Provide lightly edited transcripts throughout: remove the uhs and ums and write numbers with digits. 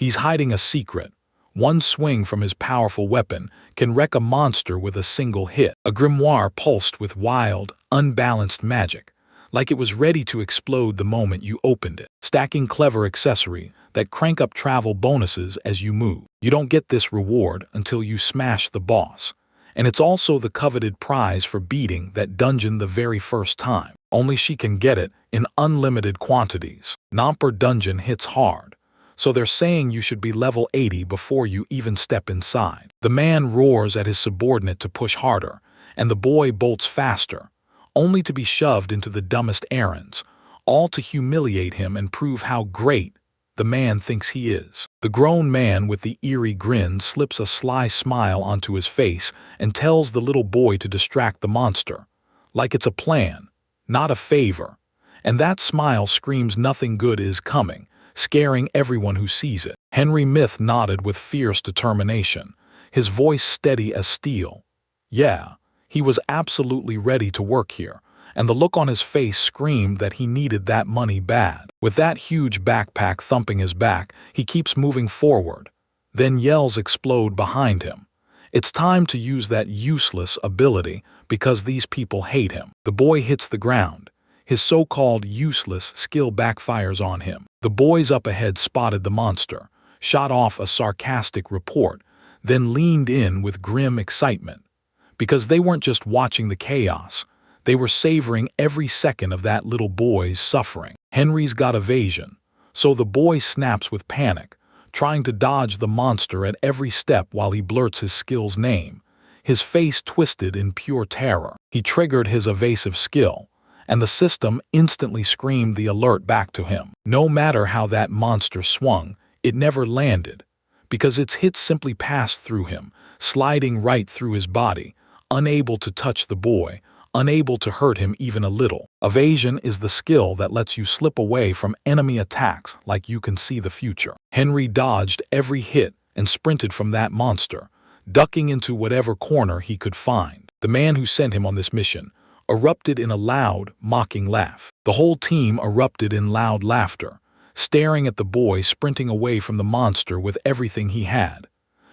He's hiding a secret. One swing from his powerful weapon can wreck a monster with a single hit. A grimoire pulsed with wild, unbalanced magic, like it was ready to explode the moment you opened it, stacking clever accessories that crank up travel bonuses as you move. You don't get this reward until you smash the boss, and it's also the coveted prize for beating that dungeon the very first time. Only she can get it in unlimited quantities. Nomper dungeon hits hard, so they're saying you should be level 80 before you even step inside. The man roars at his subordinate to push harder, and the boy bolts faster, only to be shoved into the dumbest errands, all to humiliate him and prove how great the man thinks he is. The grown man with the eerie grin slips a sly smile onto his face and tells the little boy to distract the monster, like it's a plan, not a favor. And that smile screams nothing good is coming, scaring everyone who sees it. Henry Myth nodded with fierce determination, his voice steady as steel. Yeah, he was absolutely ready to work here, and the look on his face screamed that he needed that money bad. With that huge backpack thumping his back, he keeps moving forward. Then yells explode behind him. It's time to use that useless ability because these people hate him. The boy hits the ground. His so-called useless skill backfires on him. The boys up ahead spotted the monster, shot off a sarcastic report, then leaned in with grim excitement. Because they weren't just watching the chaos, they were savoring every second of that little boy's suffering. Henry's got evasion, so the boy snaps with panic, trying to dodge the monster at every step while he blurts his skill's name, his face twisted in pure terror. He triggered his evasive skill, and the system instantly screamed the alert back to him. No matter how that monster swung, it never landed, because its hits simply passed through him, sliding right through his body, unable to touch the boy, unable to hurt him even a little. Evasion is the skill that lets you slip away from enemy attacks like you can see the future. Henry dodged every hit and sprinted from that monster, ducking into whatever corner he could find. The man who sent him on this mission erupted in a loud, mocking laugh. The whole team erupted in loud laughter, staring at the boy sprinting away from the monster with everything he had.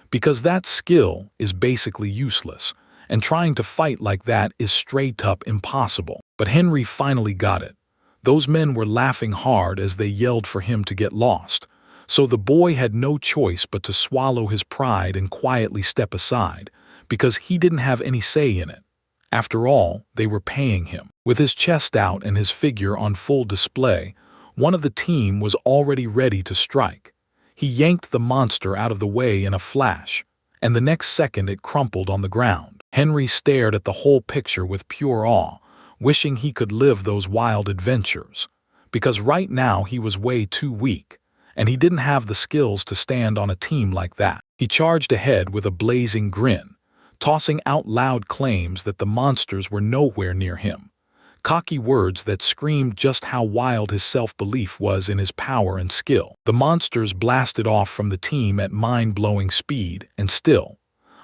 Because that skill is basically useless, and trying to fight like that is straight up impossible. But Henry finally got it. Those men were laughing hard as they yelled for him to get lost, so the boy had no choice but to swallow his pride and quietly step aside, because he didn't have any say in it. After all, they were paying him. With his chest out and his figure on full display, one of the team was already ready to strike. He yanked the monster out of the way in a flash, and the next second it crumpled on the ground. Henry stared at the whole picture with pure awe, wishing he could live those wild adventures. Because right now he was way too weak, and he didn't have the skills to stand on a team like that. He charged ahead with a blazing grin, tossing out loud claims that the monsters were nowhere near him. Cocky words that screamed just how wild his self-belief was in his power and skill. The monsters blasted off from the team at mind-blowing speed, and still,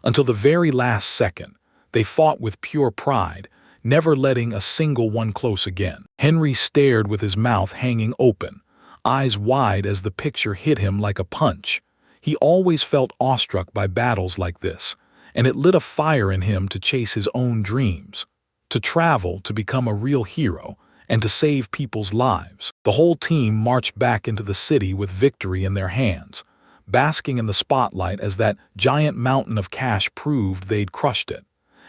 until the very last second, they fought with pure pride, never letting a single one close again. Henry stared with his mouth hanging open, eyes wide as the picture hit him like a punch. He always felt awestruck by battles like this, and it lit a fire in him to chase his own dreams, to travel, to become a real hero, and to save people's lives. The whole team marched back into the city with victory in their hands, basking in the spotlight as that giant mountain of cash proved they'd crushed it.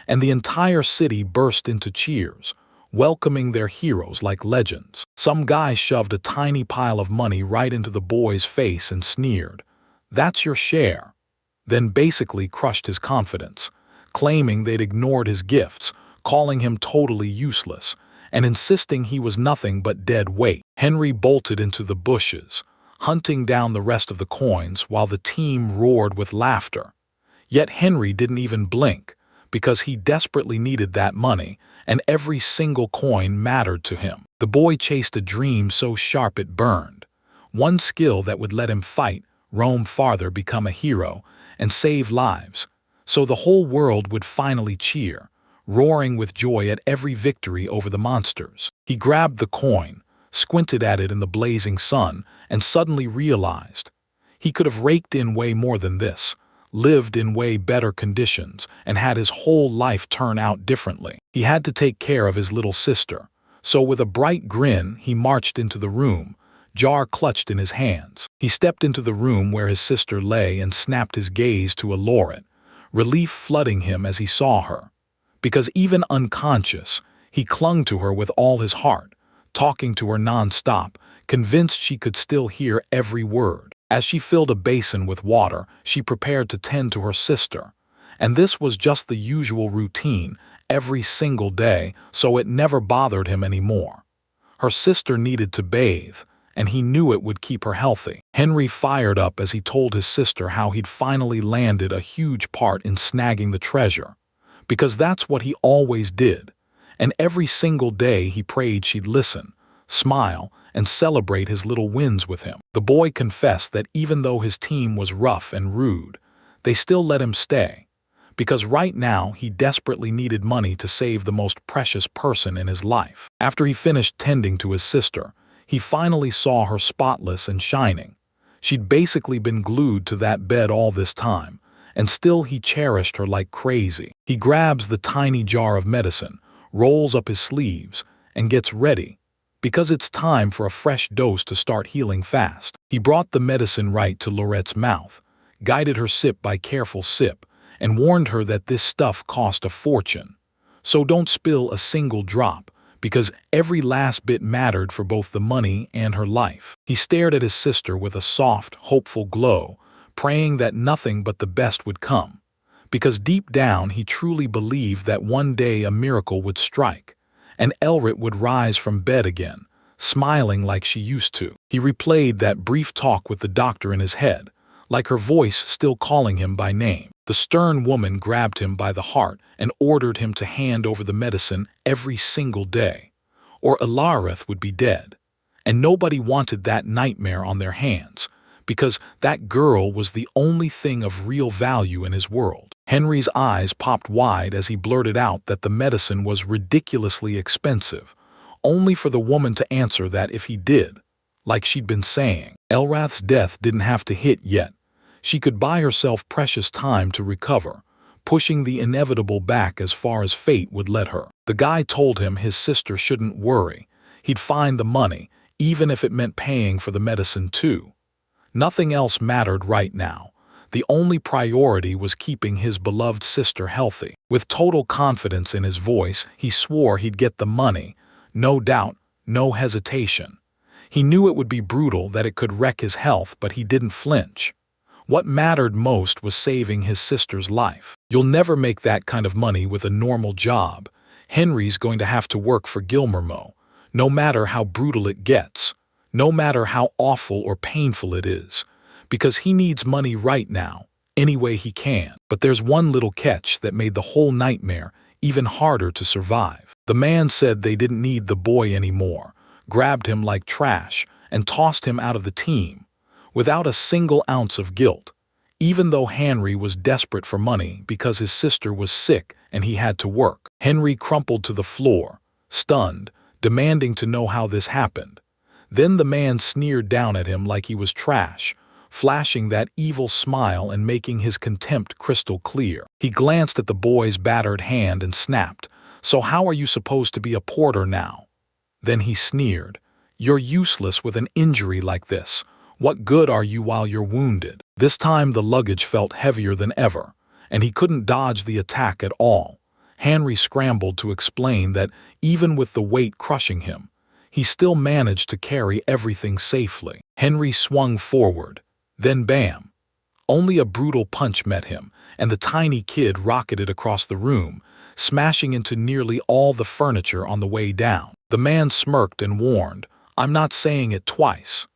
And the entire city burst into cheers, welcoming their heroes like legends. Some guy shoved a tiny pile of money right into the boy's face and sneered, "That's your share," then basically crushed his confidence, claiming they'd ignored his gifts, calling him totally useless, and insisting he was nothing but dead weight. Henry bolted into the bushes, hunting down the rest of the coins while the team roared with laughter. Yet Henry didn't even blink, because he desperately needed that money, and every single coin mattered to him. The boy chased a dream so sharp it burned. One skill that would let him fight, roam farther, become a hero, and save lives, so the whole world would finally cheer, roaring with joy at every victory over the monsters. He grabbed the coin, squinted at it in the blazing sun, and suddenly realized He could have raked in way more than this, lived in way better conditions, and had his whole life turn out differently. He had to take care of his little sister. So with a bright grin, he marched into the room, jar clutched in his hands. He stepped into the room where his sister lay and snapped his gaze to allure it, relief flooding him as he saw her. Because even unconscious, he clung to her with all his heart, talking to her non-stop, convinced she could still hear every word. As she filled a basin with water, she prepared to tend to her sister. And this was just the usual routine, every single day, so it never bothered him anymore. Her sister needed to bathe, and he knew it would keep her healthy. Henry fired up as he told his sister how he'd finally landed a huge part in snagging the treasure. Because that's what he always did. And every single day he prayed she'd listen, smile, and celebrate his little wins with him. The boy confessed that even though his team was rough and rude, they still let him stay. Because right now he desperately needed money to save the most precious person in his life. After he finished tending to his sister, he finally saw her spotless and shining. She'd basically been glued to that bed all this time, and still he cherished her like crazy. He grabs the tiny jar of medicine, rolls up his sleeves, and gets ready, because it's time for a fresh dose to start healing fast. He brought the medicine right to Laurette's mouth, guided her sip by careful sip, and warned her that this stuff cost a fortune. So don't spill a single drop, because every last bit mattered for both the money and her life. He stared at his sister with a soft, hopeful glow, praying that nothing but the best would come. Because deep down he truly believed that one day a miracle would strike, and Elrit would rise from bed again, smiling like she used to. He replayed that brief talk with the doctor in his head, like her voice still calling him by name. The stern woman grabbed him by the heart and ordered him to hand over the medicine every single day, or Alareth would be dead. And nobody wanted that nightmare on their hands, because that girl was the only thing of real value in his world. Henry's eyes popped wide as he blurted out that the medicine was ridiculously expensive, only for the woman to answer that if he did, like she'd been saying, Elrath's death didn't have to hit yet. She could buy herself precious time to recover, pushing the inevitable back as far as fate would let her. The guy told him his sister shouldn't worry. He'd find the money, even if it meant paying for the medicine too. Nothing else mattered right now. The only priority was keeping his beloved sister healthy. With total confidence in his voice, he swore he'd get the money. No doubt, no hesitation. He knew it would be brutal, that it could wreck his health, but he didn't flinch. What mattered most was saving his sister's life. You'll never make that kind of money with a normal job. Henry's going to have to work for Gilmermo, no matter how brutal it gets, no matter how awful or painful it is, because he needs money right now, any way he can. But there's one little catch that made the whole nightmare even harder to survive. The man said they didn't need the boy anymore, grabbed him like trash, and tossed him out of the team, without a single ounce of guilt, even though Henry was desperate for money because his sister was sick and he had to work. Henry crumpled to the floor, stunned, demanding to know how this happened. Then the man sneered down at him like he was trash, flashing that evil smile and making his contempt crystal clear. He glanced at the boy's battered hand and snapped, "So how are you supposed to be a porter now?" Then he sneered, "You're useless with an injury like this. What good are you while you're wounded?" This time the luggage felt heavier than ever, and he couldn't dodge the attack at all. Henry scrambled to explain that even with the weight crushing him, he still managed to carry everything safely. Henry swung forward. Then bam! Only a brutal punch met him, and the tiny kid rocketed across the room, smashing into nearly all the furniture on the way down. The man smirked and warned, "I'm not saying it twice."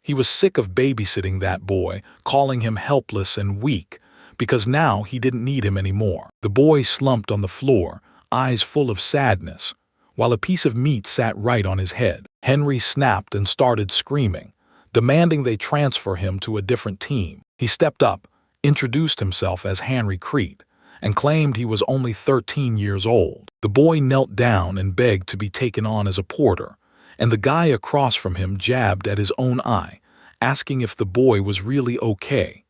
He was sick of babysitting that boy, calling him helpless and weak, because now he didn't need him anymore. The boy slumped on the floor, eyes full of sadness, while a piece of meat sat right on his head. Henry snapped and started screaming, demanding they transfer him to a different team. He stepped up, introduced himself as Henry Crete, and claimed he was only 13 years old. The boy knelt down and begged to be taken on as a porter, and the guy across from him jabbed at his own eye, asking if the boy was really okay.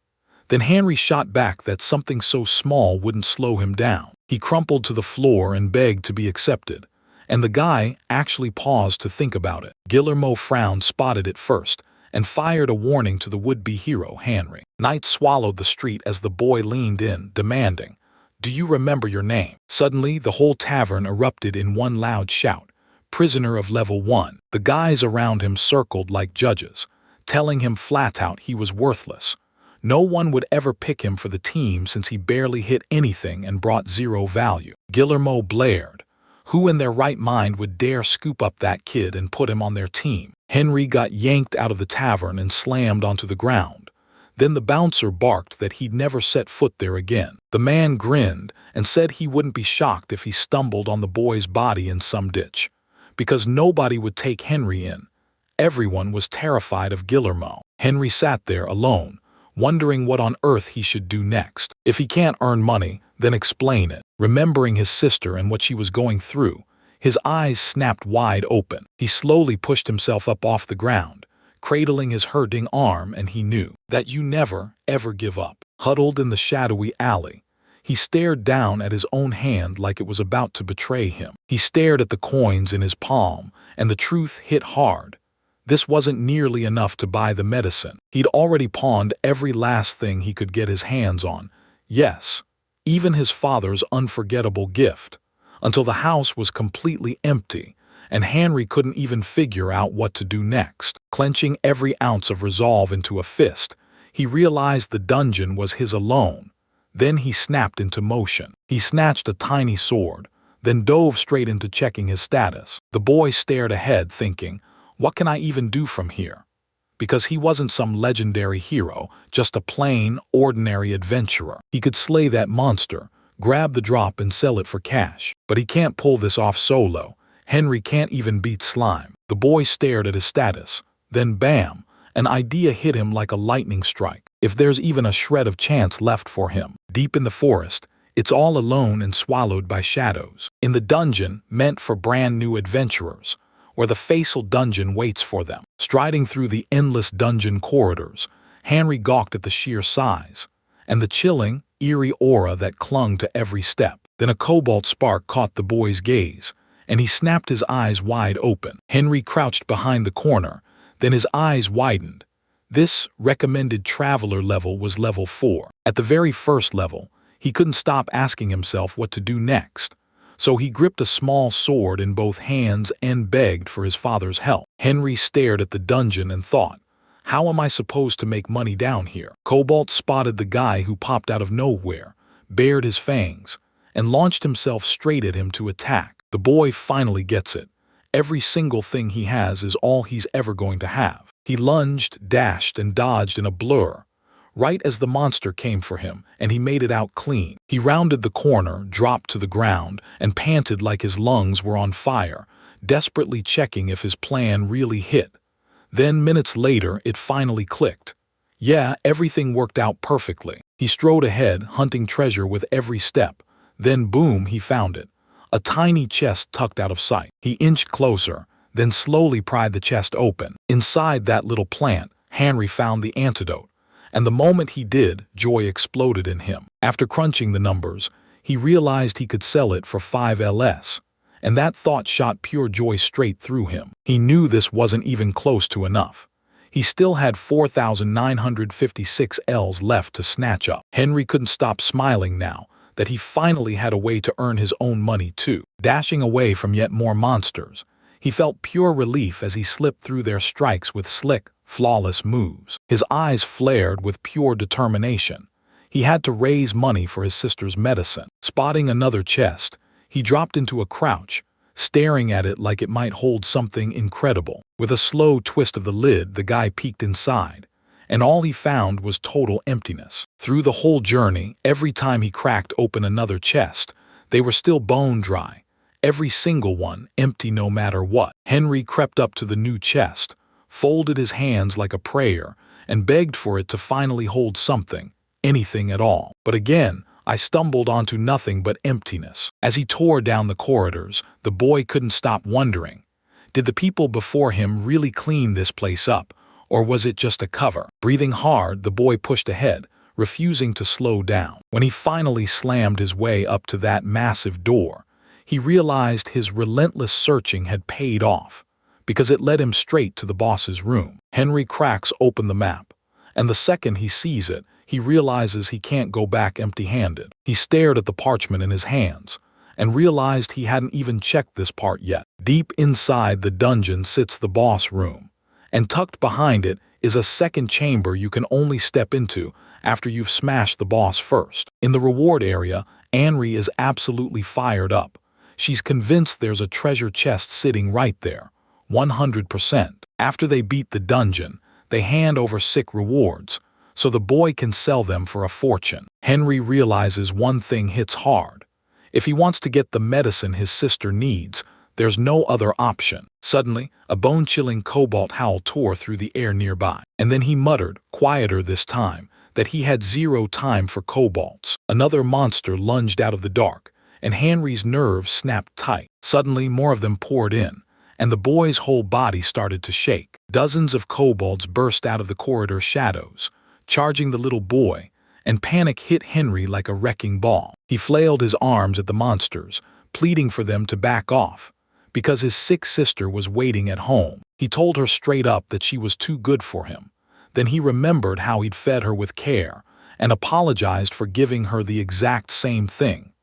Then Henry shot back that something so small wouldn't slow him down. He crumpled to the floor and begged to be accepted, and the guy actually paused to think about it. Guillermo frowned, spotted it first, and fired a warning to the would-be hero, Henry. Night swallowed the street as the boy leaned in, demanding, "Do you remember your name?" Suddenly, the whole tavern erupted in one loud shout. "Prisoner of level 1. The guys around him circled like judges, telling him flat out he was worthless. No one would ever pick him for the team since he barely hit anything and brought zero value. Guillermo blared. Who in their right mind would dare scoop up that kid and put him on their team? Henry got yanked out of the tavern and slammed onto the ground. Then the bouncer barked that he'd never set foot there again. The man grinned and said he wouldn't be shocked if he stumbled on the boy's body in some ditch, because nobody would take Henry in. Everyone was terrified of Guillermo. Henry sat there alone, wondering what on earth he should do next. If he can't earn money, then explain it. Remembering his sister and what she was going through, his eyes snapped wide open. He slowly pushed himself up off the ground, cradling his hurting arm, and he knew that you never, ever give up. Huddled in the shadowy alley, he stared down at his own hand like it was about to betray him. He stared at the coins in his palm, and the truth hit hard. This wasn't nearly enough to buy the medicine. He'd already pawned every last thing he could get his hands on. Yes, even his father's unforgettable gift, until the house was completely empty, and Henry couldn't even figure out what to do next. Clenching every ounce of resolve into a fist, he realized the dungeon was his alone. Then he snapped into motion. He snatched a tiny sword, then dove straight into checking his status. The boy stared ahead, thinking, what can I even do from here? Because he wasn't some legendary hero, just a plain, ordinary adventurer. He could slay that monster, grab the drop and sell it for cash. But he can't pull this off solo. Henry can't even beat slime. The boy stared at his status. Then bam, an idea hit him like a lightning strike. If there's even a shred of chance left for him. Deep in the forest, it's all alone and swallowed by shadows. In the dungeon meant for brand new adventurers, where the fatal dungeon waits for them. Striding through the endless dungeon corridors, Henry gawked at the sheer size and the chilling, eerie aura that clung to every step. Then a cobalt spark caught the boy's gaze, and he snapped his eyes wide open. Henry crouched behind the corner, then his eyes widened. This recommended traveler level was level 4. At the very first level, he couldn't stop asking himself what to do next. So he gripped a small sword in both hands and begged for his father's help. Henry stared at the dungeon and thought, how am I supposed to make money down here? Cobalt spotted the guy who popped out of nowhere, bared his fangs, and launched himself straight at him to attack. The boy finally gets it. Every single thing he has is all he's ever going to have. He lunged, dashed, and dodged in a blur, right as the monster came for him, and he made it out clean. He rounded the corner, dropped to the ground, and panted like his lungs were on fire, desperately checking if his plan really hit. Then, minutes later, it finally clicked. Yeah, everything worked out perfectly. He strode ahead, hunting treasure with every step. Then, boom, he found it. A tiny chest tucked out of sight. He inched closer, then slowly pried the chest open. Inside that little plant, Henry found the antidote. And the moment he did, joy exploded in him. After crunching the numbers, he realized he could sell it for 5 LS, and that thought shot pure joy straight through him. He knew this wasn't even close to enough. He still had 4,956 Ls left to snatch up. Henry couldn't stop smiling now that he finally had a way to earn his own money too. Dashing away from yet more monsters, he felt pure relief as he slipped through their strikes with slick, flawless moves. His eyes flared with pure determination. He had to raise money for his sister's medicine. Spotting another chest, he dropped into a crouch, staring at it like it might hold something incredible. With a slow twist of the lid, the guy peeked inside, and all he found was total emptiness. Through the whole journey, every time he cracked open another chest, they were still bone dry. Every single one empty no matter what. Henry crept up to the new chest, folded his hands like a prayer, and begged for it to finally hold something, anything at all. But again, I stumbled onto nothing but emptiness. As he tore down the corridors, the boy couldn't stop wondering, did the people before him really clean this place up, Or was it just a cover? Breathing hard, the boy pushed ahead, refusing to slow down. When he finally slammed his way up to that massive door, he realized his relentless searching had paid off, because it led him straight to the boss's room. Henry cracks open the map, and the second he sees it, he realizes he can't go back empty-handed. He stared at the parchment in his hands, and realized he hadn't even checked this part yet. Deep inside the dungeon sits the boss room, and tucked behind it is a second chamber you can only step into after you've smashed the boss first. In the reward area, Anri is absolutely fired up. She's convinced there's a treasure chest sitting right there, 100%. After they beat the dungeon, they hand over sick rewards, so the boy can sell them for a fortune. Henry realizes one thing hits hard. If he wants to get the medicine his sister needs, there's no other option. Suddenly, a bone-chilling cobalt howl tore through the air nearby, and then he muttered, quieter this time, that he had zero time for kobolds. Another monster lunged out of the dark, and Henry's nerves snapped tight. Suddenly, more of them poured in, and the boy's whole body started to shake. Dozens of kobolds burst out of the corridor shadows, charging the little boy, and panic hit Henry like a wrecking ball. He flailed his arms at the monsters, pleading for them to back off, because his sick sister was waiting at home. He told her straight up that she was too good for him. Then he remembered how he'd fed her with care, and apologized for giving her the exact same thing,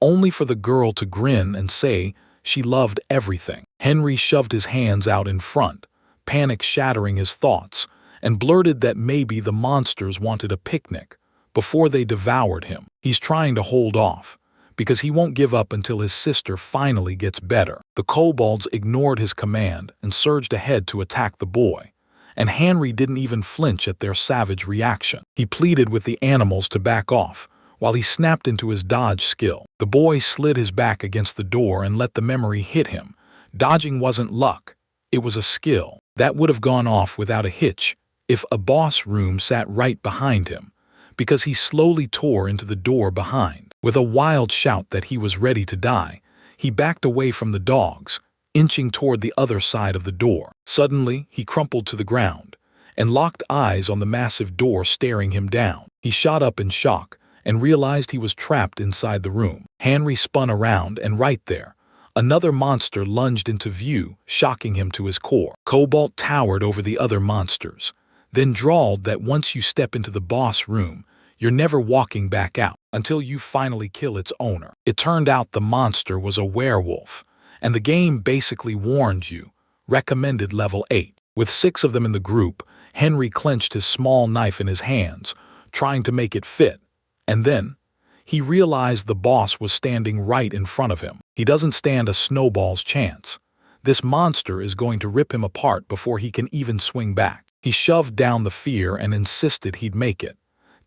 only for the girl to grin and say she loved everything. Henry shoved his hands out in front, panic shattering his thoughts, and blurted that maybe the monsters wanted a picnic before they devoured him. He's trying to hold off, because he won't give up until his sister finally gets better. The kobolds ignored his command and surged ahead to attack the boy, and Henry didn't even flinch at their savage reaction. He pleaded with the animals to back off, while he snapped into his dodge skill. The boy slid his back against the door and let the memory hit him. Dodging wasn't luck, it was a skill. That would have gone off without a hitch if a boss room sat right behind him, because he slowly tore into the door behind. With a wild shout that he was ready to die, he backed away from the dogs, inching toward the other side of the door. Suddenly, he crumpled to the ground, and locked eyes on the massive door staring him down. He shot up in shock, and realized he was trapped inside the room. Henry spun around, and right there, another monster lunged into view, shocking him to his core. Cobalt towered over the other monsters, then drawled that once you step into the boss room, you're never walking back out until you finally kill its owner. It turned out the monster was a werewolf, and the game basically warned you, recommended level 8. With 6 of them in the group, Henry clenched his small knife in his hands, trying to make it fit, and then he realized the boss was standing right in front of him. He doesn't stand a snowball's chance. This monster is going to rip him apart before he can even swing back. He shoved down the fear and insisted he'd make it.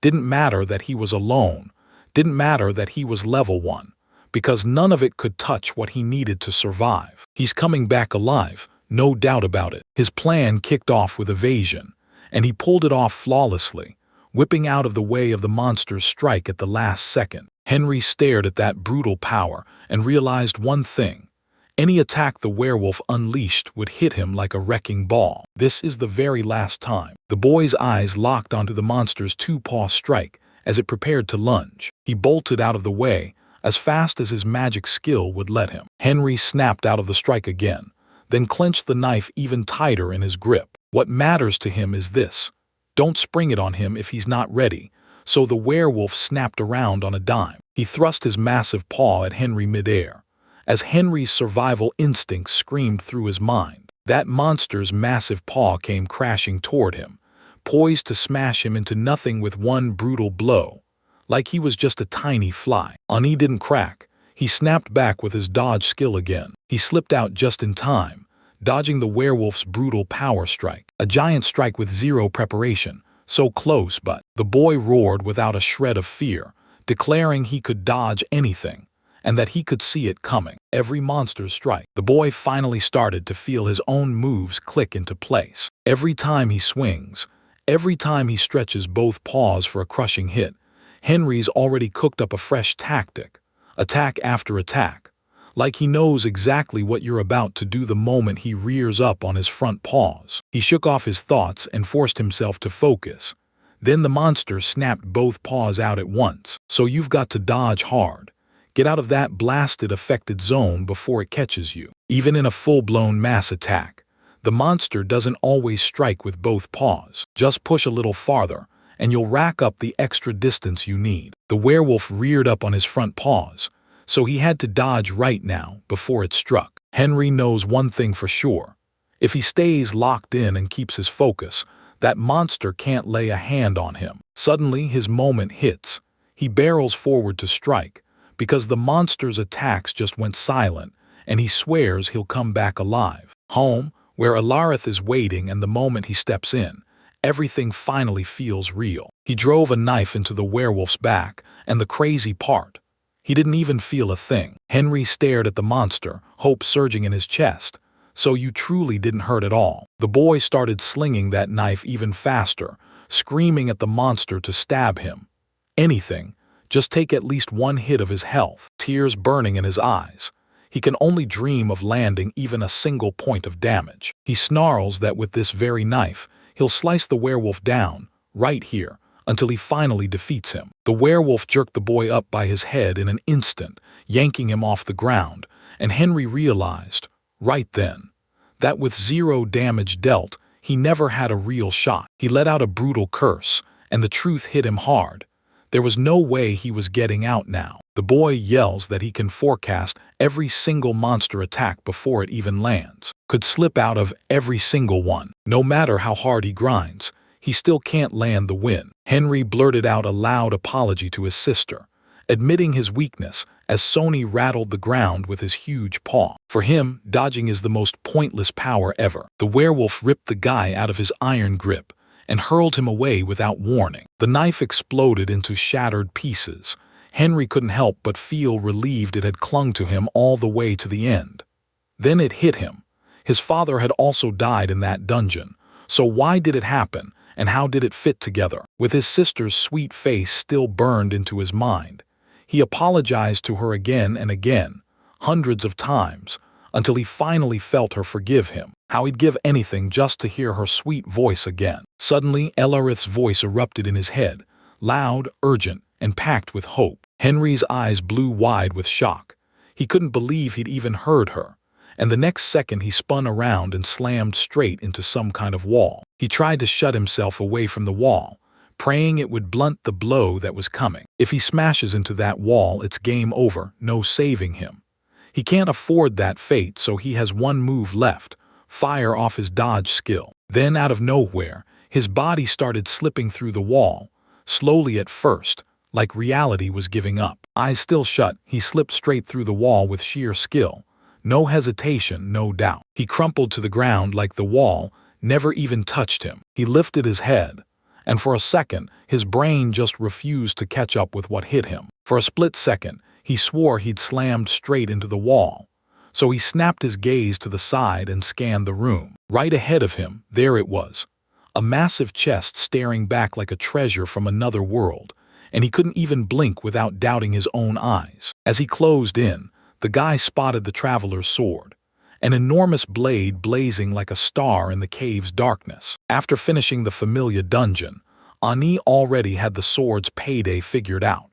Didn't matter that he was alone, didn't matter that he was level 1, because none of it could touch what he needed to survive. He's coming back alive, no doubt about it. His plan kicked off with evasion, and he pulled it off flawlessly, whipping out of the way of the monster's strike at the last second. Henry stared at that brutal power and realized one thing. Any attack the werewolf unleashed would hit him like a wrecking ball. This is the very last time. The boy's eyes locked onto the monster's 2-paw strike as it prepared to lunge. He bolted out of the way as fast as his magic skill would let him. Henry snapped out of the strike again, then clenched the knife even tighter in his grip. What matters to him is this: don't spring it on him if he's not ready. So the werewolf snapped around on a dime. He thrust his massive paw at Henry midair, as Henry's survival instinct screamed through his mind. That monster's massive paw came crashing toward him, poised to smash him into nothing with one brutal blow, like he was just a tiny fly. Ani didn't crack. He snapped back with his dodge skill again. He slipped out just in time, dodging the werewolf's brutal power strike. A giant strike with zero preparation, so close, but the boy roared without a shred of fear, declaring he could dodge anything, and that he could see it coming. Every monster's strike. The boy finally started to feel his own moves click into place. Every time he swings, every time he stretches both paws for a crushing hit, Henry's already cooked up a fresh tactic, attack after attack, like he knows exactly what you're about to do the moment he rears up on his front paws. He shook off his thoughts and forced himself to focus. Then the monster snapped both paws out at once. So you've got to dodge hard. Get out of that blasted affected zone before it catches you. Even in a full-blown mass attack, the monster doesn't always strike with both paws. Just push a little farther, and you'll rack up the extra distance you need. The werewolf reared up on his front paws, so he had to dodge right now before it struck. Henry knows one thing for sure. If he stays locked in and keeps his focus, that monster can't lay a hand on him. Suddenly, his moment hits. He barrels forward to strike, because the monster's attacks just went silent, and he swears he'll come back alive. Home, where Alarith is waiting, and the moment he steps in, everything finally feels real. He drove a knife into the werewolf's back, and the crazy part, he didn't even feel a thing. Henry stared at the monster, hope surging in his chest. So you truly didn't hurt at all. The boy started slinging that knife even faster, screaming at the monster to stab him. Anything, just take at least one hit of his health. Tears burning in his eyes. He can only dream of landing even a single point of damage. He snarls that with this very knife, he'll slice the werewolf down, right here, until he finally defeats him. The werewolf jerked the boy up by his head in an instant, yanking him off the ground, and Henry realized, right then, that with 0 damage dealt, he never had a real shot. He let out a brutal curse, and the truth hit him hard. There was no way he was getting out now. The boy yells that he can forecast every single monster attack before it even lands, could slip out of every single one. No matter how hard he grinds, he still can't land the win. Henry blurted out a loud apology to his sister, admitting his weakness as Sony rattled the ground with his huge paw. For him, dodging is the most pointless power ever. The werewolf ripped the guy out of his iron grip and hurled him away without warning. The knife exploded into shattered pieces. Henry couldn't help but feel relieved it had clung to him all the way to the end. Then it hit him. His father had also died in that dungeon. So why did it happen, and how did it fit together? With his sister's sweet face still burned into his mind, he apologized to her again and again, hundreds of times, until he finally felt her forgive him. How he'd give anything just to hear her sweet voice again. Suddenly, Elarith's voice erupted in his head, loud, urgent, and packed with hope. Henry's eyes blew wide with shock. He couldn't believe he'd even heard her, and the next second he spun around and slammed straight into some kind of wall. He tried to shut himself away from the wall, praying it would blunt the blow that was coming. If he smashes into that wall, it's game over, no saving him. He can't afford that fate, so he has one move left: fire off his dodge skill. Then, out of nowhere, his body started slipping through the wall, slowly at first, like reality was giving up. Eyes still shut, he slipped straight through the wall with sheer skill. No hesitation, no doubt. He crumpled to the ground like the wall never even touched him. He lifted his head, and for a second, his brain just refused to catch up with what hit him. For a split second, he swore he'd slammed straight into the wall. So he snapped his gaze to the side and scanned the room. Right ahead of him, there it was. A massive chest staring back like a treasure from another world, and he couldn't even blink without doubting his own eyes. As he closed in, the guy spotted the traveler's sword, an enormous blade blazing like a star in the cave's darkness. After finishing the familiar dungeon, Ani already had the sword's payday figured out,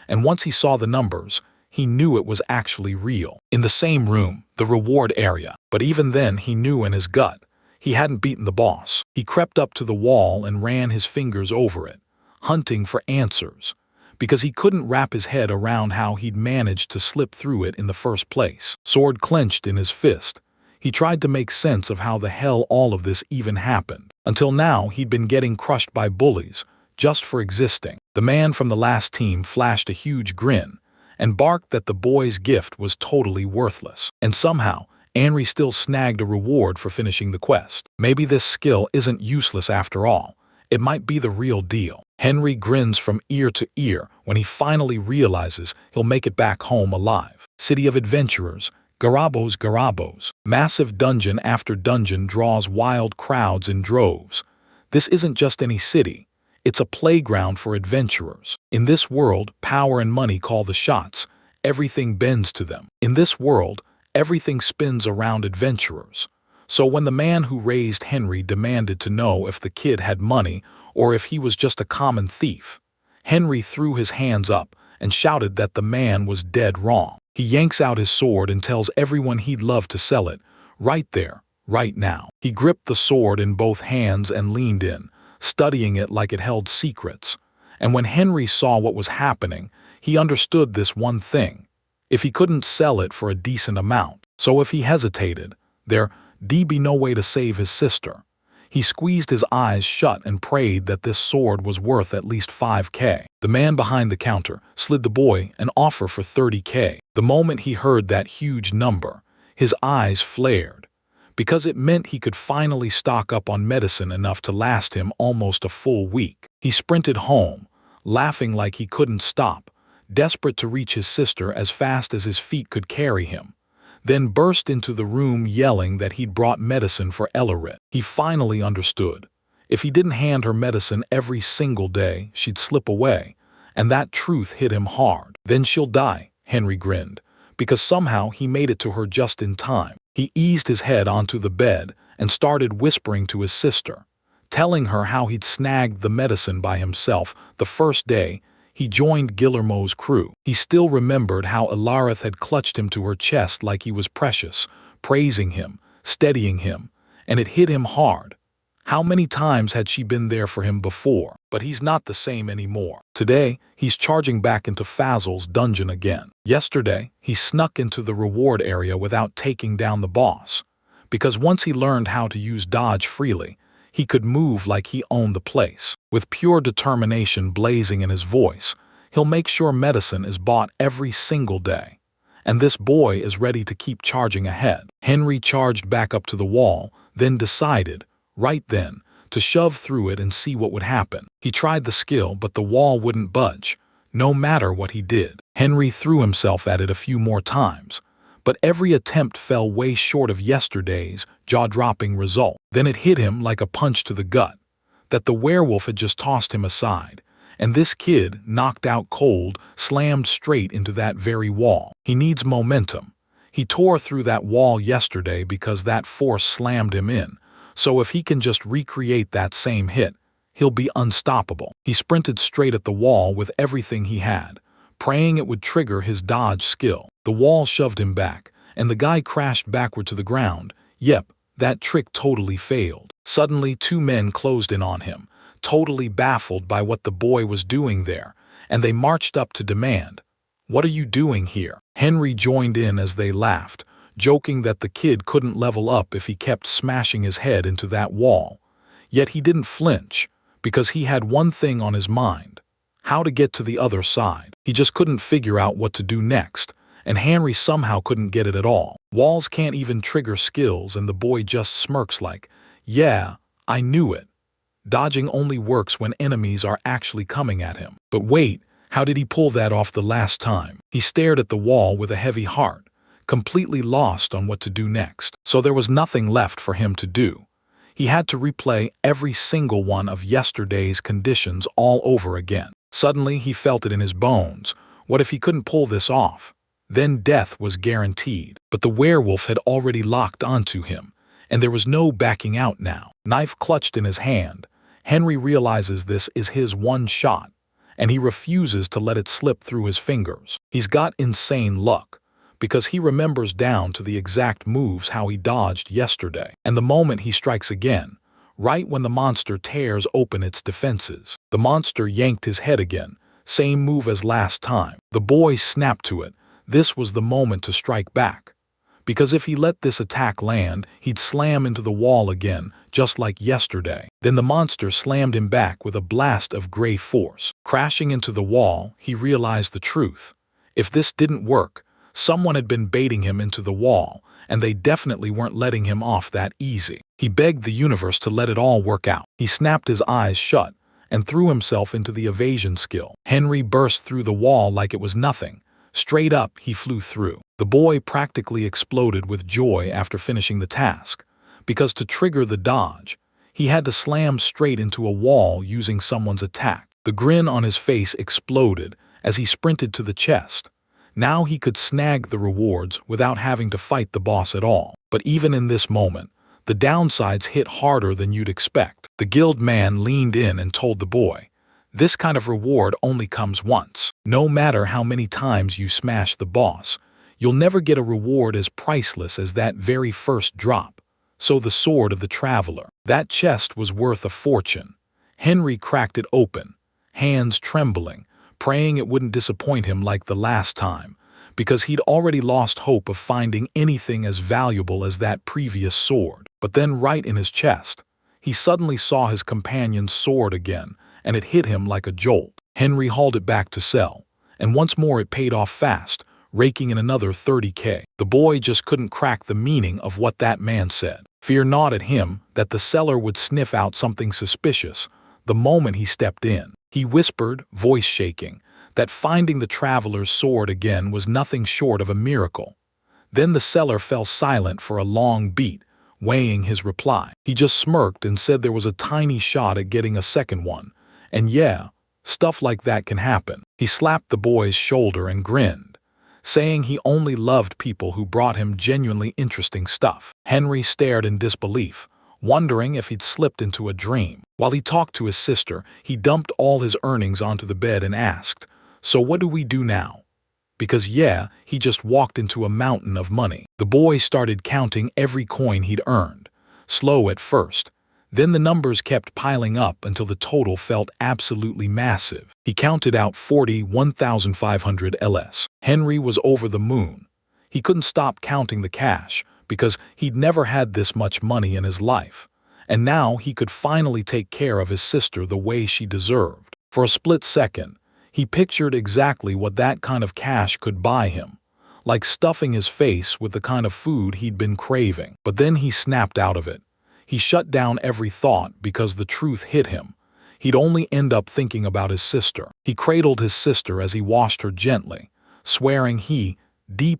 and once he saw the numbers, he knew it was actually real. In the same room, the reward area, but even then he knew in his gut he hadn't beaten the boss. He crept up to the wall and ran his fingers over it, hunting for answers, because he couldn't wrap his head around how he'd managed to slip through it in the first place. Sword clenched in his fist, he tried to make sense of how the hell all of this even happened. Until now, he'd been getting crushed by bullies, just for existing. The man from the last team flashed a huge grin, and barked that the boy's gift was totally worthless. And somehow, Henry still snagged a reward for finishing the quest. Maybe this skill isn't useless after all. It might be the real deal. Henry grins from ear to ear when he finally realizes he'll make it back home alive. City of adventurers, Garabos Garabos. Massive dungeon after dungeon draws wild crowds in droves. This isn't just any city. It's a playground for adventurers. In this world, power and money call the shots, everything bends to them. In this world, everything spins around adventurers. So when the man who raised Henry demanded to know if the kid had money or if he was just a common thief, Henry threw his hands up and shouted that the man was dead wrong. He yanks out his sword and tells everyone he'd love to sell it, right there, right now. He gripped the sword in both hands and leaned in, studying it like it held secrets. And when Henry saw what was happening, he understood this one thing. If he couldn't sell it for a decent amount, so if he hesitated, there'd be no way to save his sister. He squeezed his eyes shut and prayed that this sword was worth at least 5K. The man behind the counter slid the boy an offer for 30K. The moment he heard that huge number, his eyes flared, because it meant he could finally stock up on medicine enough to last him almost a full week. He sprinted home, laughing like he couldn't stop, desperate to reach his sister as fast as his feet could carry him, then burst into the room yelling that he'd brought medicine for Ellerit. He finally understood. If he didn't hand her medicine every single day, she'd slip away, and that truth hit him hard. Then she'll die, Henry grinned, because somehow he made it to her just in time. He eased his head onto the bed and started whispering to his sister, telling her how he'd snagged the medicine by himself the first day he joined Guillermo's crew. He still remembered how Elarith had clutched him to her chest like he was precious, praising him, steadying him, and it hit him hard. How many times had she been there for him before? But he's not the same anymore. Today, he's charging back into Fazl's dungeon again. Yesterday, he snuck into the reward area without taking down the boss, because once he learned how to use dodge freely, he could move like he owned the place. With pure determination blazing in his voice, he'll make sure medicine is bought every single day. And this boy is ready to keep charging ahead. Henry charged back up to the wall, then decided, right then, to shove through it and see what would happen. He tried the skill, but the wall wouldn't budge, no matter what he did. Henry threw himself at it a few more times, but every attempt fell way short of yesterday's jaw-dropping result. Then it hit him like a punch to the gut, that the werewolf had just tossed him aside, and this kid, knocked out cold, slammed straight into that very wall. He needs momentum. He tore through that wall yesterday because that force slammed him in, so if he can just recreate that same hit, he'll be unstoppable. He sprinted straight at the wall with everything he had, praying it would trigger his dodge skill. The wall shoved him back, and the guy crashed backward to the ground. Yep, that trick totally failed. Suddenly, two men closed in on him, totally baffled by what the boy was doing there, and they marched up to demand, "What are you doing here?" Henry joined in as they laughed, joking that the kid couldn't level up if he kept smashing his head into that wall. Yet he didn't flinch, because he had one thing on his mind: how to get to the other side. He just couldn't figure out what to do next, and Henry somehow couldn't get it at all. Walls can't even trigger skills, and the boy just smirks like, "Yeah, I knew it. Dodging only works when enemies are actually coming at him." But wait, how did he pull that off the last time? He stared at the wall with a heavy heart, completely lost on what to do next. So there was nothing left for him to do. He had to replay every single one of yesterday's conditions all over again. Suddenly he felt it in his bones. What if he couldn't pull this off? Then death was guaranteed. But the werewolf had already locked onto him, and there was no backing out now. Knife clutched in his hand, Henry realizes this is his one shot, and he refuses to let it slip through his fingers. He's got insane luck, because he remembers down to the exact moves how he dodged yesterday. And the moment he strikes again, right when the monster tears open its defenses, the monster yanked his head again, same move as last time. The boy snapped to it. This was the moment to strike back, because if he let this attack land, he'd slam into the wall again, just like yesterday. Then the monster slammed him back with a blast of gray force. Crashing into the wall, he realized the truth. If this didn't work, someone had been baiting him into the wall, and they definitely weren't letting him off that easy. He begged the universe to let it all work out. He snapped his eyes shut and threw himself into the evasion skill. Henry burst through the wall like it was nothing. Straight up, he flew through. The boy practically exploded with joy after finishing the task, because to trigger the dodge, he had to slam straight into a wall using someone's attack. The grin on his face exploded as he sprinted to the chest. Now he could snag the rewards without having to fight the boss at all. But even in this moment, the downsides hit harder than you'd expect. The guild man leaned in and told the boy, "This kind of reward only comes once. No matter how many times you smash the boss, you'll never get a reward as priceless as that very first drop." So the sword of the traveler. That chest was worth a fortune. Henry cracked it open, hands trembling, praying it wouldn't disappoint him like the last time, because he'd already lost hope of finding anything as valuable as that previous sword. But then right in his chest, he suddenly saw his companion's sword again, and it hit him like a jolt. Henry hauled it back to sell, and once more it paid off fast, raking in another 30K. The boy just couldn't crack the meaning of what that man said. Fear gnawed at him that the seller would sniff out something suspicious the moment he stepped in. He whispered, voice shaking, that finding the traveler's sword again was nothing short of a miracle. Then the seller fell silent for a long beat, weighing his reply. He just smirked and said there was a tiny shot at getting a second one, and yeah, stuff like that can happen. He slapped the boy's shoulder and grinned, saying he only loved people who brought him genuinely interesting stuff. Henry stared in disbelief, wondering if he'd slipped into a dream. While he talked to his sister, he dumped all his earnings onto the bed and asked, "So what do we do now?" Because yeah, he just walked into a mountain of money. The boy started counting every coin he'd earned, slow at first. Then the numbers kept piling up until the total felt absolutely massive. He counted out 41,500 LS. Henry was over the moon. He couldn't stop counting the cash because he'd never had this much money in his life. And now he could finally take care of his sister the way she deserved. For a split second, he pictured exactly what that kind of cash could buy him, like stuffing his face with the kind of food he'd been craving. But then he snapped out of it. He shut down every thought because the truth hit him. He'd only end up thinking about his sister. He cradled his sister as he washed her gently, swearing he'd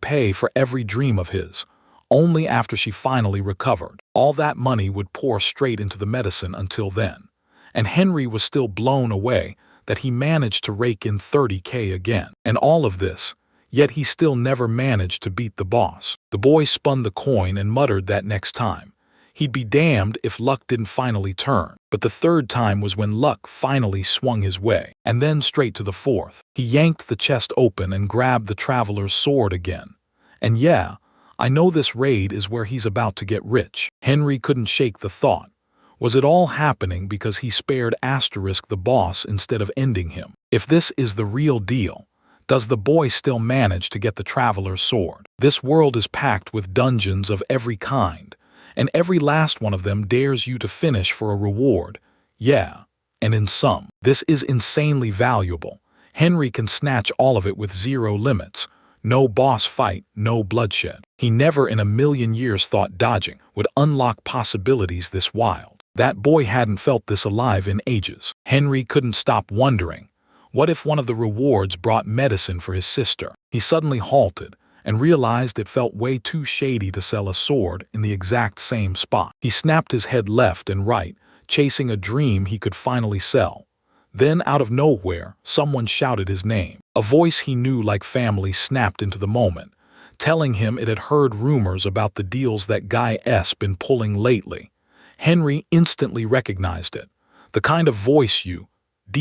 pay for every dream of his, only after she finally recovered. All that money would pour straight into the medicine until then. And Henry was still blown away that he managed to rake in 30K again. And all of this, yet he still never managed to beat the boss. The boy spun the coin and muttered that next time he'd be damned if luck didn't finally turn. But the third time was when luck finally swung his way. And then straight to the fourth. He yanked the chest open and grabbed the traveler's sword again. And yeah, I know this raid is where he's about to get rich. Henry couldn't shake the thought. Was it all happening because he spared Asterisk the boss instead of ending him? If this is the real deal, does the boy still manage to get the traveler's sword? This world is packed with dungeons of every kind, and every last one of them dares you to finish for a reward. Yeah, and in some, this is insanely valuable. Henry can snatch all of it with zero limits. No boss fight, no bloodshed. He never in a million years thought dodging would unlock possibilities this wild. That boy hadn't felt this alive in ages. Henry couldn't stop wondering, what if one of the rewards brought medicine for his sister? He suddenly halted and realized it felt way too shady to sell a sword in the exact same spot. He snapped his head left and right, chasing a dream he could finally sell. Then, out of nowhere, someone shouted his name. A voice he knew like family snapped into the moment, telling him it had heard rumors about the deals that Guy S. been pulling lately. Henry instantly recognized it. The kind of voice you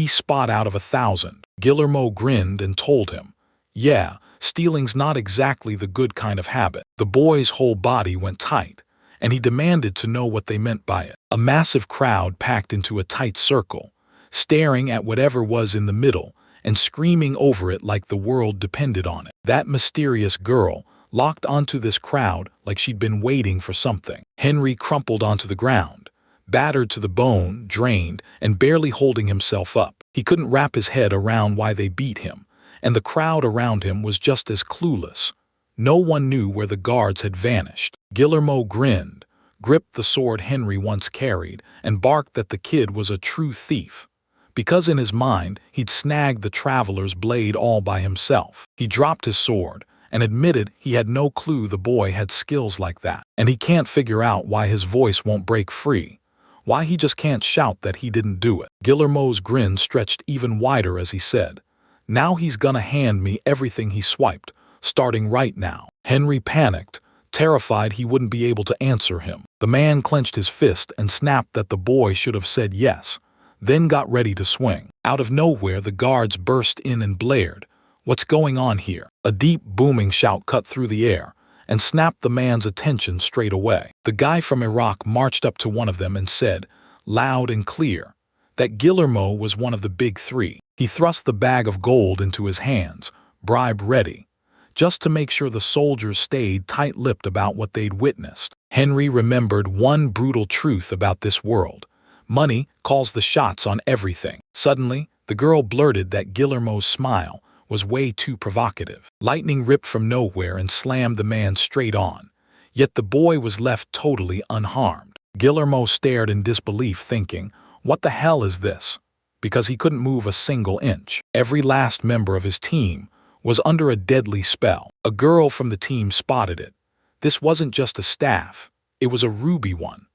spot out of 1,000. Guillermo grinned and told him, "Yeah, stealing's not exactly the good kind of habit." The boy's whole body went tight, and he demanded to know what they meant by it. A massive crowd packed into a tight circle, staring at whatever was in the middle and screaming over it like the world depended on it. That mysterious girl locked onto this crowd like she'd been waiting for something. Henry crumpled onto the ground, battered to the bone, drained, and barely holding himself up. He couldn't wrap his head around why they beat him, and the crowd around him was just as clueless. No one knew where the guards had vanished. Guillermo grinned, gripped the sword Henry once carried, and barked that the kid was a true thief, because in his mind he'd snagged the traveler's blade all by himself. He dropped his sword and admitted he had no clue the boy had skills like that. And he can't figure out why his voice won't break free, why he just can't shout that he didn't do it. Guillermo's grin stretched even wider as he said, "Now he's gonna hand me everything he swiped, starting right now. Henry panicked, terrified he wouldn't be able to answer him. The man clenched his fist and snapped that the boy should have said yes, then got ready to swing. Out of nowhere, the guards burst in and blared, "What's going on here?" A deep, booming shout cut through the air and snapped the man's attention straight away. The guy from Iraq marched up to one of them and said, loud and clear, that Guillermo was one of the big three. He thrust the bag of gold into his hands, bribe ready, just to make sure the soldiers stayed tight-lipped about what they'd witnessed. Henry remembered one brutal truth about this world. Money calls the shots on everything. Suddenly, the girl blurted that Guillermo's smile was way too provocative. Lightning ripped from nowhere and slammed the man straight on. Yet the boy was left totally unharmed. Guillermo stared in disbelief, thinking, "What the hell is this?" Because he couldn't move a single inch. Every last member of his team was under a deadly spell. A girl from the team spotted it. This wasn't just a staff, it was a ruby one.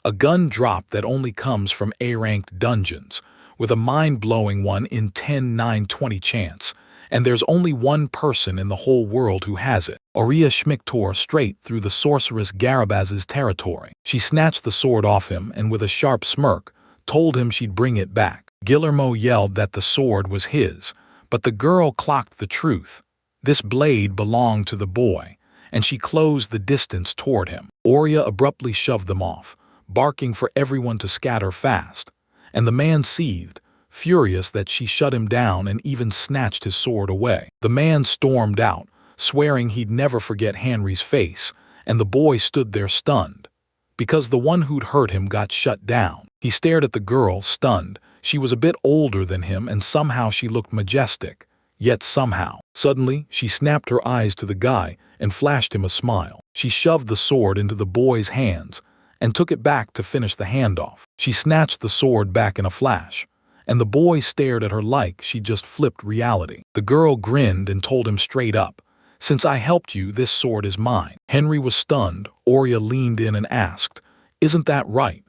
A gun drop that only comes from A-ranked dungeons, with a mind-blowing one in 10-9-20 chance. And there's only one person in the whole world who has it. Aurea Schmick tore straight through the sorceress Garabaz's territory. She snatched the sword off him and with a sharp smirk, told him she'd bring it back. Guillermo yelled that the sword was his, but the girl clocked the truth. This blade belonged to the boy, and she closed the distance toward him. Aurea abruptly shoved them off, barking for everyone to scatter fast, and the man seethed, furious that she shut him down and even snatched his sword away. The man stormed out, swearing he'd never forget Henry's face, and the boy stood there stunned, because the one who'd hurt him got shut down. He stared at the girl, stunned. She was a bit older than him, and somehow she looked majestic. Yet somehow, suddenly, she snapped her eyes to the guy and flashed him a smile. She shoved the sword into the boy's hands and took it back to finish the handoff. She snatched the sword back in a flash, and the boy stared at her like she'd just flipped reality. The girl grinned and told him straight up, "Since I helped you, this sword is mine." Henry was stunned. Aurea leaned in and asked, "Isn't that right?"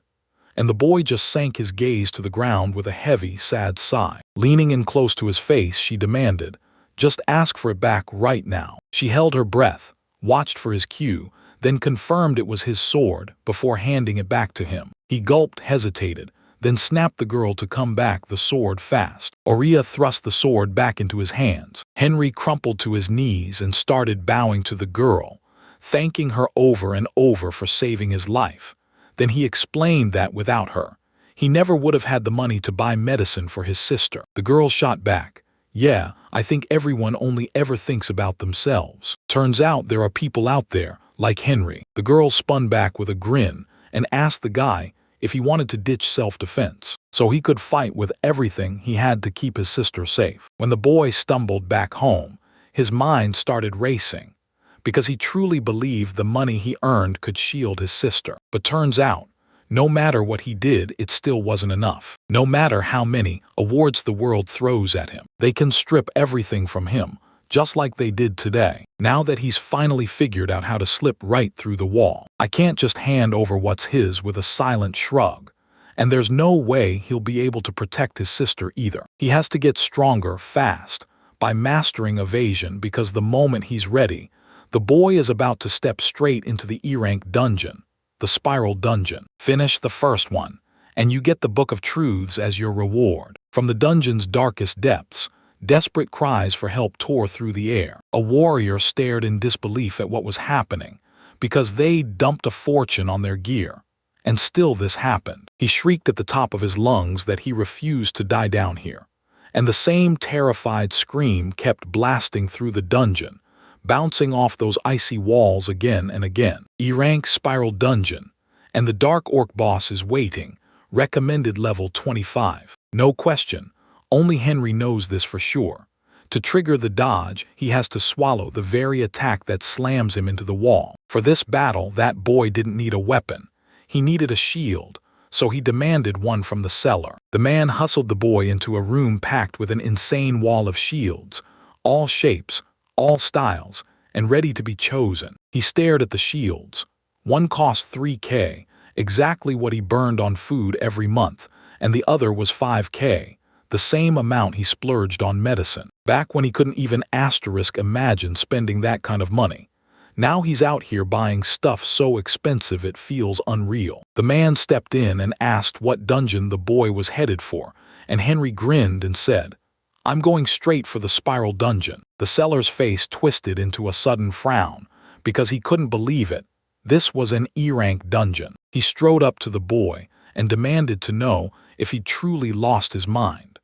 And the boy just sank his gaze to the ground with a heavy, sad sigh. Leaning in close to his face, she demanded, "Just ask for it back right now." She held her breath, watched for his cue, then confirmed it was his sword before handing it back to him. He gulped, hesitated, then snapped the girl to come back the sword fast. Aurea thrust the sword back into his hands. Henry crumpled to his knees and started bowing to the girl, thanking her over and over for saving his life. Then he explained that without her, he never would have had the money to buy medicine for his sister. The girl shot back, "Yeah, I think everyone only ever thinks about themselves. Turns out there are people out there, like Henry." The girl spun back with a grin and asked the guy if he wanted to ditch self-defense, so he could fight with everything he had to keep his sister safe. When the boy stumbled back home, his mind started racing, because he truly believed the money he earned could shield his sister. But turns out, no matter what he did, it still wasn't enough. No matter how many awards the world throws at him, they can strip everything from him, just like they did today. Now that he's finally figured out how to slip right through the wall, I can't just hand over what's his with a silent shrug. And there's no way he'll be able to protect his sister either. He has to get stronger fast by mastering evasion, because the moment he's ready, the boy is about to step straight into the E-rank dungeon, the spiral dungeon. Finish the first one, and you get the Book of Truths as your reward. From the dungeon's darkest depths, desperate cries for help tore through the air. A warrior stared in disbelief at what was happening, because they'd dumped a fortune on their gear. And still this happened. He shrieked at the top of his lungs that he refused to die down here. And the same terrified scream kept blasting through the dungeon, bouncing off those icy walls again and again. E-rank spiral dungeon, and the dark orc boss is waiting, recommended level 25. No question. Only Henry knows this for sure. To trigger the dodge, he has to swallow the very attack that slams him into the wall. For this battle, that boy didn't need a weapon. He needed a shield, so he demanded one from the seller. The man hustled the boy into a room packed with an insane wall of shields, all shapes, all styles, and ready to be chosen. He stared at the shields. One cost 3K, exactly what he burned on food every month, and the other was 5K. the same amount he splurged on medicine, back when he couldn't even imagine spending that kind of money. Now he's out here buying stuff so expensive it feels unreal. The man stepped in and asked what dungeon the boy was headed for, and Henry grinned and said, "I'm going straight for the spiral dungeon." The seller's face twisted into a sudden frown, because he couldn't believe it. This was an E-rank dungeon. He strode up to the boy and demanded to know if he'd truly lost his mind,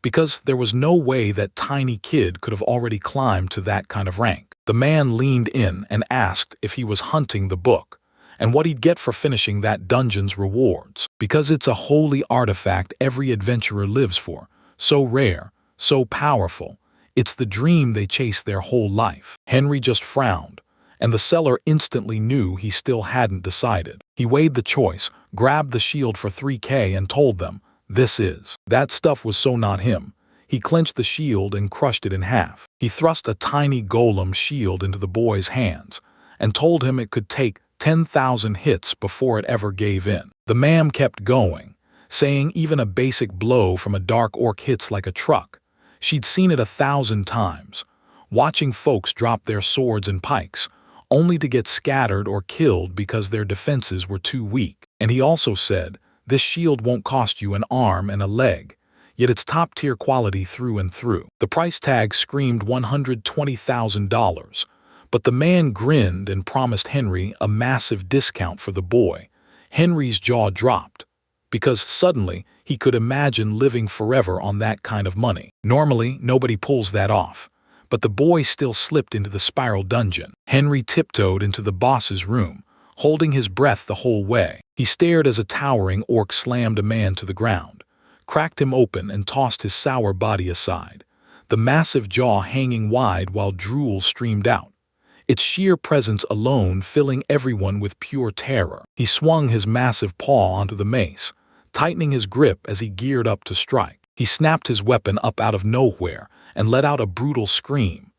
because there was no way that tiny kid could have already climbed to that kind of rank. The man leaned in and asked if he was hunting the book, and what he'd get for finishing that dungeon's rewards, because it's a holy artifact every adventurer lives for, so rare, so powerful. It's the dream they chase their whole life. Henry just frowned, and the seller instantly knew he still hadn't decided. He weighed the choice, grabbed the shield for 3K and told them, "This is." That stuff was so not him. He clenched the shield and crushed it in half. He thrust a tiny golem shield into the boy's hands and told him it could take 10,000 hits before it ever gave in. The man kept going, saying even a basic blow from a dark orc hits like a truck. She'd seen it 1,000 times, watching folks drop their swords and pikes, only to get scattered or killed because their defenses were too weak. And he also said, "This shield won't cost you an arm and a leg, yet it's top-tier quality through and through." The price tag screamed $120,000, but the man grinned and promised Henry a massive discount for the boy. Henry's jaw dropped, because suddenly he could imagine living forever on that kind of money. Normally, nobody pulls that off, but the boy still slipped into the spiral dungeon. Henry tiptoed into the boss's room, holding his breath the whole way. He stared as a towering orc slammed a man to the ground, cracked him open and tossed his sour body aside, the massive jaw hanging wide while drool streamed out, its sheer presence alone filling everyone with pure terror. He swung his massive paw onto the mace, tightening his grip as he geared up to strike. He snapped his weapon up out of nowhere and let out a brutal scream,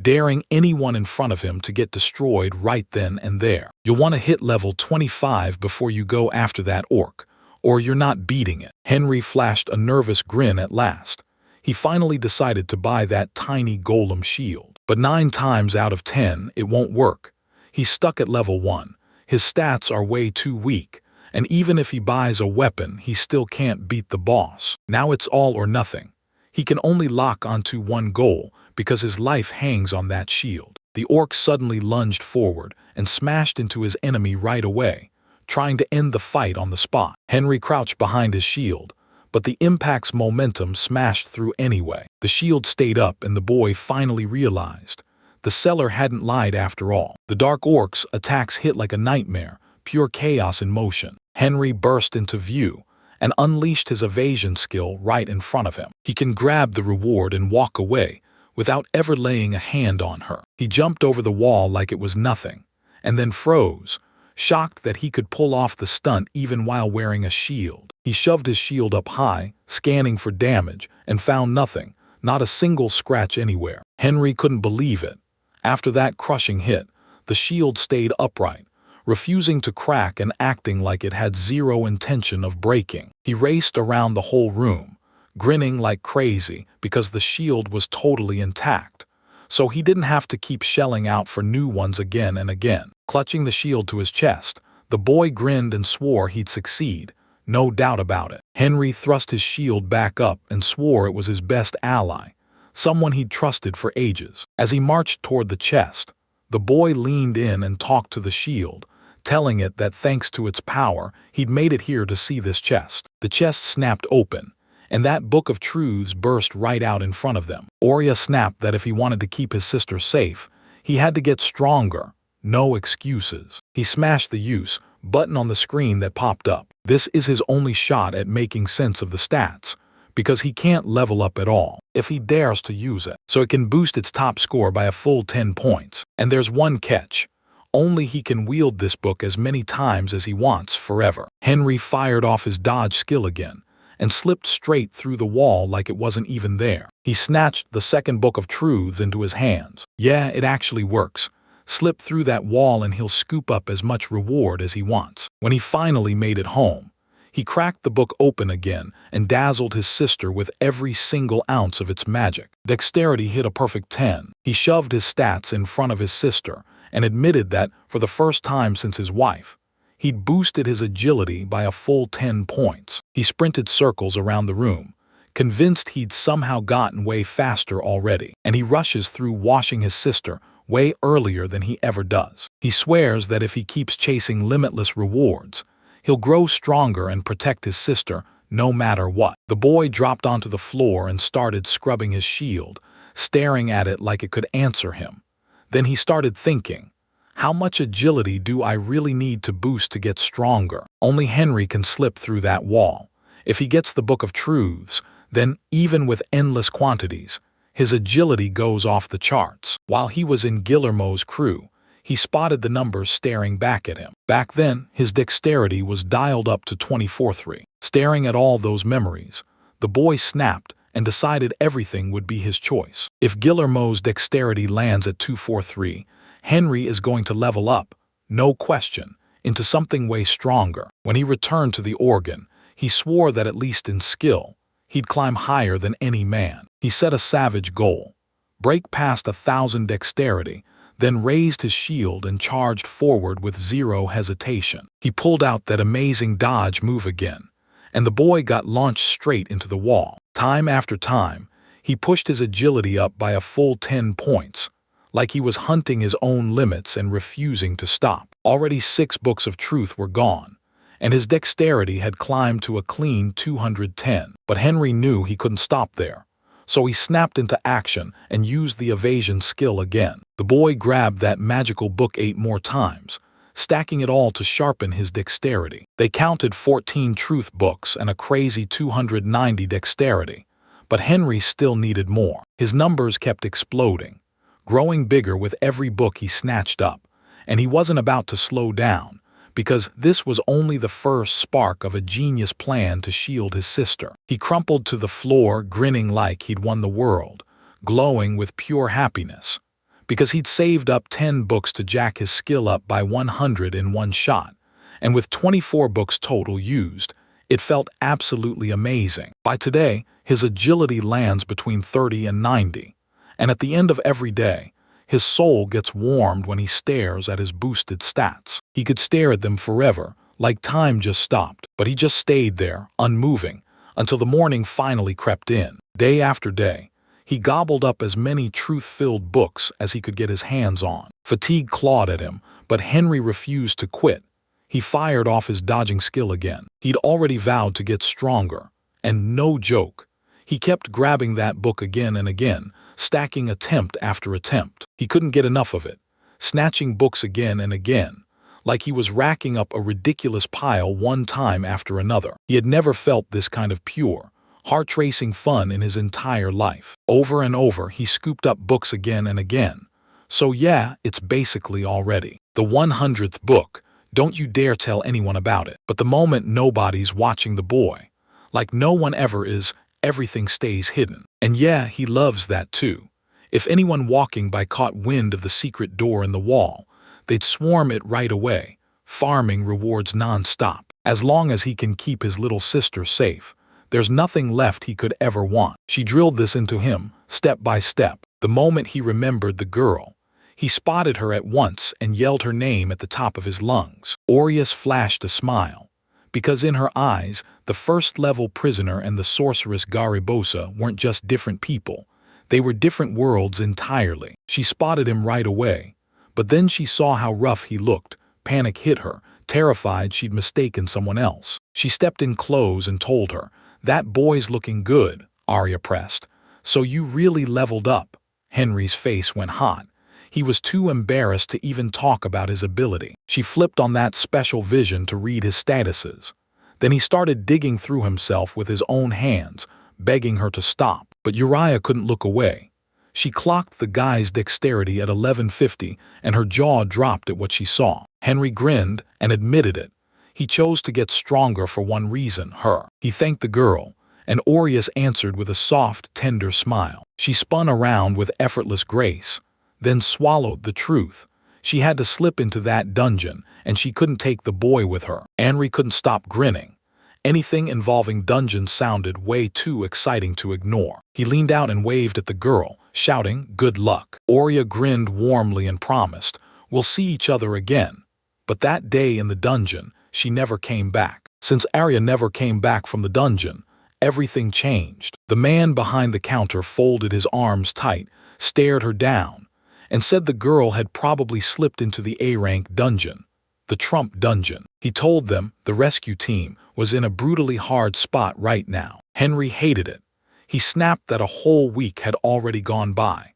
daring anyone in front of him to get destroyed right then and there. You'll want to hit level 25 before you go after that orc, or you're not beating it. Henry flashed a nervous grin at last. He finally decided to buy that tiny golem shield. But 9 times out of 10, it won't work. He's stuck at level 1. His stats are way too weak, and even if he buys a weapon, he still can't beat the boss. Now it's all or nothing. He can only lock onto one goal because his life hangs on that shield. The orc suddenly lunged forward and smashed into his enemy right away, trying to end the fight on the spot. Henry crouched behind his shield, but the impact's momentum smashed through anyway. The shield stayed up and the boy finally realized the seller hadn't lied after all. The dark orc's attacks hit like a nightmare, pure chaos in motion. Henry burst into view and unleashed his evasion skill right in front of him. He can grab the reward and walk away without ever laying a hand on her. He jumped over the wall like it was nothing, and then froze, shocked that he could pull off the stunt even while wearing a shield. He shoved his shield up high, scanning for damage, and found nothing, not a single scratch anywhere. Henry couldn't believe it. After that crushing hit, the shield stayed upright, refusing to crack and acting like it had zero intention of breaking. He raced around the whole room, grinning like crazy because the shield was totally intact, so he didn't have to keep shelling out for new ones again and again. Clutching the shield to his chest, the boy grinned and swore he'd succeed, no doubt about it. Henry thrust his shield back up and swore it was his best ally, someone he'd trusted for ages. As he marched toward the chest, the boy leaned in and talked to the shield, telling it that thanks to its power, he'd made it here to see this chest. The chest snapped open, and that book of truths burst right out in front of them. Orya snapped that if he wanted to keep his sister safe, he had to get stronger. No excuses. He smashed the use button on the screen that popped up. This is his only shot at making sense of the stats, because he can't level up at all if he dares to use it, so it can boost its top score by a full 10 points. And there's one catch. Only he can wield this book as many times as he wants forever. Henry fired off his dodge skill again and slipped straight through the wall like it wasn't even there. He snatched the second book of truths into his hands. Yeah, it actually works. Slip through that wall and he'll scoop up as much reward as he wants. When he finally made it home, He cracked the book open again and dazzled his sister with every single ounce of its magic. Dexterity hit a perfect 10. He shoved his stats in front of his sister and admitted that, for the first time since his wife, he'd boosted his agility by a full 10 points. He sprinted circles around the room, convinced he'd somehow gotten way faster already, and he rushes through washing his sister way earlier than he ever does. He swears that if he keeps chasing limitless rewards, he'll grow stronger and protect his sister no matter what. The boy dropped onto the floor and started scrubbing his shield, staring at it like it could answer him. Then he started thinking, how much agility do I really need to boost to get stronger? Only Henry can slip through that wall. If he gets the Book of Truths, then even with endless quantities, his agility goes off the charts. While he was in Guillermo's crew, he spotted the numbers staring back at him. Back then, his dexterity was dialed up to 24-3. Staring at all those memories, the boy snapped and decided everything would be his choice. If Guillermo's dexterity lands at 243, Henry is going to level up, no question, into something way stronger. When he returned to the organ, he swore that at least in skill, he'd climb higher than any man. He set a savage goal: break past 1,000 dexterity, then raised his shield and charged forward with zero hesitation. He pulled out that amazing dodge move again, and the boy got launched straight into the wall. Time after time, he pushed his agility up by a full 10 points, like he was hunting his own limits and refusing to stop. Already 6 books of truth were gone, and his dexterity had climbed to a clean 210. But Henry knew he couldn't stop there, so he snapped into action and used the evasion skill again. The boy grabbed that magical book 8 more times, stacking it all to sharpen his dexterity. They counted 14 truth books and a crazy 290 dexterity, but Henry still needed more. His numbers kept exploding, growing bigger with every book he snatched up, and he wasn't about to slow down, because this was only the first spark of a genius plan to shield his sister. He crumpled to the floor, grinning like he'd won the world, glowing with pure happiness, because he'd saved up 10 books to jack his skill up by 100 in one shot, and with 24 books total used, it felt absolutely amazing. By today, his agility lands between 30 and 90, and at the end of every day, his soul gets warmed when he stares at his boosted stats. He could stare at them forever, like time just stopped, but he just stayed there, unmoving, until the morning finally crept in. Day after day, he gobbled up as many truth-filled books as he could get his hands on. Fatigue clawed at him, but Henry refused to quit. He fired off his dodging skill again. He'd already vowed to get stronger, and no joke, he kept grabbing that book again and again, stacking attempt after attempt. He couldn't get enough of it, snatching books again and again, like he was racking up a ridiculous pile one time after another. He had never felt this kind of pure, heart-racing fun in his entire life. Over and over, he scooped up books again and again. So yeah, it's basically already the 100th book. Don't you dare tell anyone about it. But the moment nobody's watching the boy, like no one ever is, everything stays hidden. And yeah, he loves that too. If anyone walking by caught wind of the secret door in the wall, they'd swarm it right away, farming rewards non-stop. As long as he can keep his little sister safe, there's nothing left he could ever want. She drilled this into him, step by step. The moment he remembered the girl, he spotted her at once and yelled her name at the top of his lungs. Aureus flashed a smile, because in her eyes, the first-level prisoner and the sorceress Garibosa weren't just different people. They were different worlds entirely. She spotted him right away, but then she saw how rough he looked. Panic hit her, terrified she'd mistaken someone else. She stepped in close and told her, "That boy's looking good," Arya pressed. "So you really leveled up?" Henry's face went hot. He was too embarrassed to even talk about his ability. She flipped on that special vision to read his statuses. Then he started digging through himself with his own hands, begging her to stop. But Uriah couldn't look away. She clocked the guy's dexterity at 1150, and her jaw dropped at what she saw. Henry grinned and admitted it. He chose to get stronger for one reason, her. He thanked the girl, and Aureus answered with a soft, tender smile. She spun around with effortless grace, then swallowed the truth. She had to slip into that dungeon, and she couldn't take the boy with her. Henry couldn't stop grinning. Anything involving dungeons sounded way too exciting to ignore. He leaned out and waved at the girl, shouting, "Good luck." Oria grinned warmly and promised, "We'll see each other again." But that day in the dungeon, she never came back. Since Arya never came back from the dungeon, everything changed. The man behind the counter folded his arms tight, stared her down, and said the girl had probably slipped into the A-rank dungeon, the Trump dungeon. He told them the rescue team was in a brutally hard spot right now. Henry hated it. He snapped that a whole week had already gone by.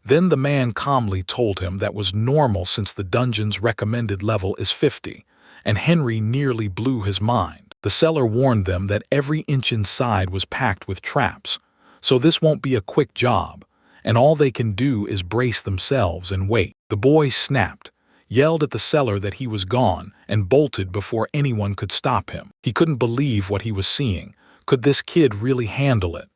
Then the man calmly told him that was normal since the dungeon's recommended level is 50, and Henry nearly blew his mind. The seller warned them that every inch inside was packed with traps, so this won't be a quick job, and all they can do is brace themselves and wait. The boy snapped, yelled at the seller that he was gone, and bolted before anyone could stop him. He couldn't believe what he was seeing. Could this kid really handle it?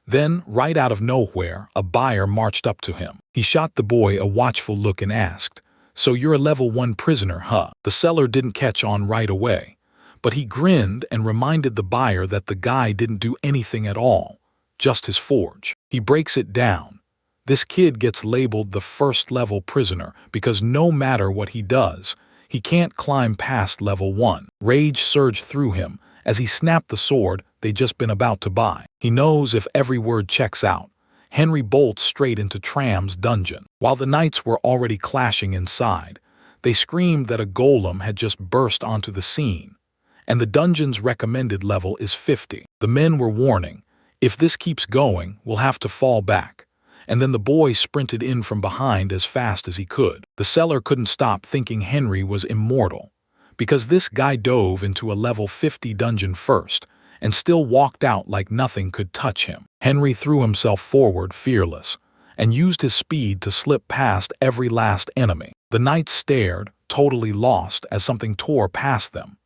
Then, right out of nowhere, a buyer marched up to him. He shot the boy a watchful look and asked, "So you're a level 1 prisoner, huh?" The seller didn't catch on right away, but he grinned and reminded the buyer that the guy didn't do anything at all, just his forge. He breaks it down. This kid gets labeled the first-level prisoner because no matter what he does, he can't climb past level 1. Rage surged through him as he snapped the sword they'd just been about to buy. He knows if every word checks out, Henry bolts straight into Tram's dungeon. While the knights were already clashing inside, they screamed that a golem had just burst onto the scene, and the dungeon's recommended level is 50. The men were warning, "If this keeps going, we'll have to fall back." And then the boy sprinted in from behind as fast as he could. The seller couldn't stop thinking Henry was immortal, because this guy dove into a level 50 dungeon first, and still walked out like nothing could touch him. Henry threw himself forward fearless, and used his speed to slip past every last enemy. The knights stared, totally lost, as something tore past them.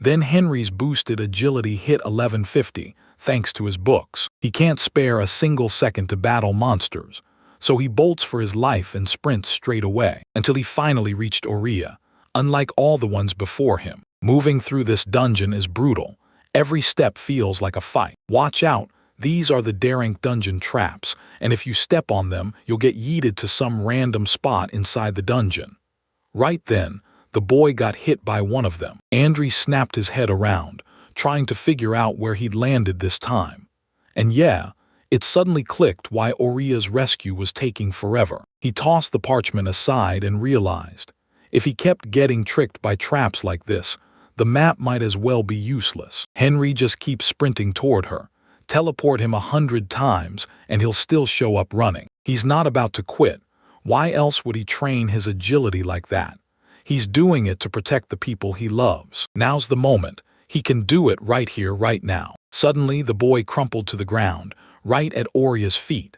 Then Henry's boosted agility hit 1150, thanks to his books. He can't spare a single second to battle monsters, so he bolts for his life and sprints straight away, until he finally reached Oria, unlike all the ones before him. Moving through this dungeon is brutal. Every step feels like a fight. Watch out, these are the daring dungeon traps, and if you step on them, you'll get yeeted to some random spot inside the dungeon. Right then, the boy got hit by one of them. Andrew snapped his head around, trying to figure out where he'd landed this time. And yeah, it suddenly clicked why Oria's rescue was taking forever. He tossed the parchment aside and realized, if he kept getting tricked by traps like this, the map might as well be useless. Henry just keeps sprinting toward her. Teleport him 100 times and he'll still show up running. He's not about to quit. Why else would he train his agility like that? He's doing it to protect the people he loves. Now's the moment. He can do it right here, right now. Suddenly, the boy crumpled to the ground, right at Oria's feet,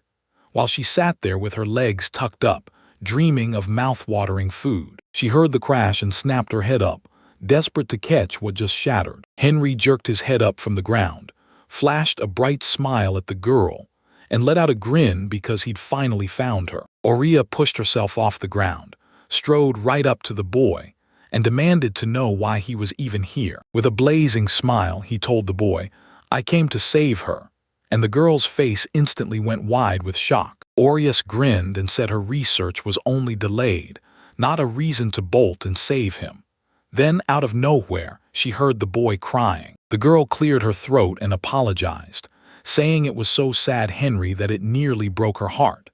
while she sat there with her legs tucked up, dreaming of mouth-watering food. She heard the crash and snapped her head up, desperate to catch what just shattered. Henry jerked his head up from the ground, flashed a bright smile at the girl, and let out a grin because he'd finally found her. Oria pushed herself off the ground, strode right up to the boy, and demanded to know why he was even here. With a blazing smile, he told the boy, "I came to save her," and the girl's face instantly went wide with shock. Orius grinned and said her research was only delayed, not a reason to bolt and save him. Then, out of nowhere, she heard the boy crying. The girl cleared her throat and apologized, saying it was so sad Henry that it nearly broke her heart.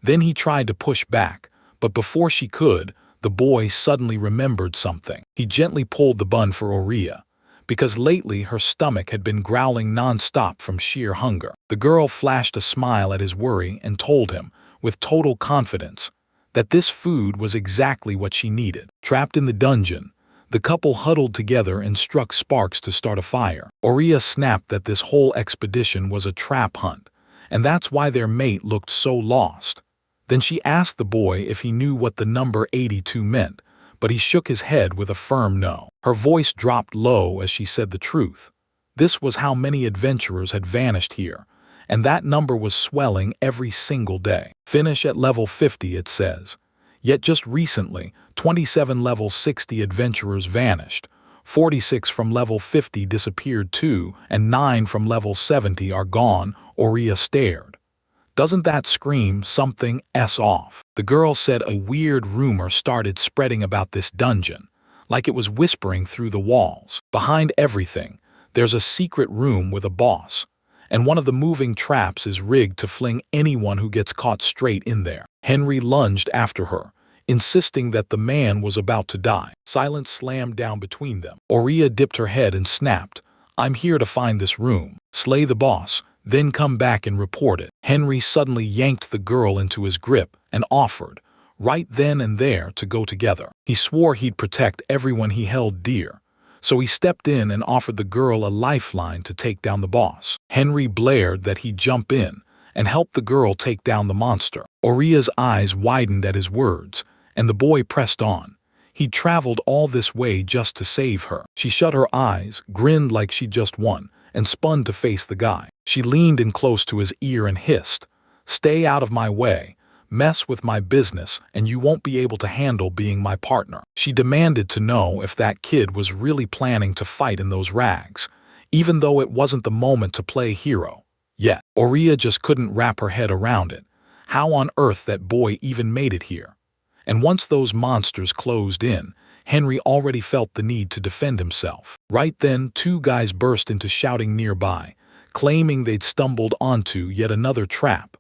Then he tried to push back, but before she could, the boy suddenly remembered something. He gently pulled the bun for Oria, because lately her stomach had been growling non-stop from sheer hunger. The girl flashed a smile at his worry and told him, with total confidence, that this food was exactly what she needed. Trapped in the dungeon, the couple huddled together and struck sparks to start a fire. Oria snapped that this whole expedition was a trap hunt, and that's why their mate looked so lost. Then she asked the boy if he knew what the number 82 meant, but he shook his head with a firm no. Her voice dropped low as she said the truth. This was how many adventurers had vanished here, and that number was swelling every single day. Finish at level 50, it says. Yet just recently, 27 level 60 adventurers vanished, 46 from level 50 disappeared too, and 9 from level 70 are gone, Oria stared. Doesn't that scream something off? The girl said a weird rumor started spreading about this dungeon, like it was whispering through the walls. Behind everything, there's a secret room with a boss, and one of the moving traps is rigged to fling anyone who gets caught straight in there. Henry lunged after her, insisting that the man was about to die. Silence slammed down between them. Oria dipped her head and snapped, "I'm here to find this room. Slay the boss, then come back and report it." Henry suddenly yanked the girl into his grip and offered, right then and there, to go together. He swore he'd protect everyone he held dear, so he stepped in and offered the girl a lifeline to take down the boss. Henry blared that he'd jump in and help the girl take down the monster. Oria's eyes widened at his words, and the boy pressed on. He'd traveled all this way just to save her. She shut her eyes, grinned like she'd just won, and spun to face the guy. She leaned in close to his ear and hissed, "Stay out of my way. Mess with my business, and you won't be able to handle being my partner." She demanded to know if that kid was really planning to fight in those rags, even though it wasn't the moment to play hero. Yet, Oria just couldn't wrap her head around it. How on earth that boy even made it here? And once those monsters closed in, Henry already felt the need to defend himself. Right then, two guys burst into shouting nearby, claiming they'd stumbled onto yet another trap,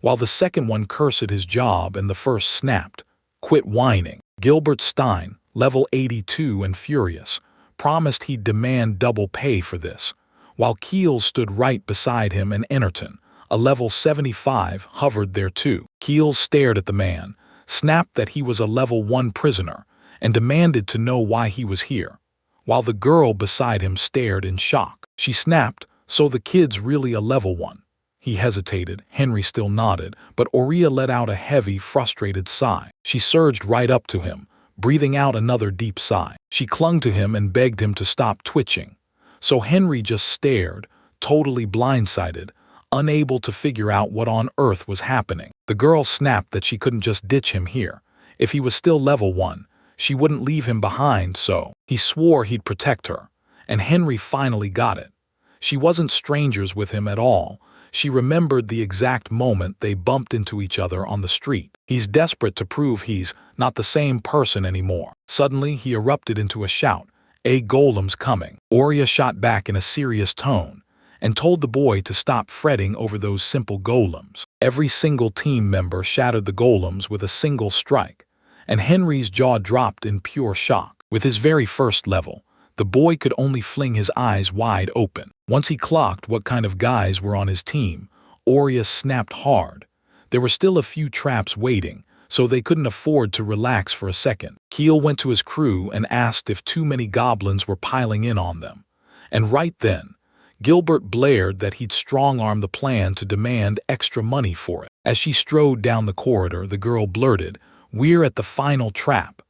while the second one cursed his job and the first snapped, "Quit whining." Gilbert Stein, level 82 and furious, promised he'd demand double pay for this, while Keel stood right beside him, and Ennerton, a level 75, hovered there too. Keel stared at the man, snapped that he was a level 1 prisoner, and demanded to know why he was here, while the girl beside him stared in shock. She snapped, "So the kid's really a level 1. He hesitated. Henry still nodded, but Oria let out a heavy, frustrated sigh. She surged right up to him, breathing out another deep sigh. She clung to him and begged him to stop twitching. So Henry just stared, totally blindsided, unable to figure out what on earth was happening. The girl snapped that she couldn't just ditch him here. If he was still level 1, she wouldn't leave him behind, so he swore he'd protect her. And Henry finally got it. She wasn't strangers with him at all. She remembered the exact moment they bumped into each other on the street. He's desperate to prove he's not the same person anymore. Suddenly, he erupted into a shout, "A golem's coming." Oria shot back in a serious tone and told the boy to stop fretting over those simple golems. Every single team member shattered the golems with a single strike, and Henry's jaw dropped in pure shock. With his very first level, the boy could only fling his eyes wide open. Once he clocked what kind of guys were on his team, Oria snapped hard. There were still a few traps waiting, so they couldn't afford to relax for a second. Keel went to his crew and asked if too many goblins were piling in on them. And right then, Gilbert blared that he'd strong-arm the plan to demand extra money for it. As she strode down the corridor, the girl blurted, "We're at the final trap.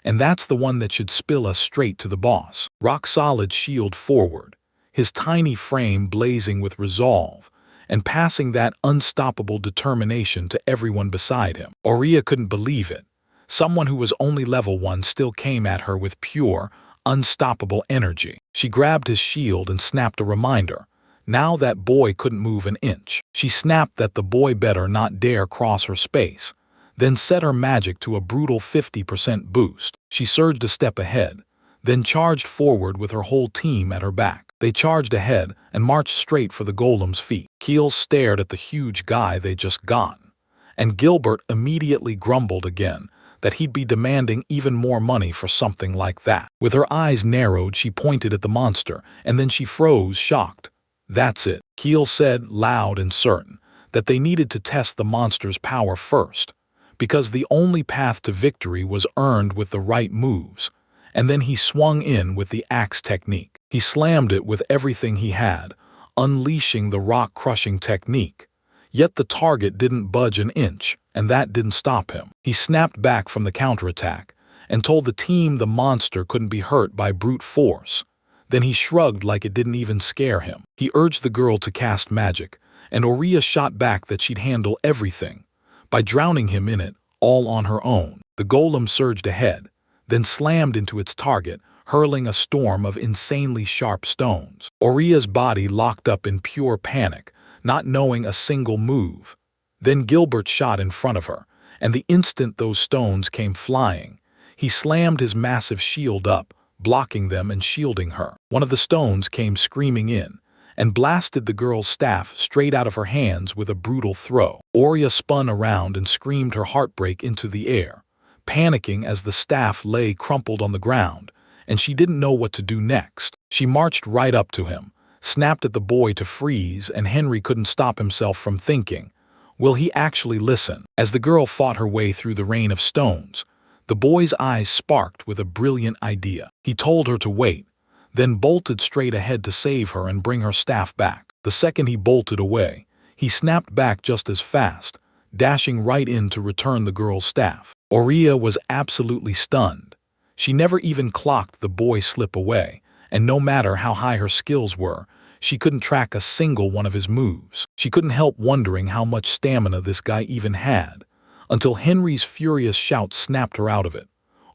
And that's the one that should spill us straight to the boss." Rock-solid shield forward, his tiny frame blazing with resolve, and passing that unstoppable determination to everyone beside him. Oria couldn't believe it. Someone who was only level 1 still came at her with pure, unstoppable energy. She grabbed his shield and snapped a reminder. Now that boy couldn't move an inch. She snapped that the boy better not dare cross her space, then set her magic to a brutal 50% boost. She surged a step ahead, then charged forward with her whole team at her back. They charged ahead and marched straight for the golem's feet. Keel stared at the huge guy they'd just gotten, and Gilbert immediately grumbled again that he'd be demanding even more money for something like that. With her eyes narrowed, she pointed at the monster, and then she froze, shocked. "That's it," Keel said, loud and certain, that they needed to test the monster's power first, because the only path to victory was earned with the right moves. And then he swung in with the axe technique. He slammed it with everything he had, unleashing the rock-crushing technique. Yet the target didn't budge an inch, and that didn't stop him. He snapped back from the counterattack and told the team the monster couldn't be hurt by brute force. Then he shrugged like it didn't even scare him. He urged the girl to cast magic, and Oria shot back that she'd handle everything by drowning him in it, all on her own. The golem surged ahead, then slammed into its target, hurling a storm of insanely sharp stones. Oria's body locked up in pure panic, not knowing a single move. Then Gilbert shot in front of her, and the instant those stones came flying, he slammed his massive shield up, blocking them and shielding her. One of the stones came screaming in, and blasted the girl's staff straight out of her hands with a brutal throw. Oria spun around and screamed her heartbreak into the air, panicking as the staff lay crumpled on the ground, and she didn't know what to do next. She marched right up to him, snapped at the boy to freeze, and Henry couldn't stop himself from thinking, will he actually listen? As the girl fought her way through the rain of stones, the boy's eyes sparked with a brilliant idea. He told her to wait, then bolted straight ahead to save her and bring her staff back. The second he bolted away, he snapped back just as fast, dashing right in to return the girl's staff. Oria was absolutely stunned. She never even clocked the boy slip away, and no matter how high her skills were, she couldn't track a single one of his moves. She couldn't help wondering how much stamina this guy even had, until Henry's furious shout snapped her out of it.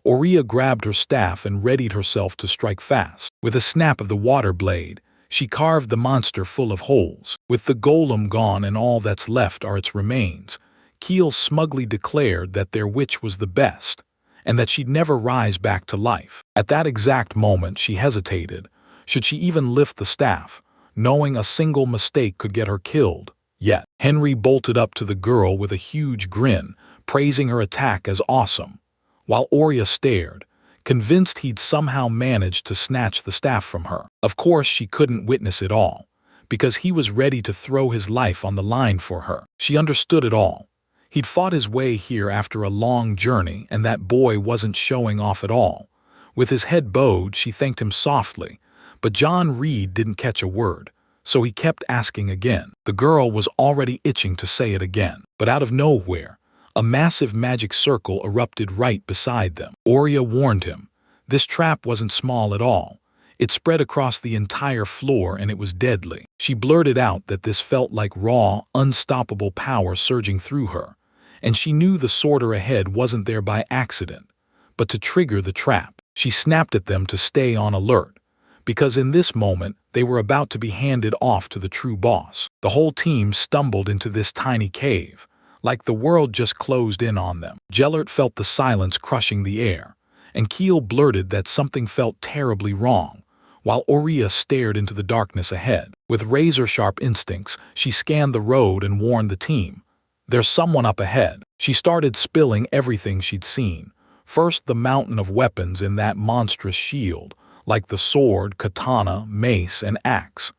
Oria grabbed her staff and readied herself to strike fast. With a snap of the water blade, she carved the monster full of holes. With the golem gone and all that's left are its remains, Keel smugly declared that their witch was the best, and that she'd never rise back to life. At that exact moment she hesitated. Should she even lift the staff, knowing a single mistake could get her killed? Yet, Henry bolted up to the girl with a huge grin, praising her attack as awesome, while Oria stared, convinced he'd somehow managed to snatch the staff from her. Of course she couldn't witness it all, because he was ready to throw his life on the line for her. She understood it all. He'd fought his way here after a long journey, and that boy wasn't showing off at all. With his head bowed, she thanked him softly, but John Reed didn't catch a word, so he kept asking again. The girl was already itching to say it again, but out of nowhere, a massive magic circle erupted right beside them. Oria warned him. This trap wasn't small at all. It spread across the entire floor and it was deadly. She blurted out that this felt like raw, unstoppable power surging through her, and she knew the sorter ahead wasn't there by accident, but to trigger the trap. She snapped at them to stay on alert, because in this moment they were about to be handed off to the true boss. The whole team stumbled into this tiny cave, like the world just closed in on them. Gellert felt the silence crushing the air, and Keel blurted that something felt terribly wrong, while Oria stared into the darkness ahead. With razor-sharp instincts, she scanned the road and warned the team, "There's someone up ahead." She started spilling everything she'd seen. First, the mountain of weapons in that monstrous shield, like the sword, katana, mace, and axe.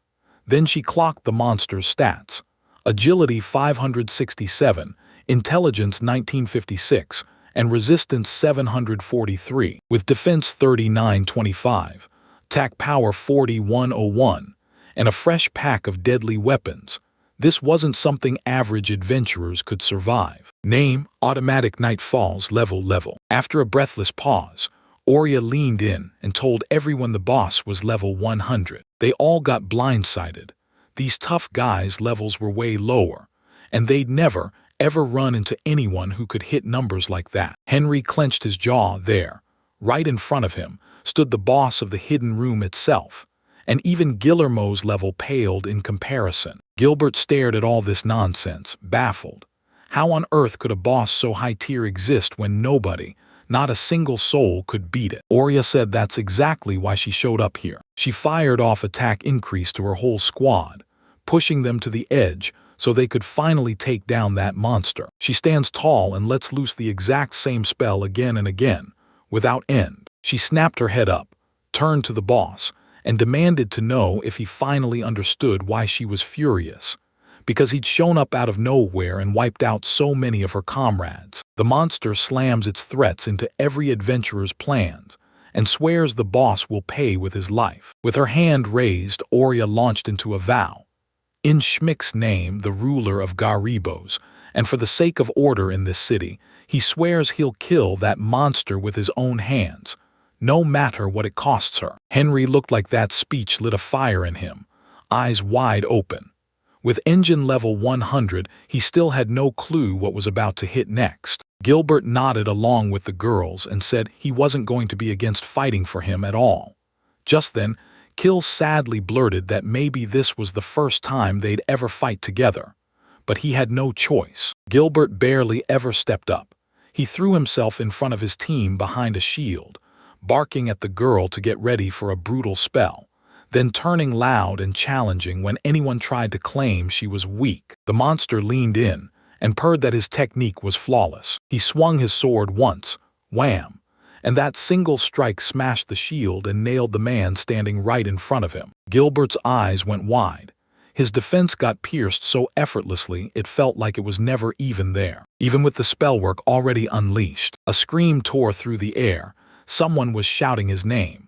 Then she clocked the monster's stats. Agility 567, Intelligence 1956, and Resistance 743, with Defense 3925, Attack Power 4101, and a fresh pack of deadly weapons. This wasn't something average adventurers could survive. Name, Automatic Night Falls, level. After a breathless pause, Oria leaned in and told everyone the boss was level 100. They all got blindsided. These tough guys' levels were way lower, and they'd never, ever run into anyone who could hit numbers like that. Henry clenched his jaw there. Right in front of him stood the boss of the hidden room itself, and even Guillermo's level paled in comparison. Gilbert stared at all this nonsense, baffled. How on earth could a boss so high-tier exist when nobody, not a single soul, could beat it? Oria said that's exactly why she showed up here. She fired off attack increase to her whole squad, pushing them to the edge so they could finally take down that monster. She stands tall and lets loose the exact same spell again and again, without end. She snapped her head up, turned to the boss, and demanded to know if he finally understood why she was furious. Because he'd shown up out of nowhere and wiped out so many of her comrades. The monster slams its threats into every adventurer's plans, and swears the boss will pay with his life. With her hand raised, Oria launched into a vow. In Schmick's name, the ruler of Garibos, and for the sake of order in this city, he swears he'll kill that monster with his own hands, no matter what it costs her. Henry looked like that speech lit a fire in him, eyes wide open. With engine level 100, he still had no clue what was about to hit next. Gilbert nodded along with the girls and said he wasn't going to be against fighting for him at all. Just then, Kill sadly blurted that maybe this was the first time they'd ever fight together. But he had no choice. Gilbert barely ever stepped up. He threw himself in front of his team behind a shield, barking at the girl to get ready for a brutal spell, then turning loud and challenging when anyone tried to claim she was weak. The monster leaned in and purred that his technique was flawless. He swung his sword once, wham, and that single strike smashed the shield and nailed the man standing right in front of him. Gilbert's eyes went wide. His defense got pierced so effortlessly it felt like it was never even there. Even with the spellwork already unleashed, a scream tore through the air. Someone was shouting his name.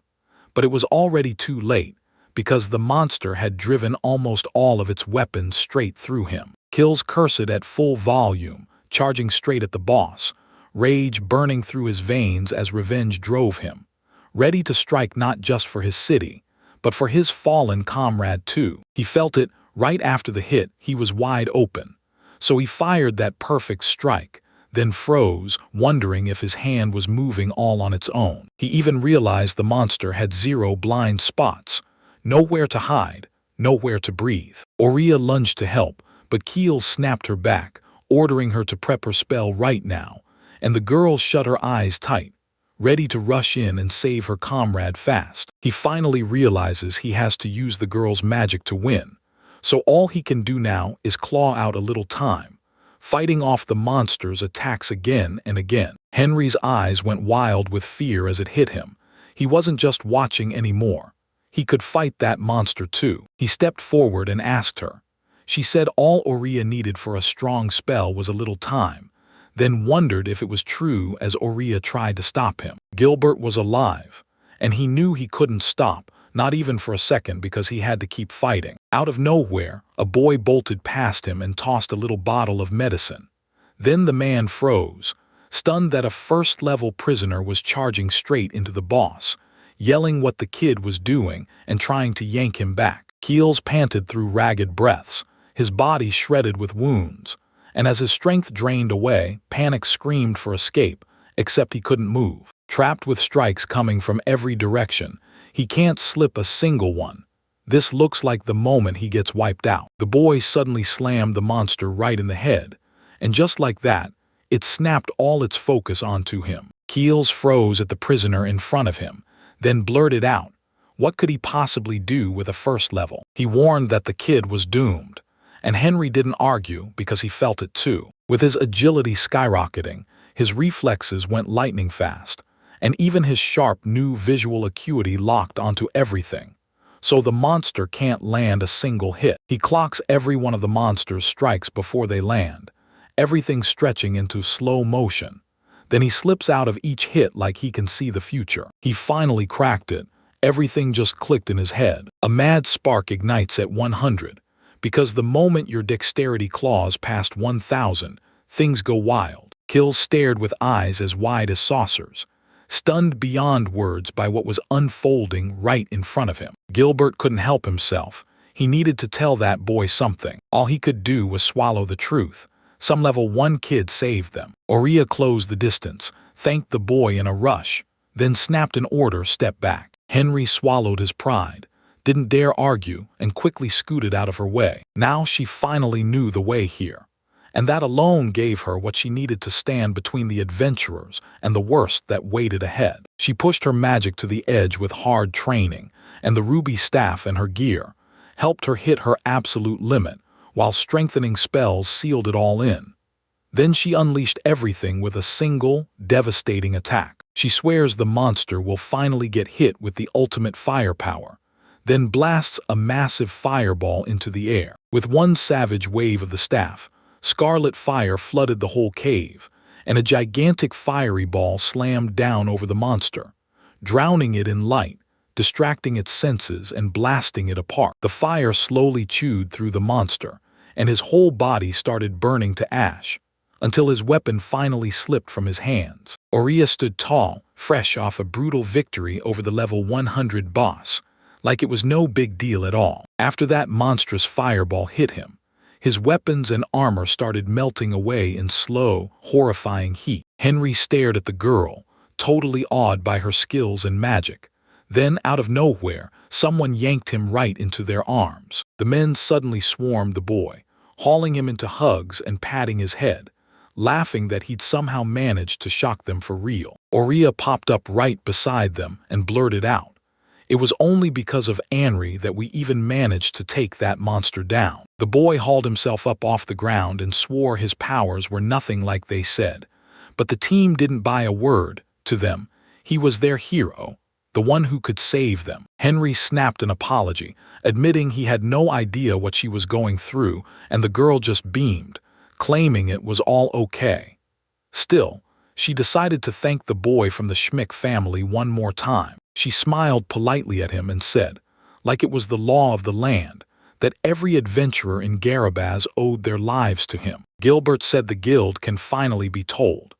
But it was already too late, because the monster had driven almost all of its weapons straight through him. Kills cursed at full volume, charging straight at the boss, rage burning through his veins as revenge drove him, ready to strike not just for his city, but for his fallen comrade too. He felt it right after the hit. He was wide open, so he fired that perfect strike, then froze, wondering if his hand was moving all on its own. He even realized the monster had 0 blind spots, nowhere to hide, nowhere to breathe. Aurea lunged to help, but Keel snapped her back, ordering her to prep her spell right now, and the girl shut her eyes tight, ready to rush in and save her comrade fast. He finally realizes he has to use the girl's magic to win, so all he can do now is claw out a little time, fighting off the monster's attacks again and again. Henry's eyes went wild with fear as it hit him. He wasn't just watching anymore. He could fight that monster too. He stepped forward and asked her. She said all Aurea needed for a strong spell was a little time, then wondered if it was true as Aurea tried to stop him. Gilbert was alive, and he knew he couldn't stop, not even for a second, because he had to keep fighting. Out of nowhere, a boy bolted past him and tossed a little bottle of medicine. Then the man froze, stunned that a first-level prisoner was charging straight into the boss, yelling what the kid was doing and trying to yank him back. Keels panted through ragged breaths, his body shredded with wounds, and as his strength drained away, Panic screamed for escape, except he couldn't move. Trapped with strikes coming from every direction, he can't slip a single one. This looks like the moment he gets wiped out. The boy suddenly slammed the monster right in the head, and just like that, it snapped all its focus onto him. Keels froze at the prisoner in front of him, then blurted out, what could he possibly do with a first level? He warned that the kid was doomed, and Henry didn't argue because he felt it too. With his agility skyrocketing, his reflexes went lightning fast, and even his sharp new visual acuity locked onto everything. So the monster can't land a single hit. He clocks every one of the monster's strikes before they land, everything stretching into slow motion. Then he slips out of each hit like he can see the future. He finally cracked it. Everything just clicked in his head. A mad spark ignites at 100. Because the moment your dexterity claws past 1,000, things go wild. Kills stared with eyes as wide as saucers, stunned beyond words by what was unfolding right in front of him. Gilbert couldn't help himself. He needed to tell that boy something. All he could do was swallow the truth. Some level 1 kid saved them. Aurea closed the distance, thanked the boy in a rush, then snapped an order, step back. Henry swallowed his pride, didn't dare argue, and quickly scooted out of her way. Now she finally knew the way here, and that alone gave her what she needed to stand between the adventurers and the worst that waited ahead. She pushed her magic to the edge with hard training, and the ruby staff and her gear helped her hit her absolute limit, while strengthening spells sealed it all in. Then she unleashed everything with a single, devastating attack. She swears the monster will finally get hit with the ultimate firepower, then blasts a massive fireball into the air. With one savage wave of the staff, scarlet fire flooded the whole cave, and a gigantic fiery ball slammed down over the monster, drowning it in light, distracting its senses and blasting it apart. The fire slowly chewed through the monster, and his whole body started burning to ash, until his weapon finally slipped from his hands. Aurea stood tall, fresh off a brutal victory over the level 100 boss, like it was no big deal at all. After that monstrous fireball hit him, His weapons and armor started melting away in slow, horrifying heat. Henry stared at the girl, totally awed by her skills and magic. Then, out of nowhere, someone yanked him right into their arms. The men suddenly swarmed the boy, hauling him into hugs and patting his head, laughing that he'd somehow managed to shock them for real. Aurea popped up right beside them and blurted out, "It was only because of Henry that we even managed to take that monster down." The boy hauled himself up off the ground and swore his powers were nothing like they said. But the team didn't buy a word. To them, he was their hero, the one who could save them. Henry snapped an apology, admitting he had no idea what she was going through, and the girl just beamed, claiming it was all okay. Still, she decided to thank the boy from the Schmick family one more time. She smiled politely at him and said, like it was the law of the land, that every adventurer in Garabaz owed their lives to him. Gilbert said the guild can finally be told.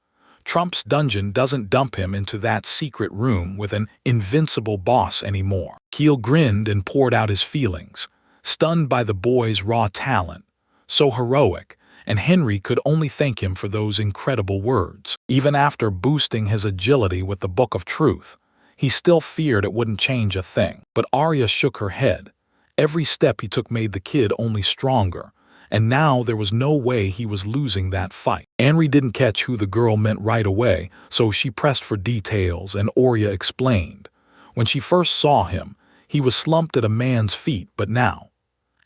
Trump's dungeon doesn't dump him into that secret room with an invincible boss anymore. Keel grinned and poured out his feelings, stunned by the boy's raw talent. So heroic, and Henry could only thank him for those incredible words. Even after boosting his agility with the Book of Truth, he still feared it wouldn't change a thing. But Arya shook her head. Every step he took made the kid only stronger, and now there was no way he was losing that fight. Henry didn't catch who the girl meant right away, so she pressed for details, and Aurea explained. When she first saw him, he was slumped at a man's feet, but now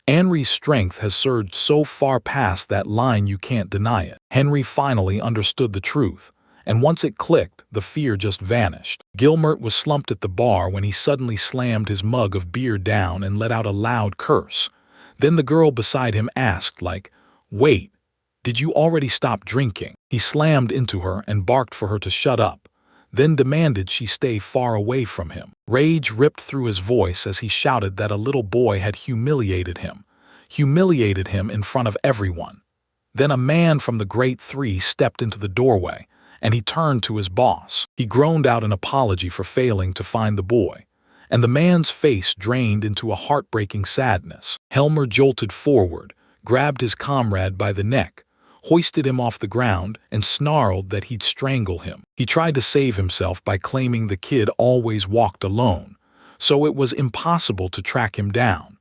Henry's strength has surged so far past that line you can't deny it. Henry finally understood the truth, and once it clicked, the fear just vanished. Gilbert was slumped at the bar when he suddenly slammed his mug of beer down and let out a loud curse. Then the girl beside him asked, "Wait, did you already stop drinking?" He slammed into her and barked for her to shut up, then demanded she stay far away from him. Rage ripped through his voice as he shouted that a little boy had humiliated him in front of everyone. Then a man from the Great Three stepped into the doorway, and he turned to his boss. He groaned out an apology for failing to find the boy, and the man's face drained into a heartbreaking sadness. Helmer jolted forward, grabbed his comrade by the neck, hoisted him off the ground, and snarled that he'd strangle him. He tried to save himself by claiming the kid always walked alone, so it was impossible to track him down.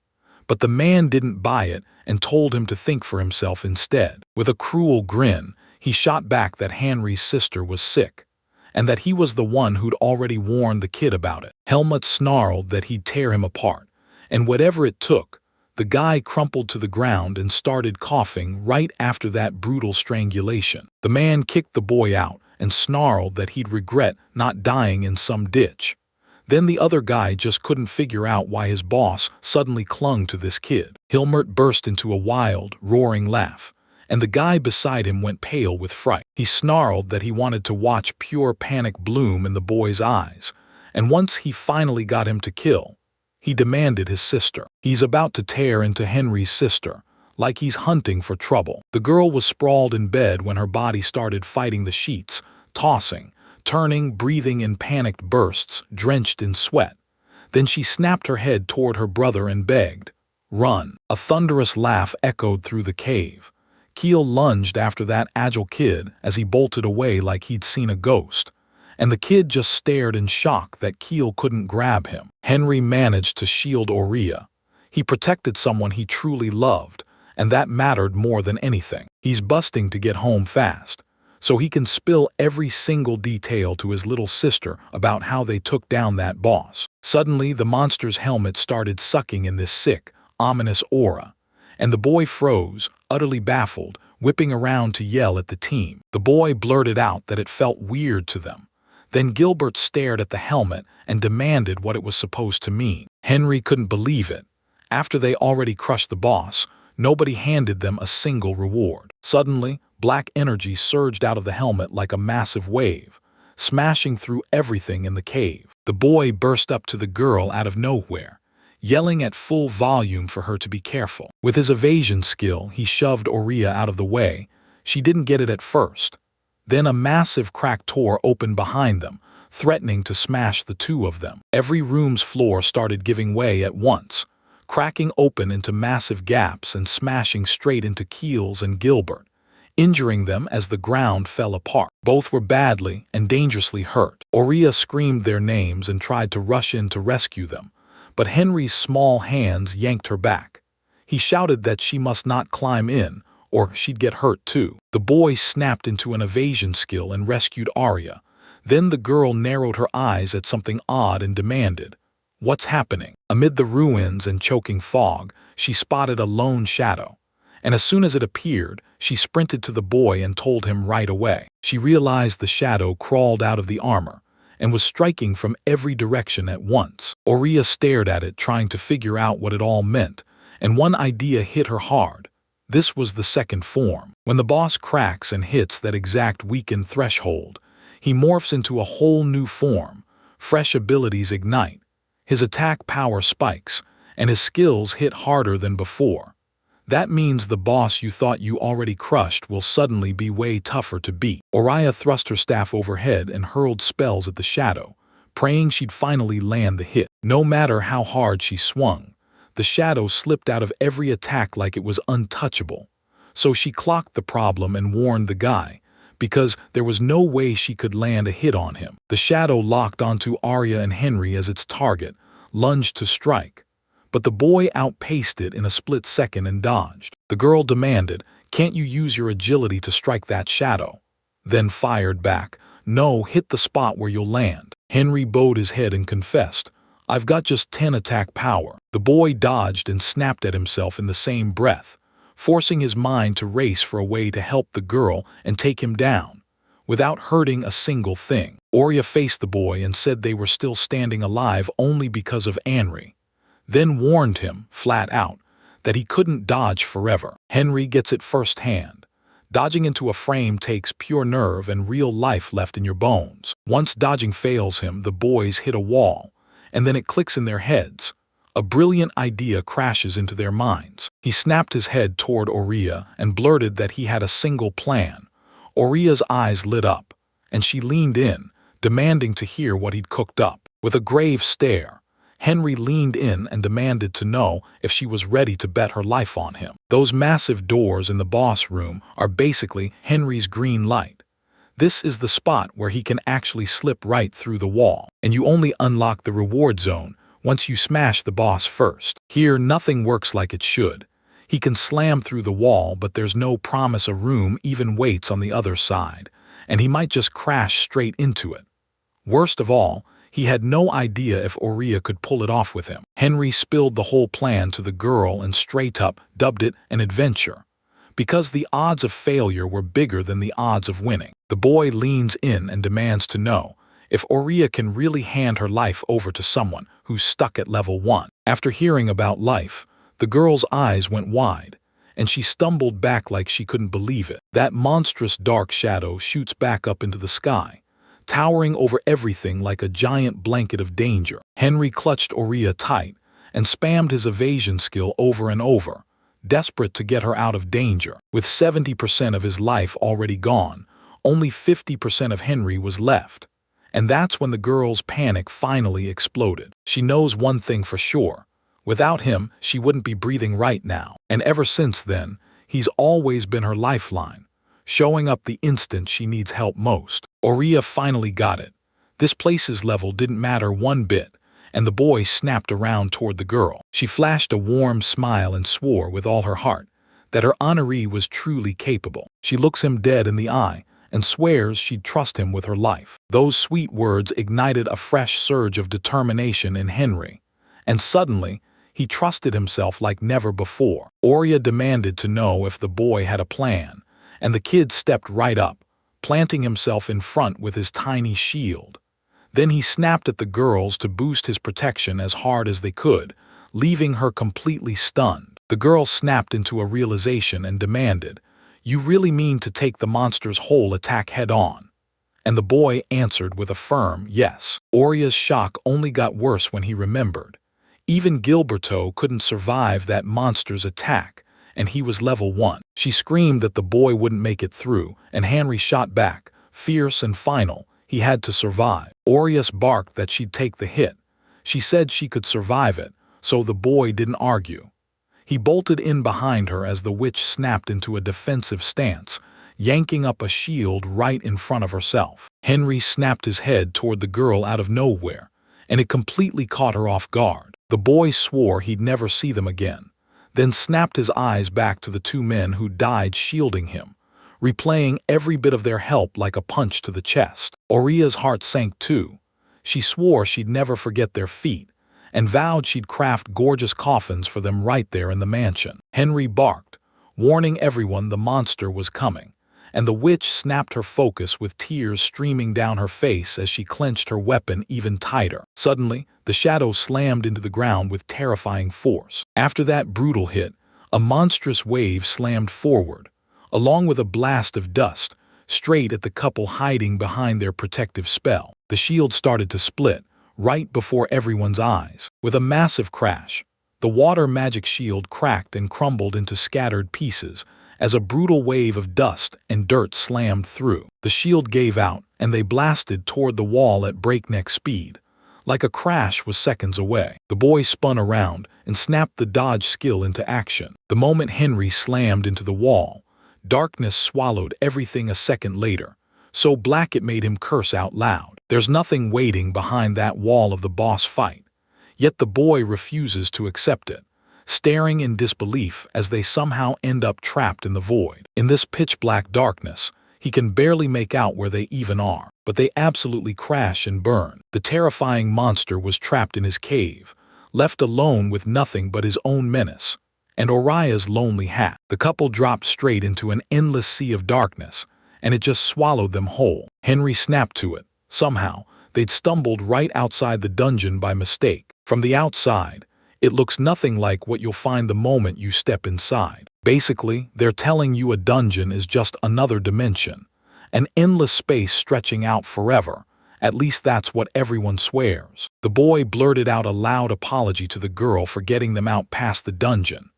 But the man didn't buy it and told him to think for himself instead. With a cruel grin, he shot back that Henry's sister was sick, and that he was the one who'd already warned the kid about it. Helmut snarled that he'd tear him apart, and whatever it took. The guy crumpled to the ground and started coughing right after that brutal strangulation. The man kicked the boy out and snarled that he'd regret not dying in some ditch. Then the other guy just couldn't figure out why his boss suddenly clung to this kid. Hilmert burst into a wild, roaring laugh, and the guy beside him went pale with fright. He snarled that he wanted to watch pure panic bloom in the boy's eyes, and once he finally got him to kill, he demanded his sister. He's about to tear into Henry's sister, like he's hunting for trouble. The girl was sprawled in bed when her body started fighting the sheets, tossing, turning, breathing in panicked bursts, drenched in sweat. Then she snapped her head toward her brother and begged, "Run." A thunderous laugh echoed through the cave. Keel lunged after that agile kid as he bolted away like he'd seen a ghost, and the kid just stared in shock that Keel couldn't grab him. Henry managed to shield Aurea. He protected someone he truly loved, and that mattered more than anything. He's busting to get home fast, so he can spill every single detail to his little sister about how they took down that boss. Suddenly, the monster's helmet started sucking in this sick, ominous aura, and the boy froze, utterly baffled, whipping around to yell at the team. The boy blurted out that it felt weird to them. Then Gilbert stared at the helmet and demanded what it was supposed to mean. Henry couldn't believe it. After they already crushed the boss, nobody handed them a single reward. Suddenly, black energy surged out of the helmet like a massive wave, smashing through everything in the cave. The boy burst up to the girl out of nowhere, yelling at full volume for her to be careful. With his evasion skill, he shoved Aurea out of the way. She didn't get it at first. Then a massive crack tore open behind them, threatening to smash the two of them. Every room's floor started giving way at once, cracking open into massive gaps and smashing straight into Keels and Gilbert, injuring them as the ground fell apart. Both were badly and dangerously hurt. Aurea screamed their names and tried to rush in to rescue them, but Henry's small hands yanked her back. He shouted that she must not climb in, or she'd get hurt too. The boy snapped into an evasion skill and rescued Aurea. Then the girl narrowed her eyes at something odd and demanded, "What's happening?" Amid the ruins and choking fog, she spotted a lone shadow, and as soon as it appeared, she sprinted to the boy and told him right away. She realized the shadow crawled out of the armor and was striking from every direction at once. Aurea stared at it, trying to figure out what it all meant, and one idea hit her hard. This was the second form. When the boss cracks and hits that exact weakened threshold, he morphs into a whole new form. Fresh abilities ignite, his attack power spikes, and his skills hit harder than before. That means the boss you thought you already crushed will suddenly be way tougher to beat. Aurea thrust her staff overhead and hurled spells at the shadow, praying she'd finally land the hit. No matter how hard she swung, the shadow slipped out of every attack like it was untouchable. So she clocked the problem and warned the guy, because there was no way she could land a hit on him. The shadow locked onto Aurea and Henry as its target, lunged to strike. But the boy outpaced it in a split second and dodged. The girl demanded, "Can't you use your agility to strike that shadow?" Then fired back, "No, hit the spot where you'll land." Henry bowed his head and confessed, "I've got just 10 attack power." The boy dodged and snapped at himself in the same breath, forcing his mind to race for a way to help the girl and take him down, without hurting a single thing. Aurea faced the boy and said they were still standing alive only because of Henry, then warned him, flat out, that he couldn't dodge forever. Henry gets it firsthand. Dodging into a frame takes pure nerve and real life left in your bones. Once dodging fails him, the boys hit a wall, and then it clicks in their heads. A brilliant idea crashes into their minds. He snapped his head toward Aurea and blurted that he had a single plan. Aurea's eyes lit up, and she leaned in, demanding to hear what he'd cooked up. With a grave stare, Henry leaned in and demanded to know if she was ready to bet her life on him. Those massive doors in the boss room are basically Henry's green light. This is the spot where he can actually slip right through the wall, and you only unlock the reward zone once you smash the boss first. Here, nothing works like it should. He can slam through the wall, but there's no promise a room even waits on the other side, and he might just crash straight into it. Worst of all, he had no idea if Aurea could pull it off with him. Henry spilled the whole plan to the girl and straight up dubbed it an adventure, because the odds of failure were bigger than the odds of winning. The boy leans in and demands to know if Aurea can really hand her life over to someone who's stuck at level 1. After hearing about life, the girl's eyes went wide, and she stumbled back like she couldn't believe it. That monstrous dark shadow shoots back up into the sky, towering over everything like a giant blanket of danger. Henry clutched Aurea tight and spammed his evasion skill over and over, desperate to get her out of danger. With 70% of his life already gone, only 50% of Henry was left. And that's when the girl's panic finally exploded. She knows one thing for sure. Without him, she wouldn't be breathing right now. And ever since then, he's always been her lifeline, showing up the instant she needs help most. Aurea finally got it. This place's level didn't matter one bit, and the boy snapped around toward the girl. She flashed a warm smile and swore with all her heart that her honoree was truly capable. She looks him dead in the eye and swears she'd trust him with her life. Those sweet words ignited a fresh surge of determination in Henry, and suddenly, he trusted himself like never before. Aurea demanded to know if the boy had a plan, and the kid stepped right up, planting himself in front with his tiny shield. Then he snapped at the girls to boost his protection as hard as they could, leaving her completely stunned. The girl snapped into a realization and demanded, "You really mean to take the monster's whole attack head-on?" And the boy answered with a firm yes. Aurea's shock only got worse when he remembered. Even Gilberto couldn't survive that monster's attack, and he was level 1. She screamed that the boy wouldn't make it through, and Henry shot back, fierce and final. He had to survive. Aurea barked that she'd take the hit. She said she could survive it, so the boy didn't argue. He bolted in behind her as the witch snapped into a defensive stance, yanking up a shield right in front of herself. Henry snapped his head toward the girl out of nowhere, and it completely caught her off guard. The boy swore he'd never see them again, then snapped his eyes back to the two men who died shielding him, replaying every bit of their help like a punch to the chest. Oria's heart sank too. She swore she'd never forget their feat, and vowed she'd craft gorgeous coffins for them right there in the mansion. Henry barked, warning everyone the monster was coming, and the witch snapped her focus with tears streaming down her face as she clenched her weapon even tighter. Suddenly, the shadow slammed into the ground with terrifying force. After that brutal hit, a monstrous wave slammed forward, along with a blast of dust, straight at the couple hiding behind their protective spell. The shield started to split, right before everyone's eyes. With a massive crash, the water magic shield cracked and crumbled into scattered pieces as a brutal wave of dust and dirt slammed through. The shield gave out, and they blasted toward the wall at breakneck speed, like a crash was seconds away. The boy spun around and snapped the dodge skill into action. The moment Henry slammed into the wall, darkness swallowed everything a second later, so black it made him curse out loud. There's nothing waiting behind that wall of the boss fight, yet the boy refuses to accept it, staring in disbelief as they somehow end up trapped in the void. In this pitch-black darkness, he can barely make out where they even are, but they absolutely crash and burn. The terrifying monster was trapped in his cave, left alone with nothing but his own menace and Oria's lonely hat. The couple dropped straight into an endless sea of darkness, and it just swallowed them whole. Henry snapped to it. Somehow, they'd stumbled right outside the dungeon by mistake. From the outside, it looks nothing like what you'll find the moment you step inside. Basically, they're telling you a dungeon is just another dimension, an endless space stretching out forever. At least that's what everyone swears. The boy blurted out a loud apology to the girl for getting them out past the dungeon.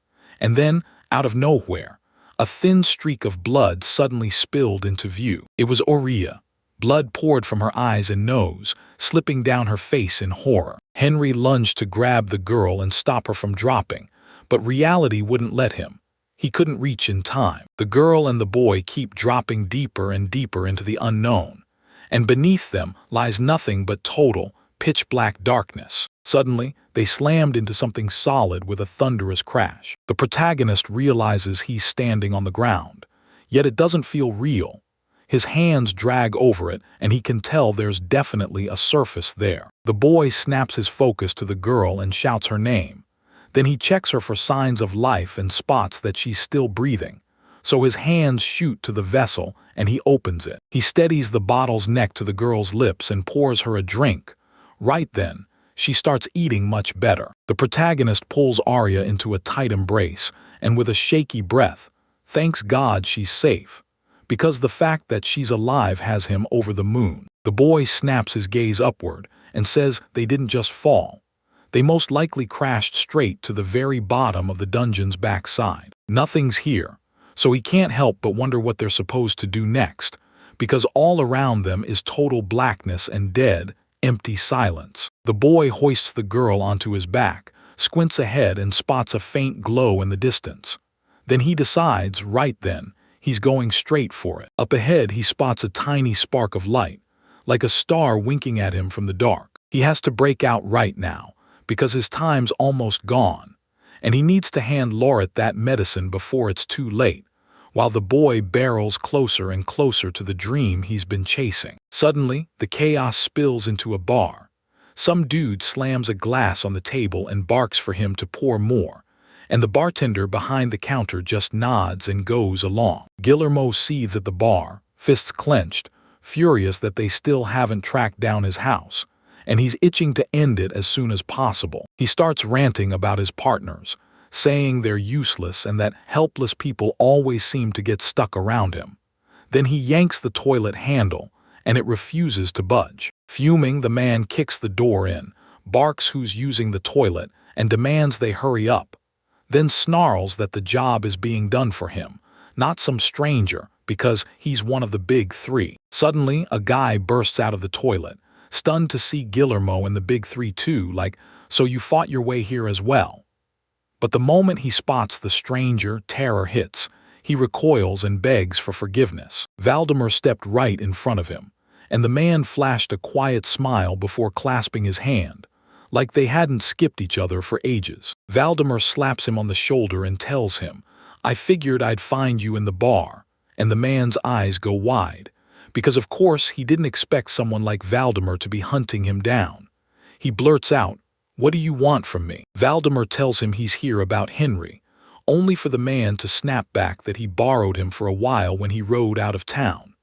And then, out of nowhere, a thin streak of blood suddenly spilled into view. It was Oria. Blood poured from her eyes and nose, slipping down her face in horror. Henry lunged to grab the girl and stop her from dropping, but reality wouldn't let him. He couldn't reach in time. The girl and the boy keep dropping deeper and deeper into the unknown, and beneath them lies nothing but total, pitch-black darkness. Suddenly, they slammed into something solid with a thunderous crash. The protagonist realizes he's standing on the ground, yet it doesn't feel real. His hands drag over it, and he can tell there's definitely a surface there. The boy snaps his focus to the girl and shouts her name. Then he checks her for signs of life and spots that she's still breathing. So his hands shoot to the vessel, and he opens it. He steadies the bottle's neck to the girl's lips and pours her a drink. Right then, she starts eating much better. The protagonist pulls Arya into a tight embrace, and with a shaky breath, thanks God she's safe, because the fact that she's alive has him over the moon. The boy snaps his gaze upward and says they didn't just fall. They most likely crashed straight to the very bottom of the dungeon's backside. Nothing's here, so he can't help but wonder what they're supposed to do next, because all around them is total blackness and dead, empty silence. The boy hoists the girl onto his back, squints ahead and spots a faint glow in the distance. Then he decides, right then, he's going straight for it. Up ahead, he spots a tiny spark of light, like a star winking at him from the dark. He has to break out right now, because his time's almost gone, and he needs to hand Loret that medicine before it's too late, while the boy barrels closer and closer to the dream he's been chasing. Suddenly, the chaos spills into a bar. Some dude slams a glass on the table and barks for him to pour more, and the bartender behind the counter just nods and goes along. Guillermo seethes at the bar, fists clenched, furious that they still haven't tracked down his house, and he's itching to end it as soon as possible. He starts ranting about his partners, saying they're useless and that helpless people always seem to get stuck around him. Then he yanks the toilet handle, and it refuses to budge. Fuming, the man kicks the door in, barks who's using the toilet, and demands they hurry up. Then snarls that the job is being done for him, not some stranger, because he's one of the big three. Suddenly, a guy bursts out of the toilet, stunned to see Guillermo and the big three too, like, so you fought your way here as well. But the moment he spots the stranger, terror hits. He recoils and begs for forgiveness. Valdemar stepped right in front of him, and the man flashed a quiet smile before clasping his hand, like they hadn't skipped each other for ages. Valdemar slaps him on the shoulder and tells him, "I figured I'd find you in the bar," and the man's eyes go wide, because of course he didn't expect someone like Valdemar to be hunting him down. He blurts out, "What do you want from me?" Valdemar tells him he's here about Henry, only for the man to snap back that he borrowed him for a while when he rode out of town.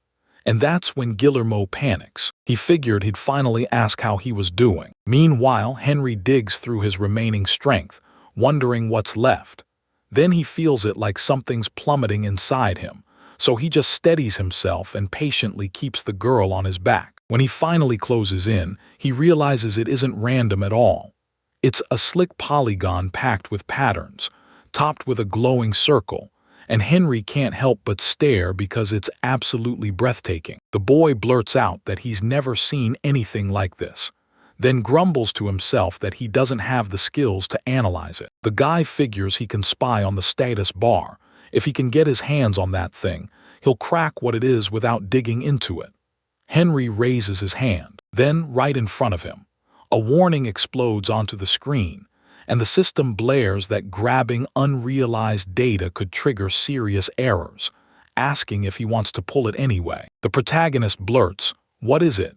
And that's when Guillermo panics. He figured he'd finally ask how he was doing. Meanwhile, Henry digs through his remaining strength, wondering what's left. Then he feels it like something's plummeting inside him, so he just steadies himself and patiently keeps the girl on his back. When he finally closes in, he realizes it isn't random at all. It's a slick polygon packed with patterns, topped with a glowing circle, and Henry can't help but stare because it's absolutely breathtaking. The boy blurts out that he's never seen anything like this, then grumbles to himself that he doesn't have the skills to analyze it. The guy figures he can spy on the status bar. If he can get his hands on that thing, he'll crack what it is without digging into it. Henry raises his hand. Then, right in front of him, a warning explodes onto the screen, and the system blares that grabbing unrealized data could trigger serious errors, asking if he wants to pull it anyway. The protagonist blurts, "What is it?"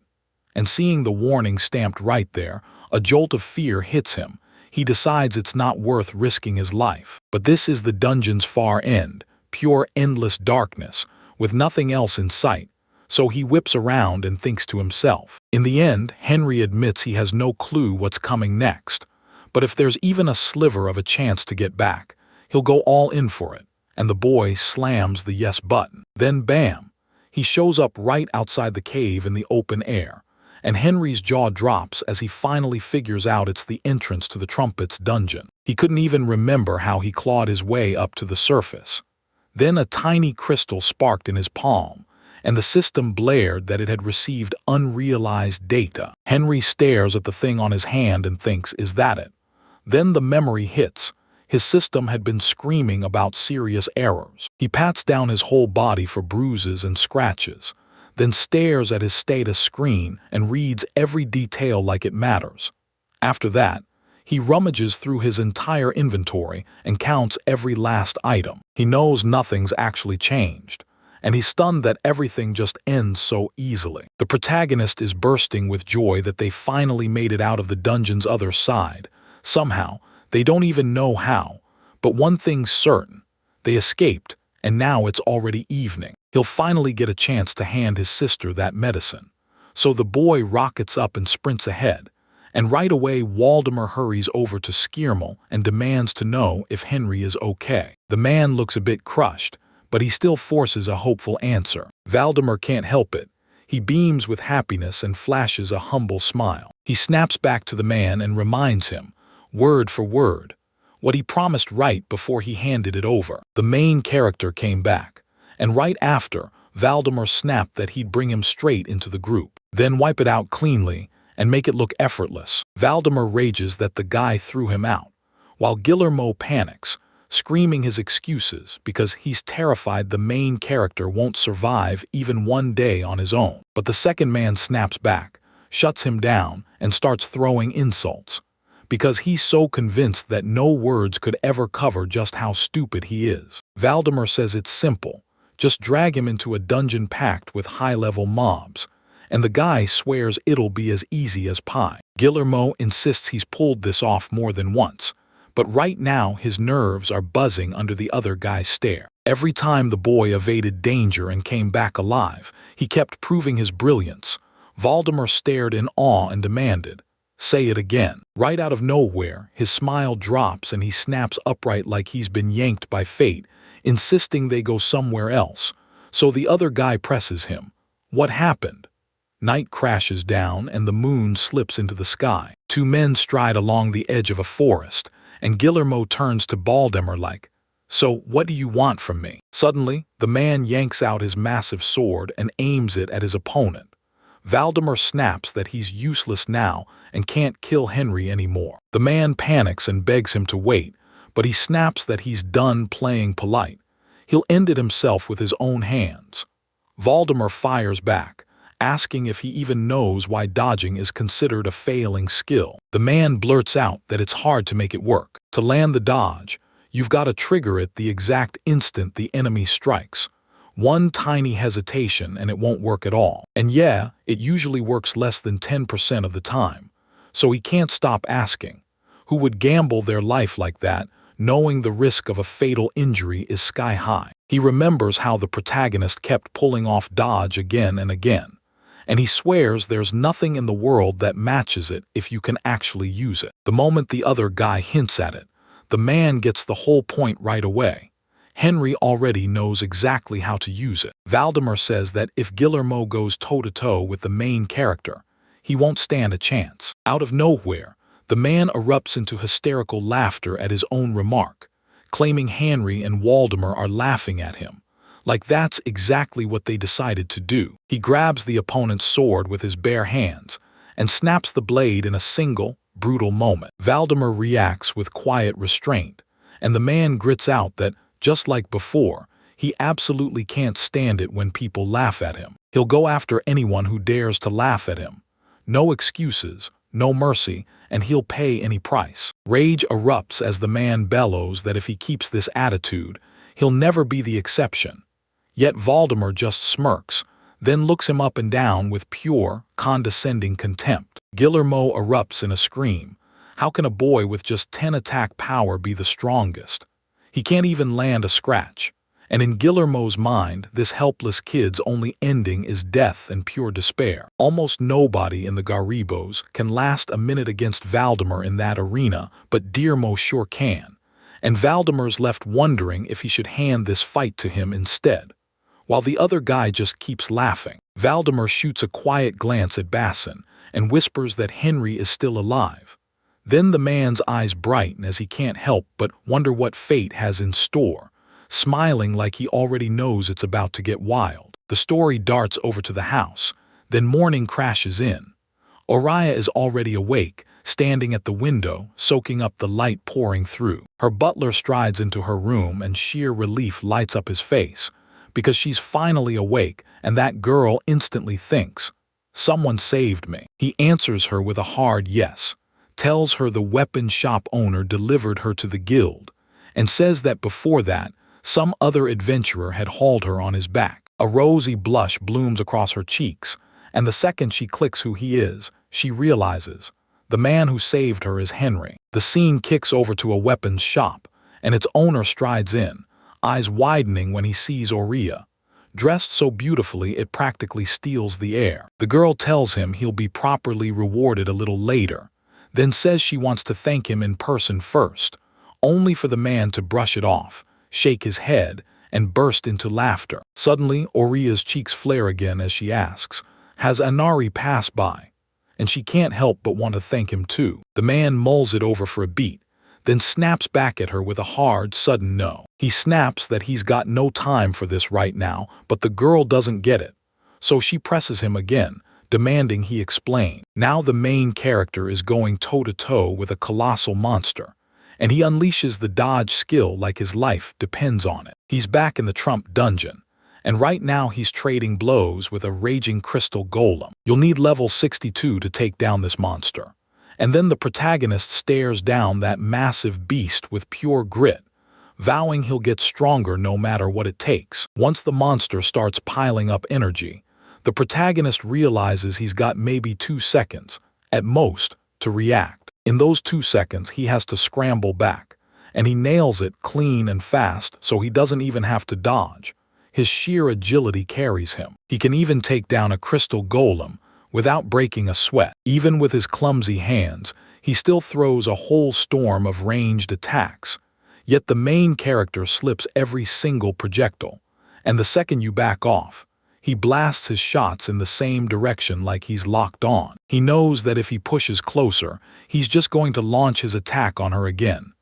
And seeing the warning stamped right there, a jolt of fear hits him. He decides it's not worth risking his life. But this is the dungeon's far end, pure endless darkness, with nothing else in sight. So he whips around and thinks to himself. In the end, Henry admits he has no clue what's coming next. But if there's even a sliver of a chance to get back, he'll go all in for it, and the boy slams the yes button. Then bam! He shows up right outside the cave in the open air, and Henry's jaw drops as he finally figures out it's the entrance to the Trumpet's dungeon. He couldn't even remember how he clawed his way up to the surface. Then a tiny crystal sparked in his palm, and the system blared that it had received unrealized data. Henry stares at the thing on his hand and thinks, is that it? Then the memory hits. His system had been screaming about serious errors. He pats down his whole body for bruises and scratches, then stares at his status screen and reads every detail like it matters. After that, he rummages through his entire inventory and counts every last item. He knows nothing's actually changed, and he's stunned that everything just ends so easily. The protagonist is bursting with joy that they finally made it out of the dungeon's other side. Somehow, they don't even know how, but one thing's certain. They escaped, and now it's already evening. He'll finally get a chance to hand his sister that medicine. So the boy rockets up and sprints ahead, and right away Waldemar hurries over to Skirmal and demands to know if Henry is okay. The man looks a bit crushed, but he still forces a hopeful answer. Valdemar can't help it. He beams with happiness and flashes a humble smile. He snaps back to the man and reminds him, word for word, what he promised right before he handed it over. The main character came back, and right after, Valdemar snapped that he'd bring him straight into the group, then wipe it out cleanly and make it look effortless. Valdemar rages that the guy threw him out, while Guillermo panics, screaming his excuses because he's terrified the main character won't survive even one day on his own. But the second man snaps back, shuts him down, and starts throwing insults, because he's so convinced that no words could ever cover just how stupid he is. Valdemar says it's simple. Just drag him into a dungeon packed with high-level mobs, and the guy swears it'll be as easy as pie. Guillermo insists he's pulled this off more than once, but right now his nerves are buzzing under the other guy's stare. Every time the boy evaded danger and came back alive, he kept proving his brilliance. Valdemar stared in awe and demanded, "Say it again." Right out of nowhere, his smile drops and he snaps upright like he's been yanked by fate, insisting they go somewhere else. So the other guy presses him. What happened? Night crashes down and the moon slips into the sky. Two men stride along the edge of a forest, and Guillermo turns to Valdemar like, "So what do you want from me?" Suddenly, the man yanks out his massive sword and aims it at his opponent. Valdemar snaps that he's useless now and can't kill Henry anymore. The man panics and begs him to wait, but he snaps that he's done playing polite. He'll end it himself with his own hands. Valdemar fires back, asking if he even knows why dodging is considered a failing skill. The man blurts out that it's hard to make it work. To land the dodge, you've got to trigger it the exact instant the enemy strikes. One tiny hesitation and it won't work at all. And yeah, it usually works less than 10% of the time. So he can't stop asking. Who would gamble their life like that, knowing the risk of a fatal injury is sky high? He remembers how the protagonist kept pulling off dodge again and again. And he swears there's nothing in the world that matches it if you can actually use it. The moment the other guy hints at it, the man gets the whole point right away. Henry already knows exactly how to use it. Valdemar says that if Guillermo goes toe-to-toe with the main character, he won't stand a chance. Out of nowhere, the man erupts into hysterical laughter at his own remark, claiming Henry and Waldemar are laughing at him. Like that's exactly what they decided to do. He grabs the opponent's sword with his bare hands and snaps the blade in a single, brutal moment. Valdemar reacts with quiet restraint, and the man grits out that, just like before, he absolutely can't stand it when people laugh at him. He'll go after anyone who dares to laugh at him. No excuses, no mercy, and he'll pay any price. Rage erupts as the man bellows that if he keeps this attitude, he'll never be the exception. Yet Valdemar just smirks, then looks him up and down with pure, condescending contempt. Guillermo erupts in a scream. How can a boy with just 10 attack power be the strongest? He can't even land a scratch. And in Guillermo's mind, this helpless kid's only ending is death and pure despair. Almost nobody in the Garibos can last a minute against Valdemar in that arena, but Guillermo sure can. And Valdemar's left wondering if he should hand this fight to him instead, while the other guy just keeps laughing. Valdemar shoots a quiet glance at Bassin and whispers that Henry is still alive. Then the man's eyes brighten as he can't help but wonder what fate has in store, smiling like he already knows it's about to get wild. The story darts over to the house, then morning crashes in. Oriya is already awake, standing at the window, soaking up the light pouring through. Her butler strides into her room and sheer relief lights up his face, because she's finally awake, and that girl instantly thinks, "Someone saved me." He answers her with a hard yes, tells her the weapon shop owner delivered her to the guild, and says that before that, some other adventurer had hauled her on his back. A rosy blush blooms across her cheeks, and the second she clicks who he is, she realizes the man who saved her is Henry. The scene kicks over to a weapons shop, and its owner strides in, eyes widening when he sees Oriya, dressed so beautifully it practically steals the air. The girl tells him he'll be properly rewarded a little later, then says she wants to thank him in person first, only for the man to brush it off, shake his head, and burst into laughter. Suddenly, Oriya's cheeks flare again as she asks, "Has Anari passed by?" And she can't help but want to thank him too. The man mulls it over for a beat, then snaps back at her with a hard, sudden no. He snaps that he's got no time for this right now, but the girl doesn't get it. So she presses him again, demanding he explain. Now the main character is going toe-to-toe with a colossal monster, and he unleashes the dodge skill like his life depends on it. He's back in the Trump dungeon, and right now he's trading blows with a raging crystal golem. You'll need level 62 to take down this monster. And then the protagonist stares down that massive beast with pure grit, vowing he'll get stronger no matter what it takes. Once the monster starts piling up energy, the protagonist realizes he's got maybe 2 seconds, at most, to react. In those 2 seconds, he has to scramble back, and he nails it clean and fast so he doesn't even have to dodge. His sheer agility carries him. He can even take down a crystal golem without breaking a sweat. Even with his clumsy hands, he still throws a whole storm of ranged attacks. Yet the main character slips every single projectile, and the second you back off, he blasts his shots in the same direction like he's locked on. He knows that if he pushes closer, he's just going to launch his attack on her again.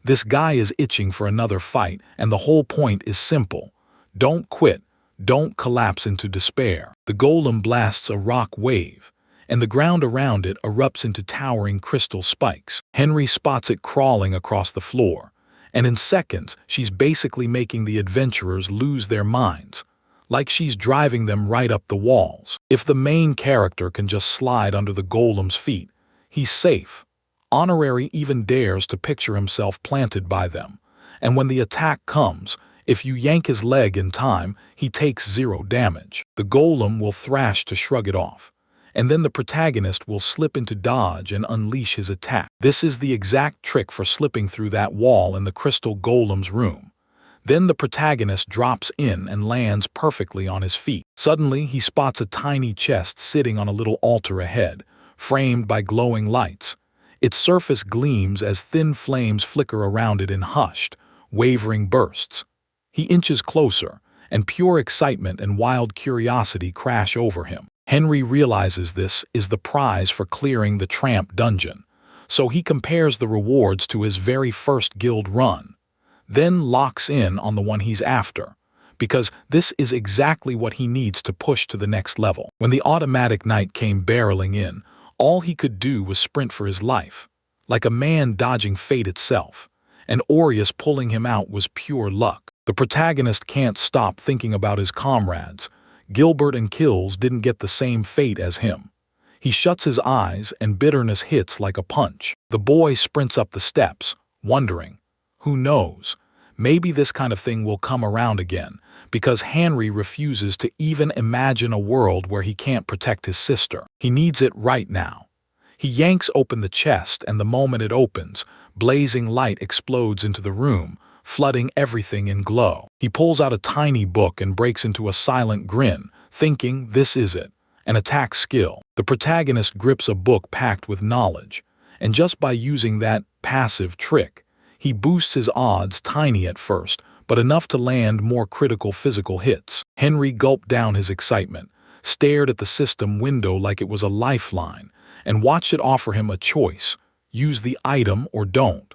This guy is itching for another fight, and the whole point is simple. Don't quit, Don't collapse into despair. The golem blasts a rock wave, and the ground around it erupts into towering crystal spikes. Henry spots it crawling across the floor, and in seconds she's basically making the adventurers lose their minds, like she's driving them right up the walls. If the main character can just slide under the golem's feet, he's safe. Honorary even dares to picture himself planted by them, and when the attack comes, if you yank his leg in time, he takes 0 damage. The golem will thrash to shrug it off, and then the protagonist will slip into dodge and unleash his attack. This is the exact trick for slipping through that wall in the crystal golem's room. Then the protagonist drops in and lands perfectly on his feet. Suddenly, he spots a tiny chest sitting on a little altar ahead, framed by glowing lights. Its surface gleams as thin flames flicker around it in hushed, wavering bursts. He inches closer, and pure excitement and wild curiosity crash over him. Henry realizes this is the prize for clearing the tramp dungeon, so he compares the rewards to his very first guild run, then locks in on the one he's after, because this is exactly what he needs to push to the next level. When the automatic knight came barreling in, all he could do was sprint for his life, like a man dodging fate itself, and Aureus pulling him out was pure luck. The protagonist can't stop thinking about his comrades. Gilbert and Kills didn't get the same fate as him. He shuts his eyes and bitterness hits like a punch. The boy sprints up the steps, wondering, who knows, maybe this kind of thing will come around again, because Henry refuses to even imagine a world where he can't protect his sister. He needs it right now. He yanks open the chest, and the moment it opens, blazing light explodes into the room, flooding everything in glow. He pulls out a tiny book and breaks into a silent grin, thinking this is it, an attack skill. The protagonist grips a book packed with knowledge, and just by using that passive trick, he boosts his odds tiny at first, but enough to land more critical physical hits. Henry gulped down his excitement, stared at the system window like it was a lifeline, and watched it offer him a choice: use the item or don't.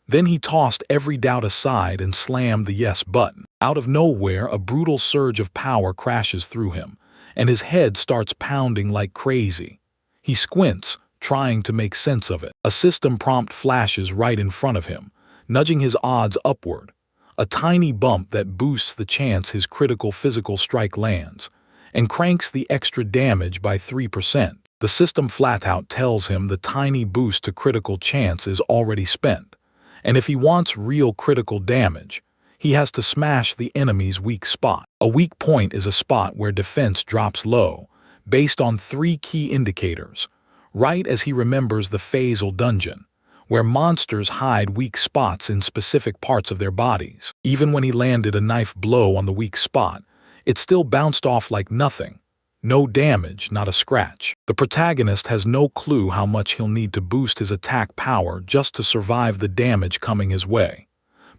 Then he tossed every doubt aside and slammed the yes button. Out of nowhere, a brutal surge of power crashes through him, and his head starts pounding like crazy. He squints, trying to make sense of it. A system prompt flashes right in front of him, nudging his odds upward, a tiny bump that boosts the chance his critical physical strike lands, and cranks the extra damage by 3%. The system flat-out tells him the tiny boost to critical chance is already spent, and if he wants real critical damage, he has to smash the enemy's weak spot. A weak point is a spot where defense drops low, based on 3 key indicators, right as he remembers the Phasal dungeon, where monsters hide weak spots in specific parts of their bodies. Even when he landed a knife blow on the weak spot, it still bounced off like nothing. No damage, not a scratch. The protagonist has no clue how much he'll need to boost his attack power just to survive the damage coming his way,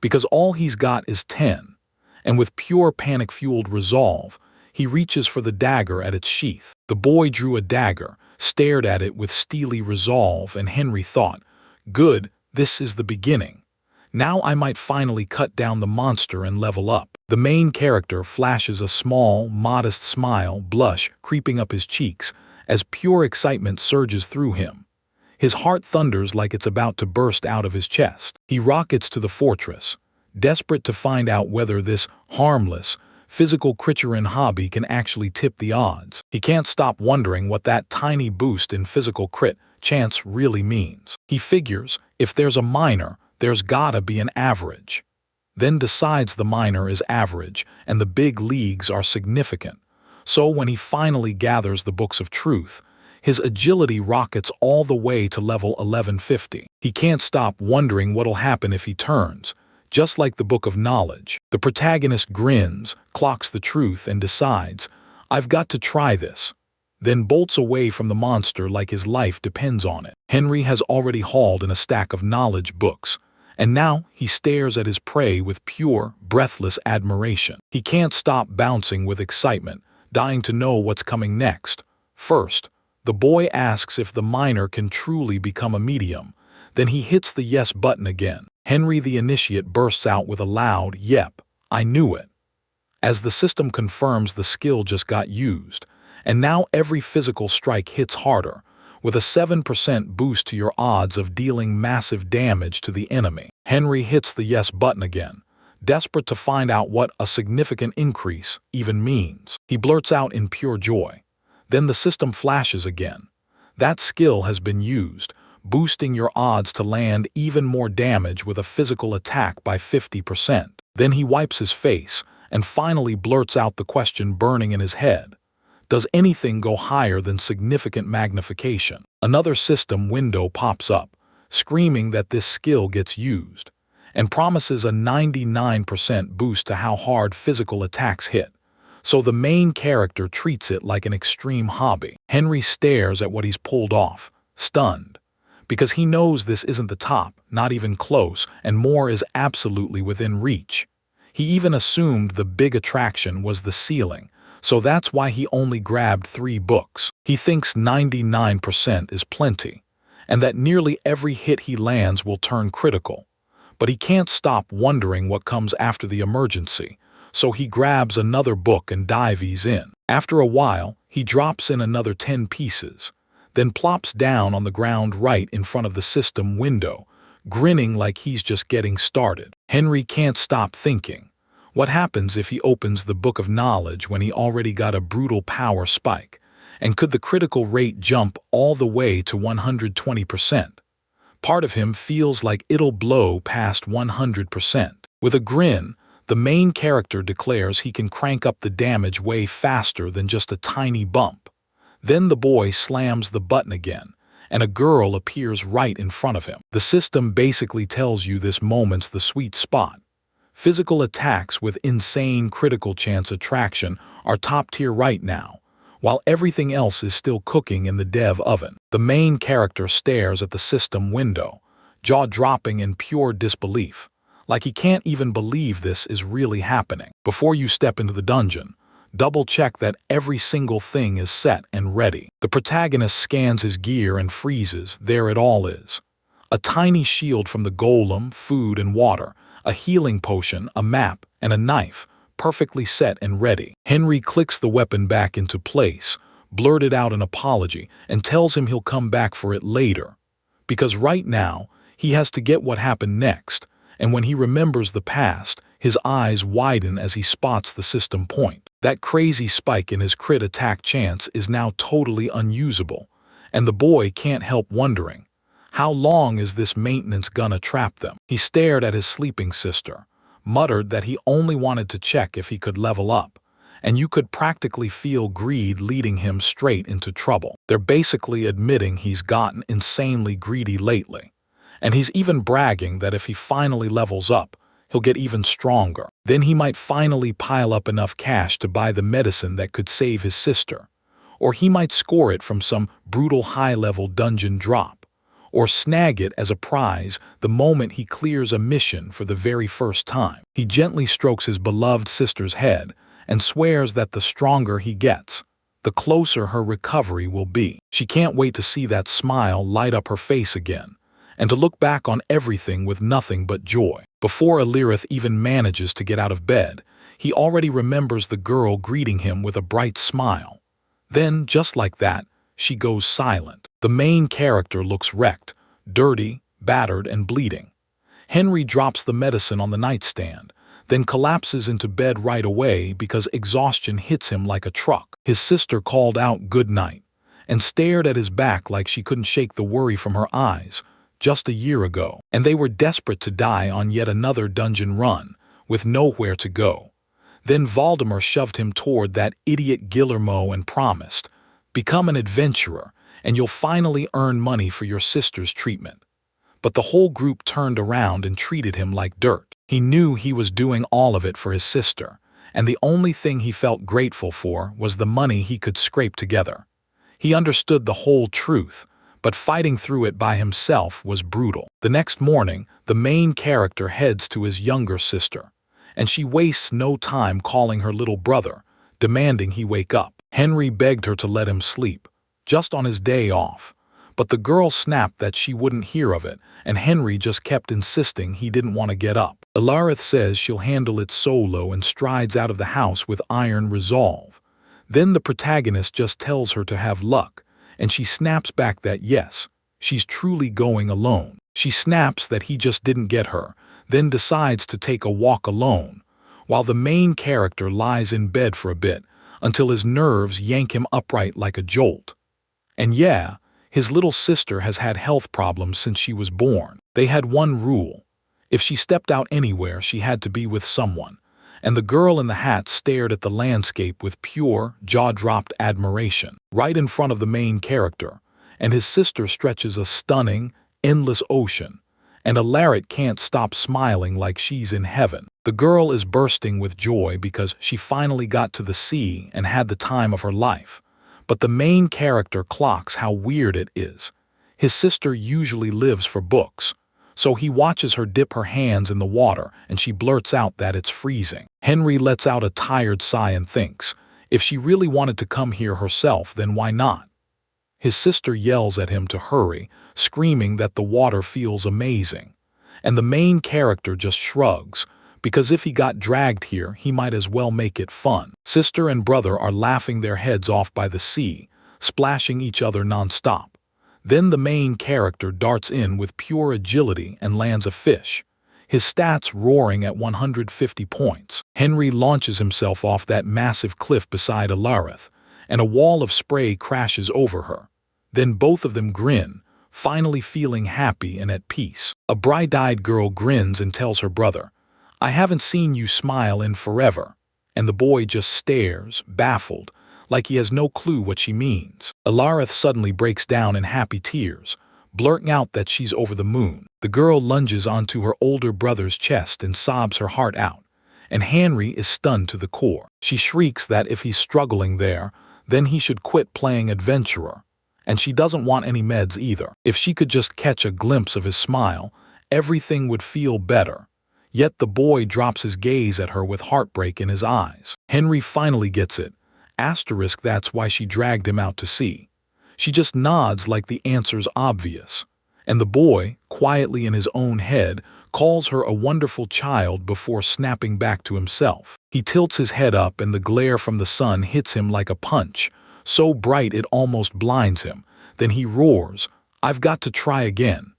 because all he's got is 10, and with pure panic-fueled resolve, he reaches for the dagger at its sheath. The boy drew a dagger, stared at it with steely resolve, and Henry thought, good, this is the beginning. Now I might finally cut down the monster and level up. The main character flashes a small, modest smile, blush creeping up his cheeks as pure excitement surges through him. His heart thunders like it's about to burst out of his chest. He rockets to the fortress, desperate to find out whether this harmless, physical Cricherin hobby can actually tip the odds. He can't stop wondering what that tiny boost in physical crit chance really means. He figures, if there's a minor, there's gotta be an average. Then decides the minor is average and the big leagues are significant. So when he finally gathers the books of truth, his agility rockets all the way to level 1150. He can't stop wondering what'll happen if he turns. Just like the Book of Knowledge, the protagonist grins, clocks the truth, and decides, I've got to try this. Then bolts away from the monster like his life depends on it. Henry has already hauled in a stack of knowledge books, and now he stares at his prey with pure, breathless admiration. He can't stop bouncing with excitement, dying to know what's coming next. First, the boy asks if the minor can truly become a medium. Then he hits the yes button again. Henry the initiate bursts out with a loud, yep, I knew it. as the system confirms the skill just got used, and now every physical strike hits harder, with a 7% boost to your odds of dealing massive damage to the enemy. Henry hits the yes button again, desperate to find out what a significant increase even means. He blurts out in pure joy. Then the system flashes again. That skill has been used, boosting your odds to land even more damage with a physical attack by 50%. Then he wipes his face and finally blurts out the question burning in his head. Does anything go higher than significant magnification? Another system window pops up, screaming that this skill gets used, and promises a 99% boost to how hard physical attacks hit. So the main character treats it like an extreme hobby. Henry stares at what he's pulled off, stunned, because he knows this isn't the top, not even close, and more is absolutely within reach. He even assumed the big attraction was the ceiling, so that's why he only grabbed 3 books. He thinks 99% is plenty, and that nearly every hit he lands will turn critical. But he can't stop wondering what comes after the emergency, so he grabs another book and dives in. After a while, he drops in another 10 pieces, then plops down on the ground right in front of the system window, grinning like he's just getting started. Henry can't stop thinking. What happens if he opens the Book of Knowledge when he already got a brutal power spike? And could the critical rate jump all the way to 120%? Part of him feels like it'll blow past 100%. With a grin, the main character declares he can crank up the damage way faster than just a tiny bump. Then the boy slams the button again, and a girl appears right in front of him. The system basically tells you this moment's the sweet spot. Physical attacks with insane critical chance attraction are top tier right now, while everything else is still cooking in the dev oven. The main character stares at the system window, jaw dropping in pure disbelief, like he can't even believe this is really happening. Before you step into the dungeon, double-check that every single thing is set and ready. The protagonist scans his gear and freezes. There it all is. A tiny shield from the golem, food and water, a healing potion, a map, and a knife, perfectly set and ready. Henry clicks the weapon back into place, blurted out an apology, and tells him he'll come back for it later. Because right now, he has to get what happened next, and when he remembers the past, his eyes widen as he spots the system point. That crazy spike in his crit attack chance is now totally unusable, and the boy can't help wondering, how long is this maintenance gonna trap them? He stared at his sleeping sister, muttered that he only wanted to check if he could level up, and you could practically feel greed leading him straight into trouble. They're basically admitting he's gotten insanely greedy lately, and he's even bragging that if he finally levels up, he'll get even stronger. Then he might finally pile up enough cash to buy the medicine that could save his sister, or he might score it from some brutal high-level dungeon drop, or snag it as a prize the moment he clears a mission for the very first time. He gently strokes his beloved sister's head and swears that the stronger he gets, the closer her recovery will be. She can't wait to see that smile light up her face again, and to look back on everything with nothing but joy. Before Alirith even manages to get out of bed, he already remembers the girl greeting him with a bright smile. Then, just like that, she goes silent. The main character looks wrecked, dirty, battered, and bleeding. Henry drops the medicine on the nightstand, then collapses into bed right away because exhaustion hits him like a truck. His sister called out good night and stared at his back like she couldn't shake the worry from her eyes just a year ago. And they were desperate to die on yet another dungeon run, with nowhere to go. Then Valdemar shoved him toward that idiot Guillermo and promised, "Become an adventurer, and you'll finally earn money for your sister's treatment." But the whole group turned around and treated him like dirt. He knew he was doing all of it for his sister, and the only thing he felt grateful for was the money he could scrape together. He understood the whole truth, but fighting through it by himself was brutal. The next morning, the main character heads to his younger sister, and she wastes no time calling her little brother, demanding he wake up. Henry begged her to let him sleep, just on his day off, but the girl snapped that she wouldn't hear of it, and Henry just kept insisting he didn't want to get up. Alarith says she'll handle it solo and strides out of the house with iron resolve. Then the protagonist just tells her to have luck, and she snaps back that yes, she's truly going alone. She snaps that he just didn't get her, then decides to take a walk alone, while the main character lies in bed for a bit until his nerves yank him upright like a jolt. And yeah, his little sister has had health problems since she was born. They had one rule. If she stepped out anywhere, she had to be with someone. And the girl in the hat stared at the landscape with pure, jaw-dropped admiration, right in front of the main character, and his sister stretches a stunning, endless ocean, and Alarith can't stop smiling like she's in heaven. The girl is bursting with joy because she finally got to the sea and had the time of her life. But the main character clocks how weird it is. His sister usually lives for books, so he watches her dip her hands in the water and she blurts out that it's freezing. Henry lets out a tired sigh and thinks, if she really wanted to come here herself, then why not? His sister yells at him to hurry, screaming that the water feels amazing. And the main character just shrugs, because if he got dragged here, he might as well make it fun. Sister and brother are laughing their heads off by the sea, splashing each other nonstop. Then the main character darts in with pure agility and lands a fish, his stats roaring at 150 points. Henry launches himself off that massive cliff beside Alarith, and a wall of spray crashes over her. Then both of them grin, finally feeling happy and at peace. A bright-eyed girl grins and tells her brother, "I haven't seen you smile in forever," and the boy just stares, baffled, like he has no clue what she means. Alarith suddenly breaks down in happy tears, blurting out that she's over the moon. The girl lunges onto her older brother's chest and sobs her heart out, and Henry is stunned to the core. She shrieks that if he's struggling there, then he should quit playing adventurer, and she doesn't want any meds either. If she could just catch a glimpse of his smile, everything would feel better. Yet the boy drops his gaze at her with heartbreak in his eyes. Henry finally gets it. Asterisk, that's why she dragged him out to sea. She just nods like the answer's obvious. And the boy, quietly in his own head, calls her a wonderful child before snapping back to himself. He tilts his head up and the glare from the sun hits him like a punch, so bright it almost blinds him. Then he roars, "I've got to try again,"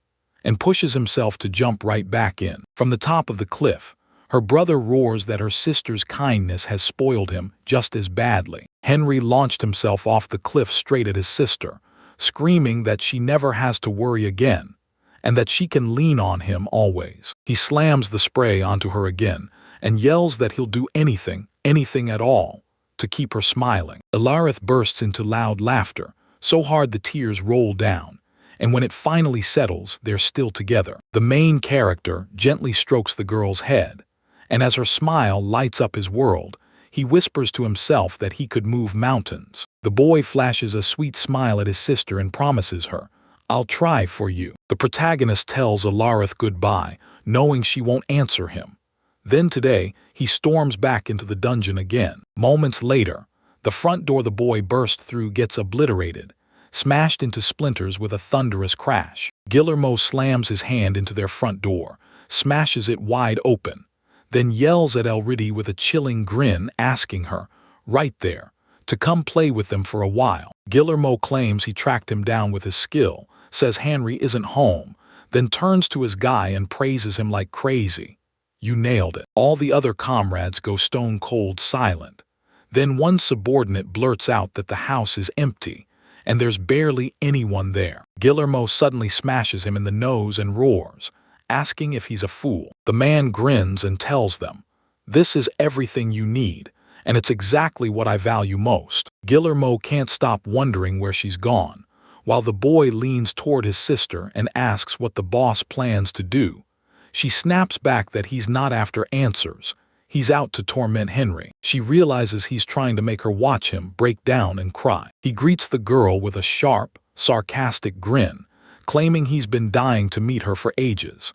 and pushes himself to jump right back in. From the top of the cliff, her brother roars that her sister's kindness has spoiled him just as badly. Henry launched himself off the cliff straight at his sister, screaming that she never has to worry again, and that she can lean on him always. He slams the spray onto her again, and yells that he'll do anything, anything at all, to keep her smiling. Alarith bursts into loud laughter, so hard the tears roll down, and when it finally settles, they're still together. The main character gently strokes the girl's head, and as her smile lights up his world, he whispers to himself that he could move mountains. The boy flashes a sweet smile at his sister and promises her, "I'll try for you." The protagonist tells Alarith goodbye, knowing she won't answer him. Then today, he storms back into the dungeon again. Moments later, the front door the boy burst through gets obliterated, smashed into splinters with a thunderous crash. Guillermo slams his hand into their front door, smashes it wide open, then yells at Elridie with a chilling grin, asking her, right there, to come play with them for a while. Guillermo claims he tracked him down with his skill, says Henry isn't home, then turns to his guy and praises him like crazy. "You nailed it." All the other comrades go stone cold silent. Then one subordinate blurts out that the house is empty, and there's barely anyone there. Guillermo suddenly smashes him in the nose and roars, asking if he's a fool. The man grins and tells them, "This is everything you need, and it's exactly what I value most." Guillermo can't stop wondering where she's gone, while the boy leans toward his sister and asks what the boss plans to do. She snaps back that he's not after answers. He's out to torment Henry. She realizes he's trying to make her watch him break down and cry. He greets the girl with a sharp, sarcastic grin, claiming he's been dying to meet her for ages.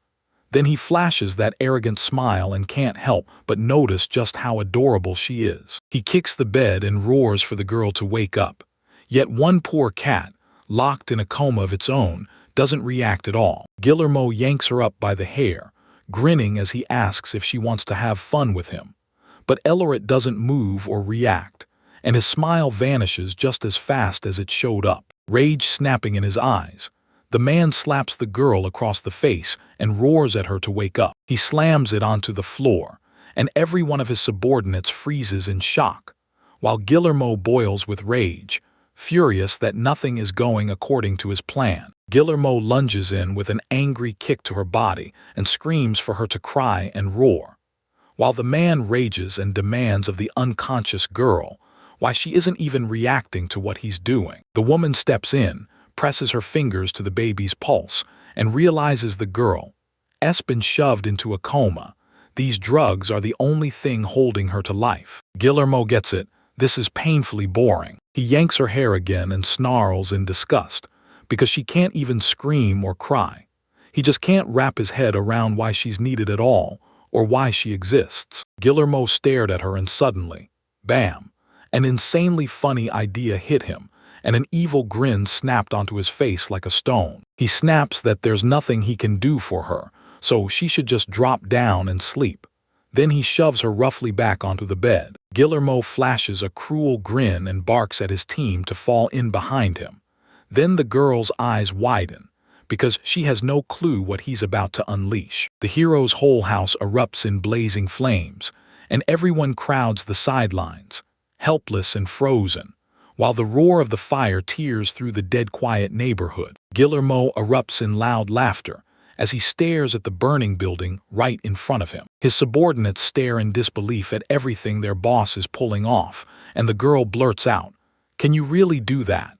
Then he flashes that arrogant smile and can't help but notice just how adorable she is. He kicks the bed and roars for the girl to wake up. Yet one poor cat, locked in a coma of its own, doesn't react at all. Guillermo yanks her up by the hair, grinning as he asks if she wants to have fun with him. But Ellerit doesn't move or react, and his smile vanishes just as fast as it showed up, rage snapping in his eyes. The man slaps the girl across the face and roars at her to wake up. He slams it onto the floor, and every one of his subordinates freezes in shock, while Guillermo boils with rage, furious that nothing is going according to his plan. Guillermo lunges in with an angry kick to her body and screams for her to cry and roar, while the man rages and demands of the unconscious girl why she isn't even reacting to what he's doing. The woman steps in, presses her fingers to the baby's pulse, and realizes the girl has been shoved into a coma. These drugs are the only thing holding her to life. Guillermo gets it. This is painfully boring. He yanks her hair again and snarls in disgust, because she can't even scream or cry. He just can't wrap his head around why she's needed at all, or why she exists. Guillermo stared at her and suddenly, bam, an insanely funny idea hit him, and an evil grin snapped onto his face like a stone. He snaps that there's nothing he can do for her, so she should just drop down and sleep. Then he shoves her roughly back onto the bed. Guillermo flashes a cruel grin and barks at his team to fall in behind him. Then the girl's eyes widen, because she has no clue what he's about to unleash. The hero's whole house erupts in blazing flames, and everyone crowds the sidelines, helpless and frozen, while the roar of the fire tears through the dead-quiet neighborhood. Guillermo erupts in loud laughter as he stares at the burning building right in front of him. His subordinates stare in disbelief at everything their boss is pulling off, and the girl blurts out, "Can you really do that?"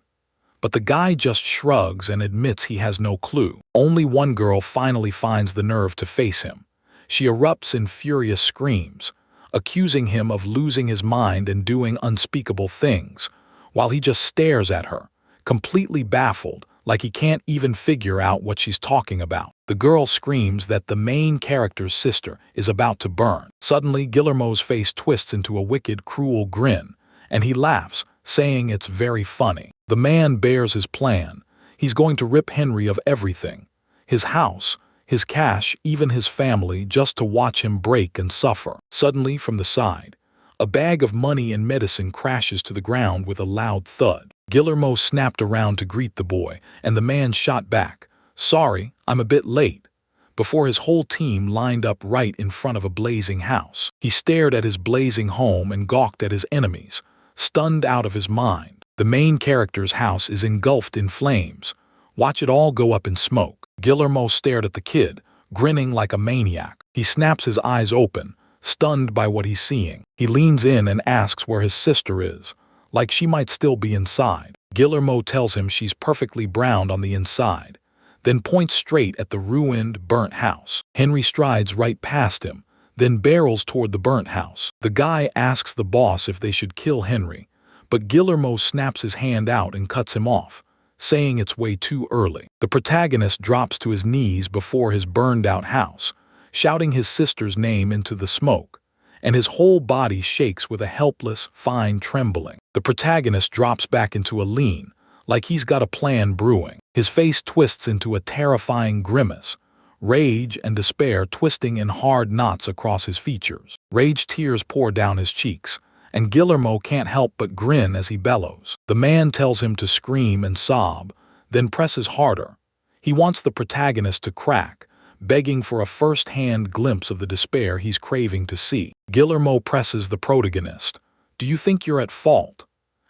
But the guy just shrugs and admits he has no clue. Only one girl finally finds the nerve to face him. She erupts in furious screams, accusing him of losing his mind and doing unspeakable things, while he just stares at her, completely baffled, like he can't even figure out what she's talking about. The girl screams that the main character's sister is about to burn. Suddenly, Guillermo's face twists into a wicked, cruel grin, and he laughs, saying it's very funny. The man bears his plan. He's going to rip Henry of everything, his house, his cash, even his family, just to watch him break and suffer. Suddenly, from the side, a bag of money and medicine crashes to the ground with a loud thud. Guillermo snapped around to greet the boy, and the man shot back, "Sorry, I'm a bit late," before his whole team lined up right in front of a blazing house. He stared at his blazing home and gawked at his enemies, stunned out of his mind. The main character's house is engulfed in flames. Watch it all go up in smoke. Guillermo stared at the kid, grinning like a maniac. He snaps his eyes open, stunned by what he's seeing. He leans in and asks where his sister is, like she might still be inside. Guillermo tells him she's perfectly browned on the inside, then points straight at the ruined, burnt house. Henry strides right past him, then barrels toward the burnt house. The guy asks the boss if they should kill Henry, but Guillermo snaps his hand out and cuts him off, saying it's way too early. The protagonist drops to his knees before his burned-out house, shouting his sister's name into the smoke, and his whole body shakes with a helpless, fine trembling. The protagonist drops back into a lean, like he's got a plan brewing. His face twists into a terrifying grimace, rage and despair twisting in hard knots across his features. Rage tears pour down his cheeks, and Guillermo can't help but grin as he bellows. The man tells him to scream and sob, then presses harder. He wants the protagonist to crack, begging for a first-hand glimpse of the despair he's craving to see. Guillermo presses the protagonist. "Do you think you're at fault?"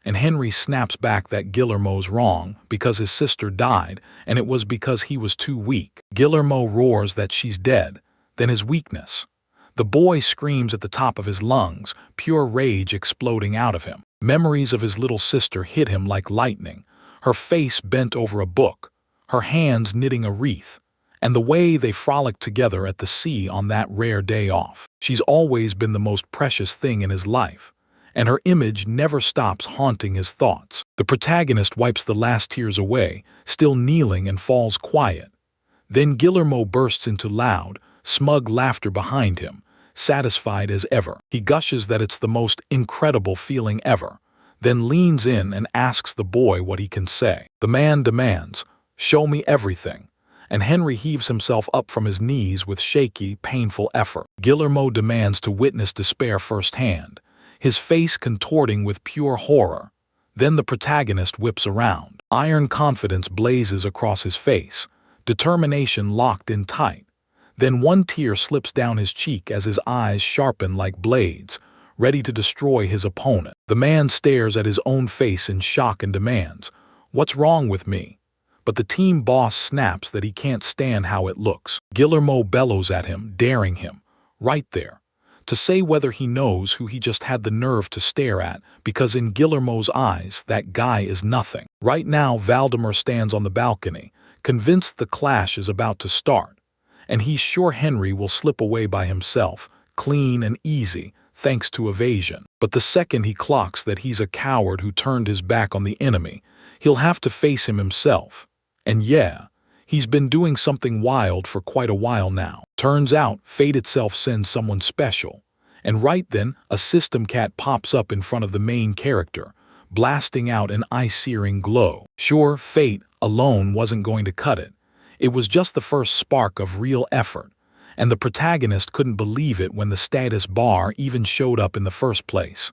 And Henry snaps back that Guillermo's wrong because his sister died, and it was because he was too weak. Guillermo roars that she's dead, then his weakness. The boy screams at the top of his lungs, pure rage exploding out of him. Memories of his little sister hit him like lightning, her face bent over a book, her hands knitting a wreath, and the way they frolicked together at the sea on that rare day off. She's always been the most precious thing in his life, and her image never stops haunting his thoughts. The protagonist wipes the last tears away, still kneeling, and falls quiet. Then Guillermo bursts into loud, smug laughter behind him, satisfied as ever. He gushes that it's the most incredible feeling ever, then leans in and asks the boy what he can say. The man demands, "Show me everything," and Henry heaves himself up from his knees with shaky, painful effort. Guillermo demands to witness despair firsthand, his face contorting with pure horror. Then the protagonist whips around. Iron confidence blazes across his face, determination locked in tight. Then one tear slips down his cheek as his eyes sharpen like blades, ready to destroy his opponent. The man stares at his own face in shock and demands, "What's wrong with me?" But the team boss snaps that he can't stand how it looks. Guillermo bellows at him, daring him, right there, to say whether he knows who he just had the nerve to stare at, because in Guillermo's eyes, that guy is nothing. Right now, Valdemar stands on the balcony, convinced the clash is about to start, and he's sure Henry will slip away by himself, clean and easy, thanks to evasion. But the second he clocks that he's a coward who turned his back on the enemy, he'll have to face him himself. And yeah, he's been doing something wild for quite a while now. Turns out, fate itself sends someone special. And right then, a system cat pops up in front of the main character, blasting out an eye-searing glow. Sure, fate alone wasn't going to cut it. It was just the first spark of real effort, and the protagonist couldn't believe it when the status bar even showed up in the first place.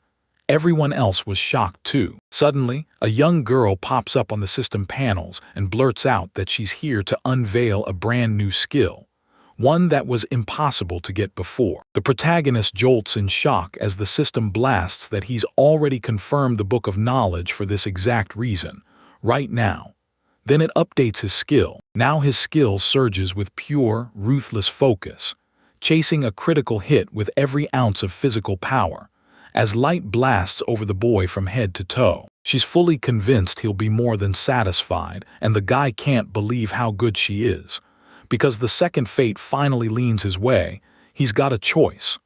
Everyone else was shocked too. Suddenly, a young girl pops up on the system panels and blurts out that she's here to unveil a brand new skill, one that was impossible to get before. The protagonist jolts in shock as the system blasts that he's already confirmed the book of knowledge for this exact reason, right now. Then it updates his skill. Now his skill surges with pure, ruthless focus, chasing a critical hit with every ounce of physical power, as light blasts over the boy from head to toe. She's fully convinced he'll be more than satisfied, and the guy can't believe how good she is. Because the second fate finally leans his way, he's got a choice.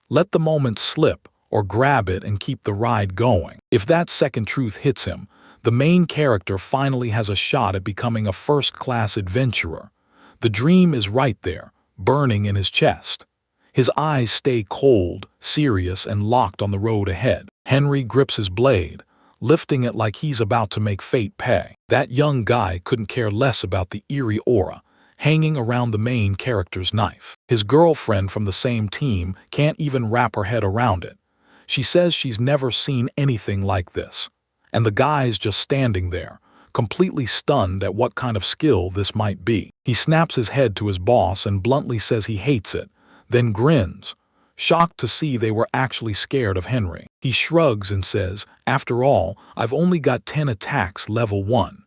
Let the moment slip, or grab it and keep the ride going. If that second truth hits him, the main character finally has a shot at becoming a first-class adventurer. The dream is right there, burning in his chest. His eyes stay cold, serious, and locked on the road ahead. Henry grips his blade, lifting it like he's about to make fate pay. That young guy couldn't care less about the eerie aura hanging around the main character's knife. His girlfriend from the same team can't even wrap her head around it. She says she's never seen anything like this. And the guy's just standing there, completely stunned at what kind of skill this might be. He snaps his head to his boss and bluntly says he hates it, then grins, shocked to see they were actually scared of Henry. He shrugs and says, "After all, I've only got 10 attacks level 1.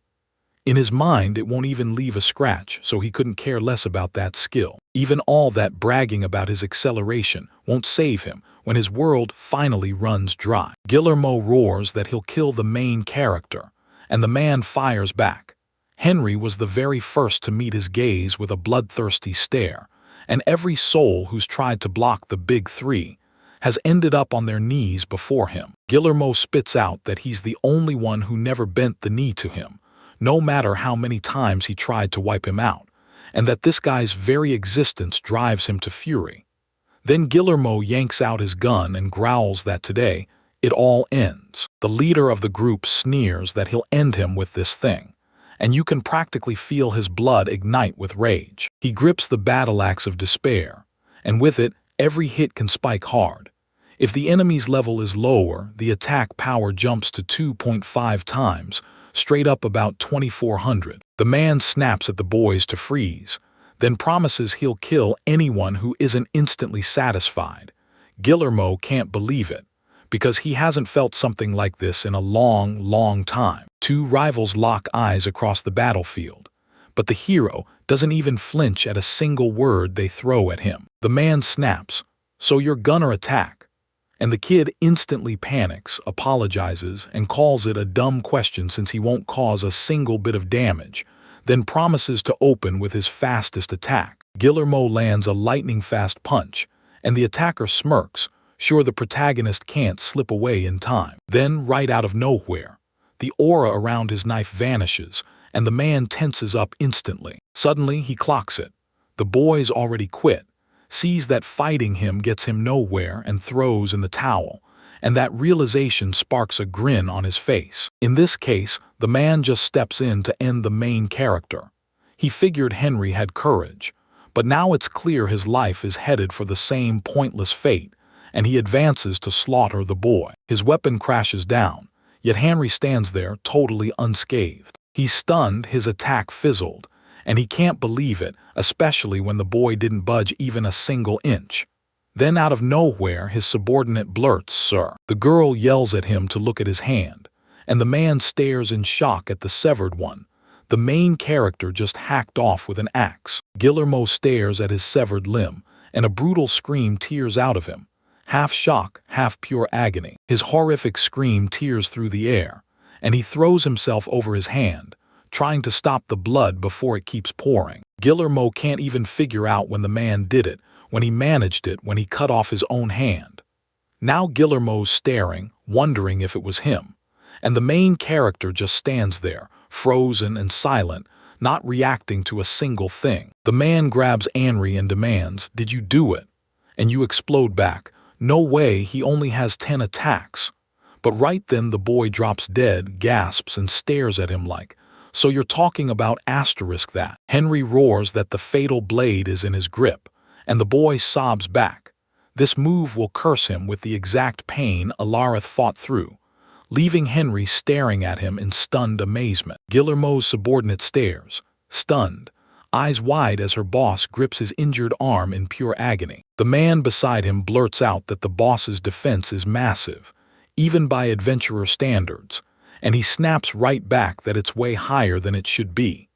In his mind, it won't even leave a scratch, so he couldn't care less about that skill. Even all that bragging about his acceleration won't save him when his world finally runs dry. Guillermo roars that he'll kill the main character, and the man fires back. Henry was the very first to meet his gaze with a bloodthirsty stare, and every soul who's tried to block the big three has ended up on their knees before him. Guillermo spits out that he's the only one who never bent the knee to him, no matter how many times he tried to wipe him out, and that this guy's very existence drives him to fury. Then Guillermo yanks out his gun and growls that today, it all ends. The leader of the group sneers that he'll end him with this thing, and you can practically feel his blood ignite with rage. He grips the battle axe of despair, and with it, every hit can spike hard. If the enemy's level is lower, the attack power jumps to 2.5 times, straight up about 2400. The man snaps at the boys to freeze, then promises he'll kill anyone who isn't instantly satisfied. Guillermo can't believe it, because he hasn't felt something like this in a long, long time. Two rivals lock eyes across the battlefield, but the hero doesn't even flinch at a single word they throw at him. The man snaps, "So you're gonna attack?" And the kid instantly panics, apologizes, and calls it a dumb question since he won't cause a single bit of damage, then promises to open with his fastest attack. Guillermo lands a lightning-fast punch, and the attacker smirks, sure the protagonist can't slip away in time. Then, right out of nowhere, the aura around his knife vanishes, and the man tenses up instantly. Suddenly, he clocks it. The boy's already quit, sees that fighting him gets him nowhere and throws in the towel, and that realization sparks a grin on his face. In this case, the man just steps in to end the main character. He figured Henry had courage, but now it's clear his life is headed for the same pointless fate, and he advances to slaughter the boy. His weapon crashes down, yet Henry stands there totally unscathed. He's stunned, his attack fizzled, and he can't believe it, especially when the boy didn't budge even a single inch. Then out of nowhere, his subordinate blurts, "Sir." The girl yells at him to look at his hand, and the man stares in shock at the severed one. The main character just hacked off with an axe. Guillermo stares at his severed limb, and a brutal scream tears out of him. Half shock, half pure agony. His horrific scream tears through the air, and he throws himself over his hand, trying to stop the blood before it keeps pouring. Guillermo can't even figure out when the man did it, when he managed it, when he cut off his own hand. Now Guillermo's staring, wondering if it was him, and the main character just stands there, frozen and silent, not reacting to a single thing. The man grabs Henry and demands, "Did you do it?" And you explode back, "No way, he only has 10 attacks." But right then the boy drops dead, gasps, and stares at him like, "So you're talking about asterisk that?" Henry roars that the fatal blade is in his grip, and the boy sobs back. This move will curse him with the exact pain Alarith fought through, leaving Henry staring at him in stunned amazement. Guillermo's subordinate stares, stunned, eyes wide as her boss grips his injured arm in pure agony. The man beside him blurts out that the boss's defense is massive, even by adventurer standards, and he snaps right back that it's way higher than it should be.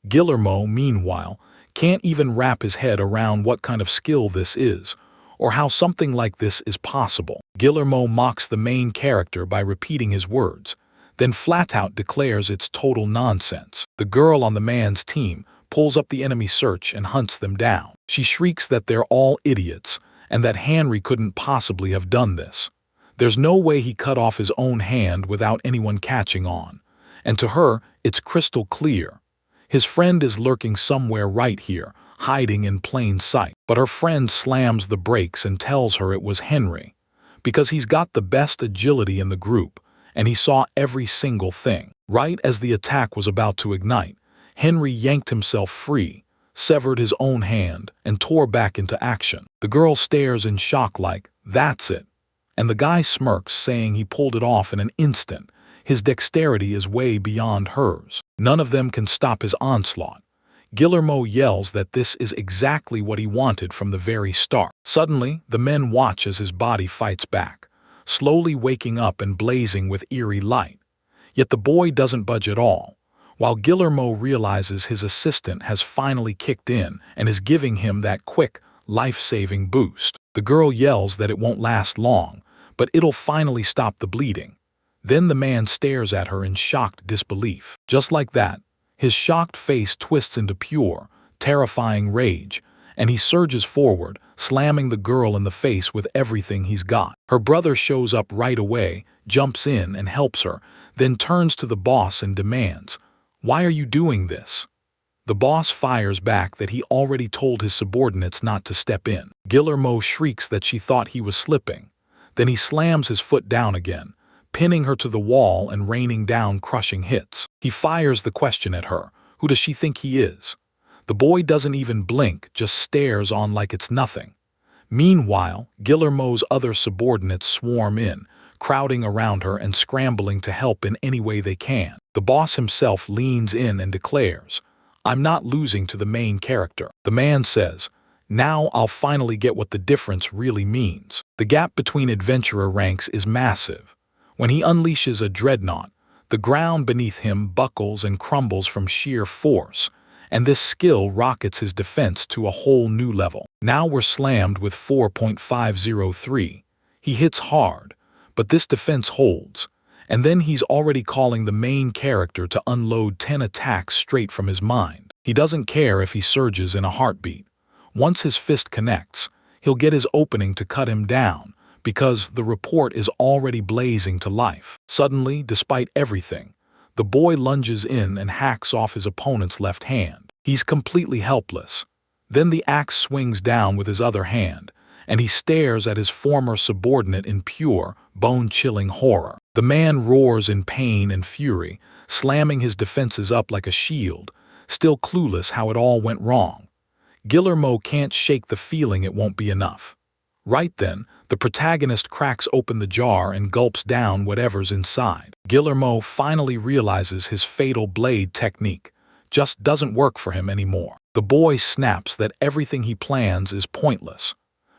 Guillermo, meanwhile, can't even wrap his head around what kind of skill this is, or how something like this is possible. Guillermo mocks the main character by repeating his words, then flat out declares it's total nonsense. The girl on the man's team pulls up the enemy search and hunts them down. She shrieks that they're all idiots, and that Henry couldn't possibly have done this. There's no way he cut off his own hand without anyone catching on, and to her, it's crystal clear. His friend is lurking somewhere right here, hiding in plain sight. But her friend slams the brakes and tells her it was Henry, because he's got the best agility in the group, and he saw every single thing. Right as the attack was about to ignite, Henry yanked himself free, severed his own hand, and tore back into action. The girl stares in shock like, "That's it." And the guy smirks, saying he pulled it off in an instant. His dexterity is way beyond hers. None of them can stop his onslaught. Guillermo yells that this is exactly what he wanted from the very start. Suddenly, the men watch as his body fights back, slowly waking up and blazing with eerie light. Yet the boy doesn't budge at all, while Guillermo realizes his assistant has finally kicked in and is giving him that quick, life-saving boost. The girl yells that it won't last long, but it'll finally stop the bleeding. Then the man stares at her in shocked disbelief. Just like that, his shocked face twists into pure, terrifying rage, and he surges forward, slamming the girl in the face with everything he's got. Her brother shows up right away, jumps in and helps her, then turns to the boss and demands, "Why are you doing this?" The boss fires back that he already told his subordinates not to step in. Guillermo shrieks that she thought he was slipping. Then he slams his foot down again, pinning her to the wall and raining down crushing hits. He fires the question at her, "Who does she think he is?" The boy doesn't even blink, just stares on like it's nothing. Meanwhile, Guillermo's other subordinates swarm in, crowding around her and scrambling to help in any way they can. The boss himself leans in and declares, "I'm not losing to the main character." The man says, "Now I'll finally get what the difference really means." The gap between adventurer ranks is massive. When he unleashes a dreadnought, the ground beneath him buckles and crumbles from sheer force, and this skill rockets his defense to a whole new level. Now we're slammed with 4.503. He hits hard, but this defense holds, and then he's already calling the main character to unload 10 attacks straight from his mind. He doesn't care if he surges in a heartbeat. Once his fist connects, he'll get his opening to cut him down, because the report is already blazing to life. Suddenly, despite everything, the boy lunges in and hacks off his opponent's left hand. He's completely helpless. Then the axe swings down with his other hand, and he stares at his former subordinate in pure, bone-chilling horror. The man roars in pain and fury, slamming his defenses up like a shield, still clueless how it all went wrong. Guillermo can't shake the feeling it won't be enough. Right then, the protagonist cracks open the jar and gulps down whatever's inside. Guillermo finally realizes his fatal blade technique just doesn't work for him anymore. The boy snaps that everything he plans is pointless,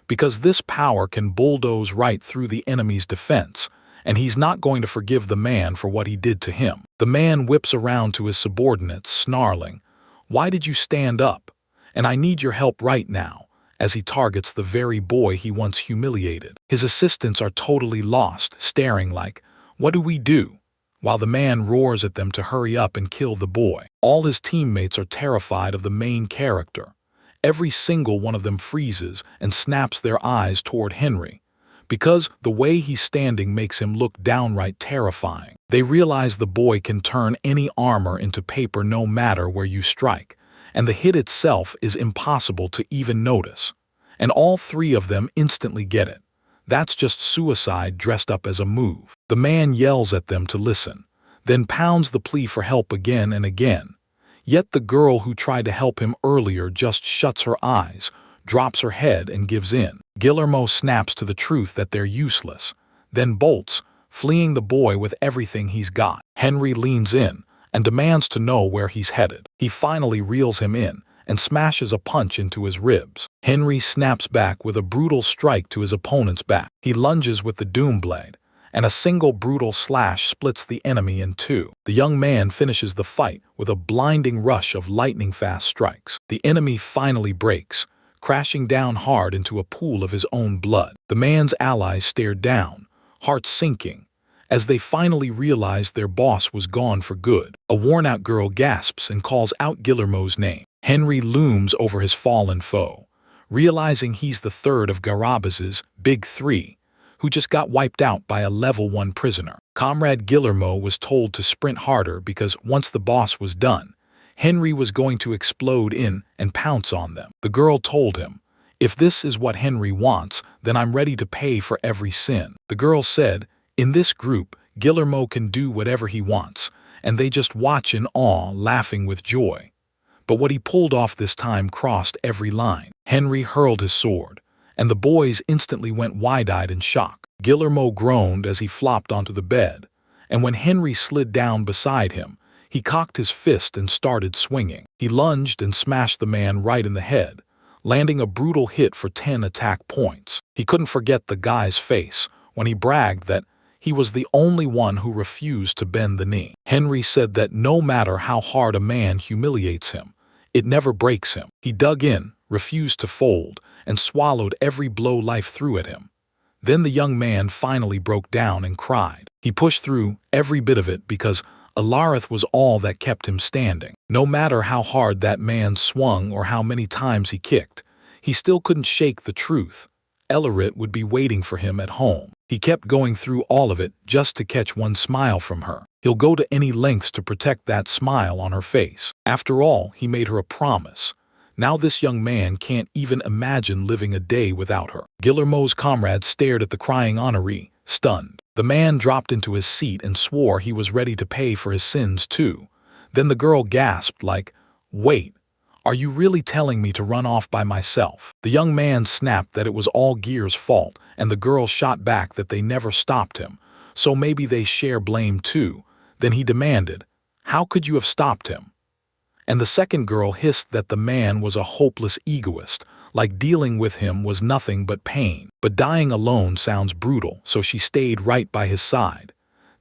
because this power can bulldoze right through the enemy's defense, and he's not going to forgive the man for what he did to him. The man whips around to his subordinates, snarling, "Why did you stand up? And I need your help right now," as he targets the very boy he once humiliated. His assistants are totally lost, staring like, "What do we do?" while the man roars at them to hurry up and kill the boy. All his teammates are terrified of the main character. Every single one of them freezes and snaps their eyes toward Henry, because the way he's standing makes him look downright terrifying. They realize the boy can turn any armor into paper no matter where you strike, and the hit itself is impossible to even notice. And all three of them instantly get it. That's just suicide dressed up as a move. The man yells at them to listen, then pounds the plea for help again and again. Yet the girl who tried to help him earlier just shuts her eyes, drops her head, and gives in. Guillermo snaps to the truth that they're useless, then bolts, fleeing the boy with everything he's got. Henry leans in and demands to know where he's headed. He finally reels him in and smashes a punch into his ribs. Henry snaps back with a brutal strike to his opponent's back. He lunges with the doom blade, and a single brutal slash splits the enemy in two. The young man finishes the fight with a blinding rush of lightning-fast strikes. The enemy finally breaks, crashing down hard into a pool of his own blood. The man's allies stared down, hearts sinking, as they finally realized their boss was gone for good. A worn-out girl gasps and calls out Guillermo's name. Henry looms over his fallen foe, realizing he's the third of Garabaz's big three, who just got wiped out by a level 1 prisoner. Comrade Guillermo was told to sprint harder because once the boss was done, Henry was going to explode in and pounce on them. The girl told him, "If this is what Henry wants, then I'm ready to pay for every sin." The girl said, "In this group, Guillermo can do whatever he wants," and they just watch in awe, laughing with joy. But what he pulled off this time crossed every line. Henry hurled his sword, and the boys instantly went wide-eyed in shock. Guillermo groaned as he flopped onto the bed, and when Henry slid down beside him, he cocked his fist and started swinging. He lunged and smashed the man right in the head, landing a brutal hit for 10 attack points. He couldn't forget the guy's face when he bragged that he was the only one who refused to bend the knee. Henry said that no matter how hard a man humiliates him, it never breaks him. He dug in, refused to fold, and swallowed every blow life threw at him. Then the young man finally broke down and cried. He pushed through every bit of it because Alarith was all that kept him standing. No matter how hard that man swung or how many times he kicked, he still couldn't shake the truth. Elarit would be waiting for him at home. He kept going through all of it just to catch one smile from her. He'll go to any lengths to protect that smile on her face. After all, he made her a promise. Now this young man can't even imagine living a day without her. Guillermo's comrades stared at the crying honoree, stunned. The man dropped into his seat and swore he was ready to pay for his sins too. Then the girl gasped like, "Wait, are you really telling me to run off by myself?" The young man snapped that it was all Gear's fault, and the girl shot back that they never stopped him, so maybe they share blame too. Then he demanded, "How could you have stopped him?" And the second girl hissed that the man was a hopeless egoist, like dealing with him was nothing but pain. But dying alone sounds brutal, so she stayed right by his side.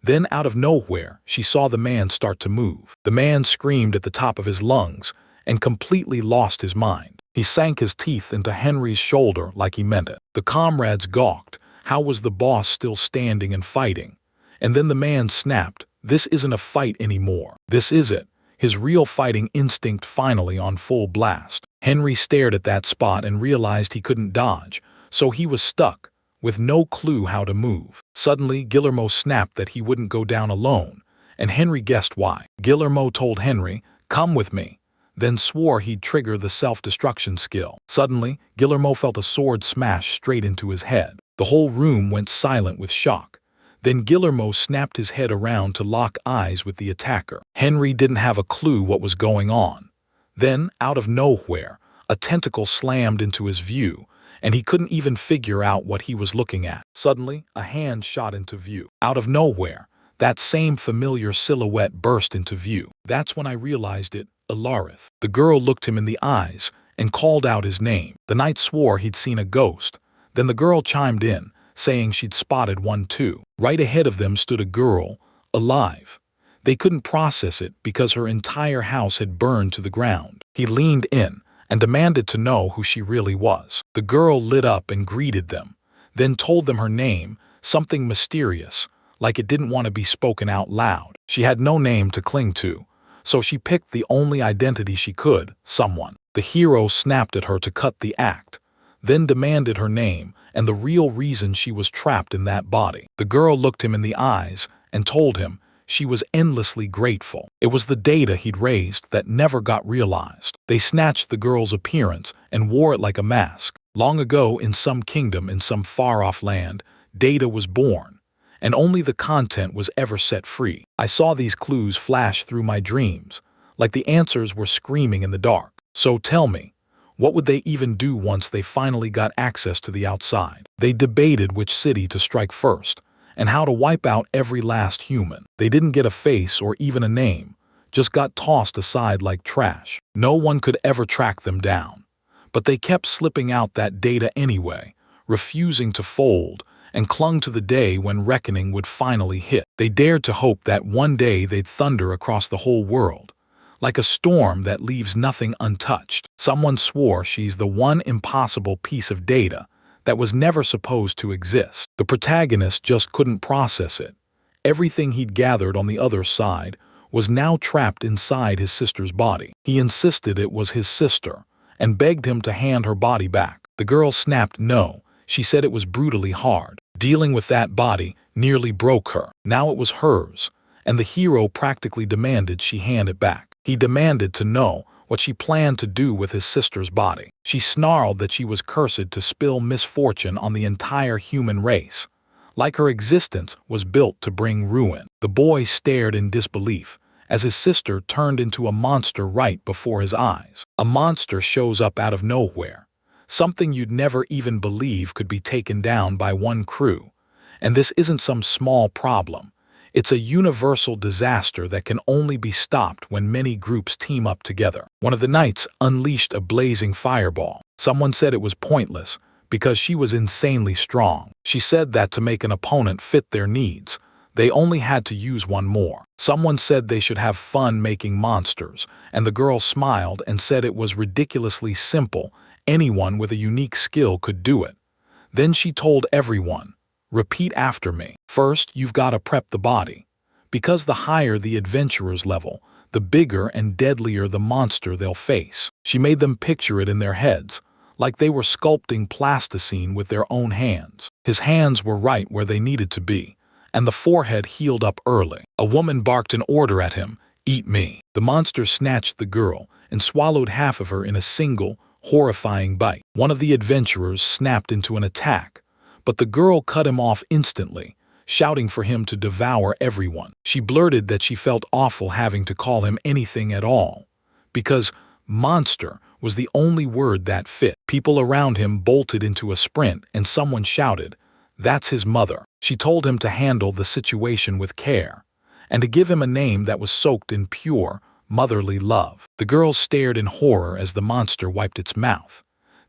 Then out of nowhere, she saw the man start to move. The man screamed at the top of his lungs and completely lost his mind. He sank his teeth into Henry's shoulder like he meant it. The comrades gawked. How was the boss still standing and fighting? And then the man snapped, "This isn't a fight anymore. This is it." His real fighting instinct finally on full blast. Henry stared at that spot and realized he couldn't dodge, so he was stuck, with no clue how to move. Suddenly, Guillermo snapped that he wouldn't go down alone, and Henry guessed why. Guillermo told Henry, "Come with me," then swore he'd trigger the self-destruction skill. Suddenly, Guillermo felt a sword smash straight into his head. The whole room went silent with shock. Then Guillermo snapped his head around to lock eyes with the attacker. Henry didn't have a clue what was going on. Then, out of nowhere, a tentacle slammed into his view, and he couldn't even figure out what he was looking at. Suddenly, a hand shot into view. Out of nowhere, that same familiar silhouette burst into view. That's when I realized it, Alarith. The girl looked him in the eyes and called out his name. The knight swore he'd seen a ghost. Then the girl chimed in, saying she'd spotted one too. Right ahead of them stood a girl, alive. They couldn't process it because her entire house had burned to the ground. He leaned in and demanded to know who she really was. The girl lit up and greeted them, then told them her name, something mysterious, like it didn't want to be spoken out loud. She had no name to cling to, so she picked the only identity she could, someone. The hero snapped at her to cut the act, then demanded her name and the real reason she was trapped in that body. The girl looked him in the eyes and told him she was endlessly grateful. It was the data he'd raised that never got realized. They snatched the girl's appearance and wore it like a mask. Long ago, in some kingdom in some far-off land, data was born, and only the content was ever set free. I saw these clues flash through my dreams, like the answers were screaming in the dark. So tell me, what would they even do once they finally got access to the outside? They debated which city to strike first, and how to wipe out every last human. They didn't get a face or even a name, just got tossed aside like trash. No one could ever track them down. But they kept slipping out that data anyway, refusing to fold, and clung to the day when reckoning would finally hit. They dared to hope that one day they'd thunder across the whole world, like a storm that leaves nothing untouched. Someone swore she's the one impossible piece of data that was never supposed to exist. The protagonist just couldn't process it. Everything he'd gathered on the other side was now trapped inside his sister's body. He insisted it was his sister and begged him to hand her body back. The girl snapped no. She said it was brutally hard. Dealing with that body nearly broke her. Now it was hers, and the hero practically demanded she hand it back. He demanded to know what she planned to do with his sister's body. She snarled that she was cursed to spill misfortune on the entire human race, like her existence was built to bring ruin. The boy stared in disbelief as his sister turned into a monster right before his eyes. A monster shows up out of nowhere, something you'd never even believe could be taken down by one crew. And this isn't some small problem. It's a universal disaster that can only be stopped when many groups team up together. One of the knights unleashed a blazing fireball. Someone said it was pointless because she was insanely strong. She said that to make an opponent fit their needs, they only had to use one more. Someone said they should have fun making monsters, and the girl smiled and said it was ridiculously simple. Anyone with a unique skill could do it. Then she told everyone, "Repeat after me. First, you've got to prep the body. Because the higher the adventurer's level, the bigger and deadlier the monster they'll face." She made them picture it in their heads, like they were sculpting plasticine with their own hands. His hands were right where they needed to be, and the forehead healed up early. A woman barked an order at him, "Eat me." The monster snatched the girl and swallowed half of her in a single, horrifying bite. One of the adventurers snapped into an attack, but the girl cut him off instantly, shouting for him to devour everyone. She blurted that she felt awful having to call him anything at all, because monster was the only word that fit. People around him bolted into a sprint and someone shouted, "That's his mother." She told him to handle the situation with care, and to give him a name that was soaked in pure, motherly love. The girl stared in horror as the monster wiped its mouth,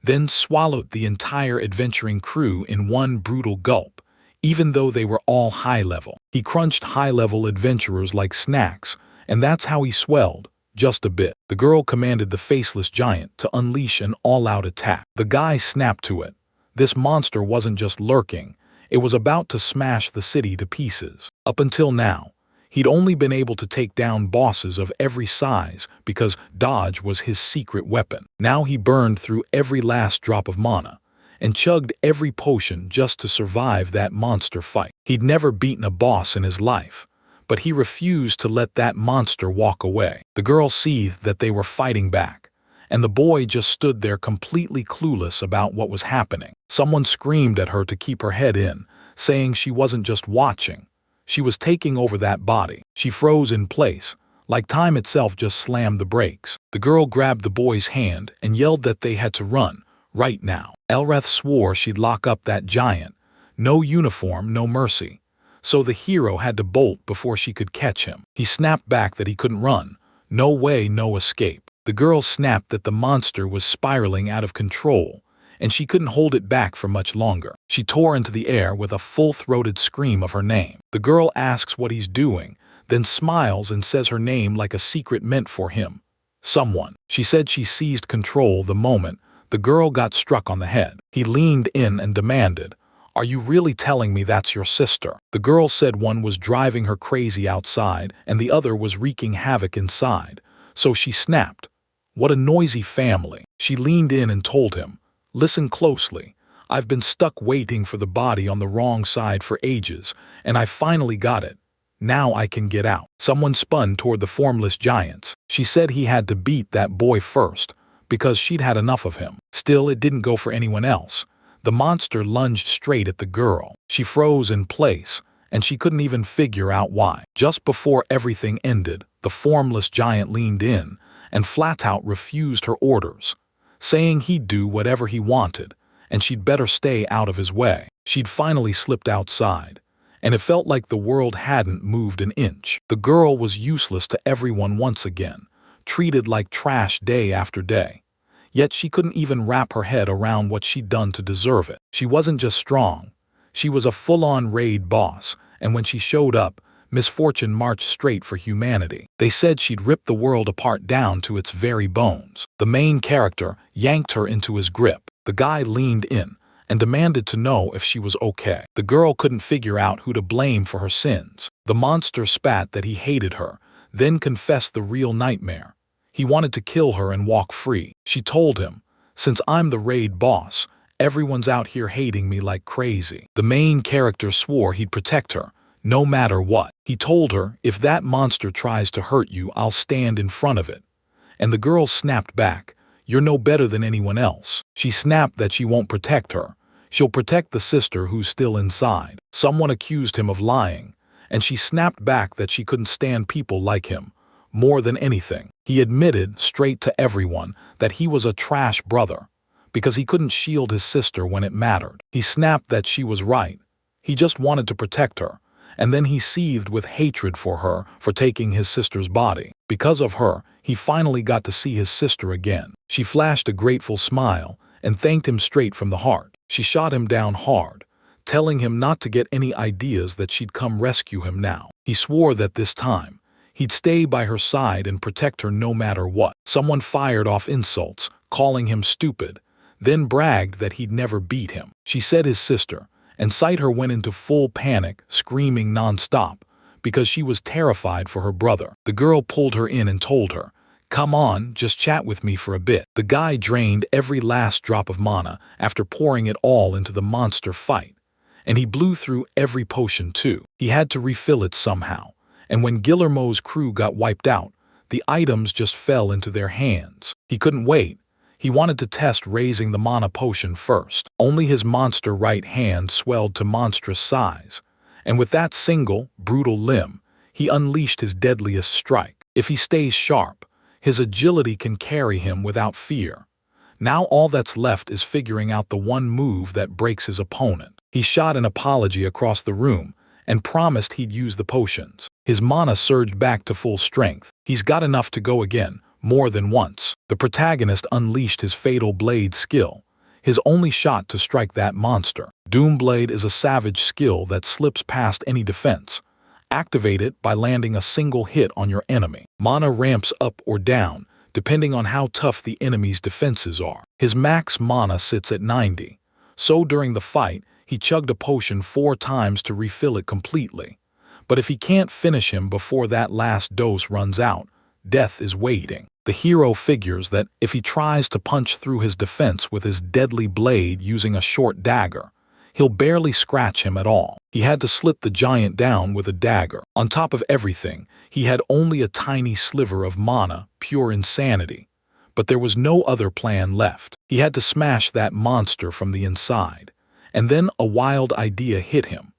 then swallowed the entire adventuring crew in one brutal gulp, even though they were all high-level. He crunched high-level adventurers like snacks, and that's how he swelled, just a bit. The girl commanded the faceless giant to unleash an all-out attack. The guy snapped to it. This monster wasn't just lurking, it was about to smash the city to pieces. Up until now, he'd only been able to take down bosses of every size because dodge was his secret weapon. Now he burned through every last drop of mana and chugged every potion just to survive that monster fight. He'd never beaten a boss in his life, but he refused to let that monster walk away. The girl seethed that they were fighting back, and the boy just stood there completely clueless about what was happening. Someone screamed at her to keep her head in, saying she wasn't just watching, she was taking over that body. She froze in place, like time itself just slammed the brakes. The girl grabbed the boy's hand and yelled that they had to run, right now. Elreth swore she'd lock up that giant. No uniform, no mercy. So the hero had to bolt before she could catch him. He snapped back that he couldn't run. No way, no escape. The girl snapped that the monster was spiraling out of control, and she couldn't hold it back for much longer. She tore into the air with a full-throated scream of her name. The girl asks what he's doing, then smiles and says her name like a secret meant for him. Someone. She said she seized control the moment the girl got struck on the head. He leaned in and demanded, "Are you really telling me that's your sister?" The girl said one was driving her crazy outside and the other was wreaking havoc inside. So she snapped, "What a noisy family." She leaned in and told him, "Listen closely. I've been stuck waiting for the body on the wrong side for ages, and I finally got it. Now I can get out." Someone spun toward the formless giants. She said he had to beat that boy first, because she'd had enough of him. Still, it didn't go for anyone else. The monster lunged straight at the girl. She froze in place, and she couldn't even figure out why. Just before everything ended, the formless giant leaned in and flat out refused her orders, saying he'd do whatever he wanted, and she'd better stay out of his way. She'd finally slipped outside, and it felt like the world hadn't moved an inch. The girl was useless to everyone once again, treated like trash day after day. Yet she couldn't even wrap her head around what she'd done to deserve it. She wasn't just strong. She was a full-on raid boss, and when she showed up, misfortune marched straight for humanity. They said she'd ripped the world apart down to its very bones. The main character yanked her into his grip. The guy leaned in and demanded to know if she was okay. The girl couldn't figure out who to blame for her sins. The monster spat that he hated her, then confessed the real nightmare. He wanted to kill her and walk free. She told him, "Since I'm the raid boss, everyone's out here hating me like crazy." The main character swore he'd protect her, no matter what. He told her, "If that monster tries to hurt you, I'll stand in front of it." And the girl snapped back, "You're no better than anyone else." She snapped that she won't protect her. She'll protect the sister who's still inside. Someone accused him of lying, and she snapped back that she couldn't stand people like him. More than anything, he admitted straight to everyone that he was a trash brother, because he couldn't shield his sister when it mattered. He snapped that she was right. He just wanted to protect her, and then he seethed with hatred for her for taking his sister's body. Because of her, he finally got to see his sister again. She flashed a grateful smile and thanked him straight from the heart. She shot him down hard, telling him not to get any ideas that she'd come rescue him now. He swore that this time, he'd stay by her side and protect her no matter what. Someone fired off insults, calling him stupid, then bragged that he'd never beat him. She said his sister, and sight her went into full panic, screaming nonstop, because she was terrified for her brother. The girl pulled her in and told her, "Come on, just chat with me for a bit." The guy drained every last drop of mana after pouring it all into the monster fight, and he blew through every potion too. He had to refill it somehow. And when Guillermo's crew got wiped out, the items just fell into their hands. He couldn't wait. He wanted to test raising the mana potion first. Only his monster right hand swelled to monstrous size, and with that single, brutal limb, he unleashed his deadliest strike. If he stays sharp, his agility can carry him without fear. Now all that's left is figuring out the one move that breaks his opponent. He shot an apology across the room and promised he'd use the potions. His mana surged back to full strength. He's got enough to go again, more than once. The protagonist unleashed his fatal blade skill, his only shot to strike that monster. Doomblade is a savage skill that slips past any defense. Activate it by landing a single hit on your enemy. Mana ramps up or down, depending on how tough the enemy's defenses are. His max mana sits at 90, so during the fight, he chugged a potion 4 times to refill it completely. But if he can't finish him before that last dose runs out, death is waiting. The hero figures that if he tries to punch through his defense with his deadly blade using a short dagger, he'll barely scratch him at all. He had to slit the giant down with a dagger. On top of everything, he had only a tiny sliver of mana, pure insanity. But there was no other plan left. He had to smash that monster from the inside. And then a wild idea hit him.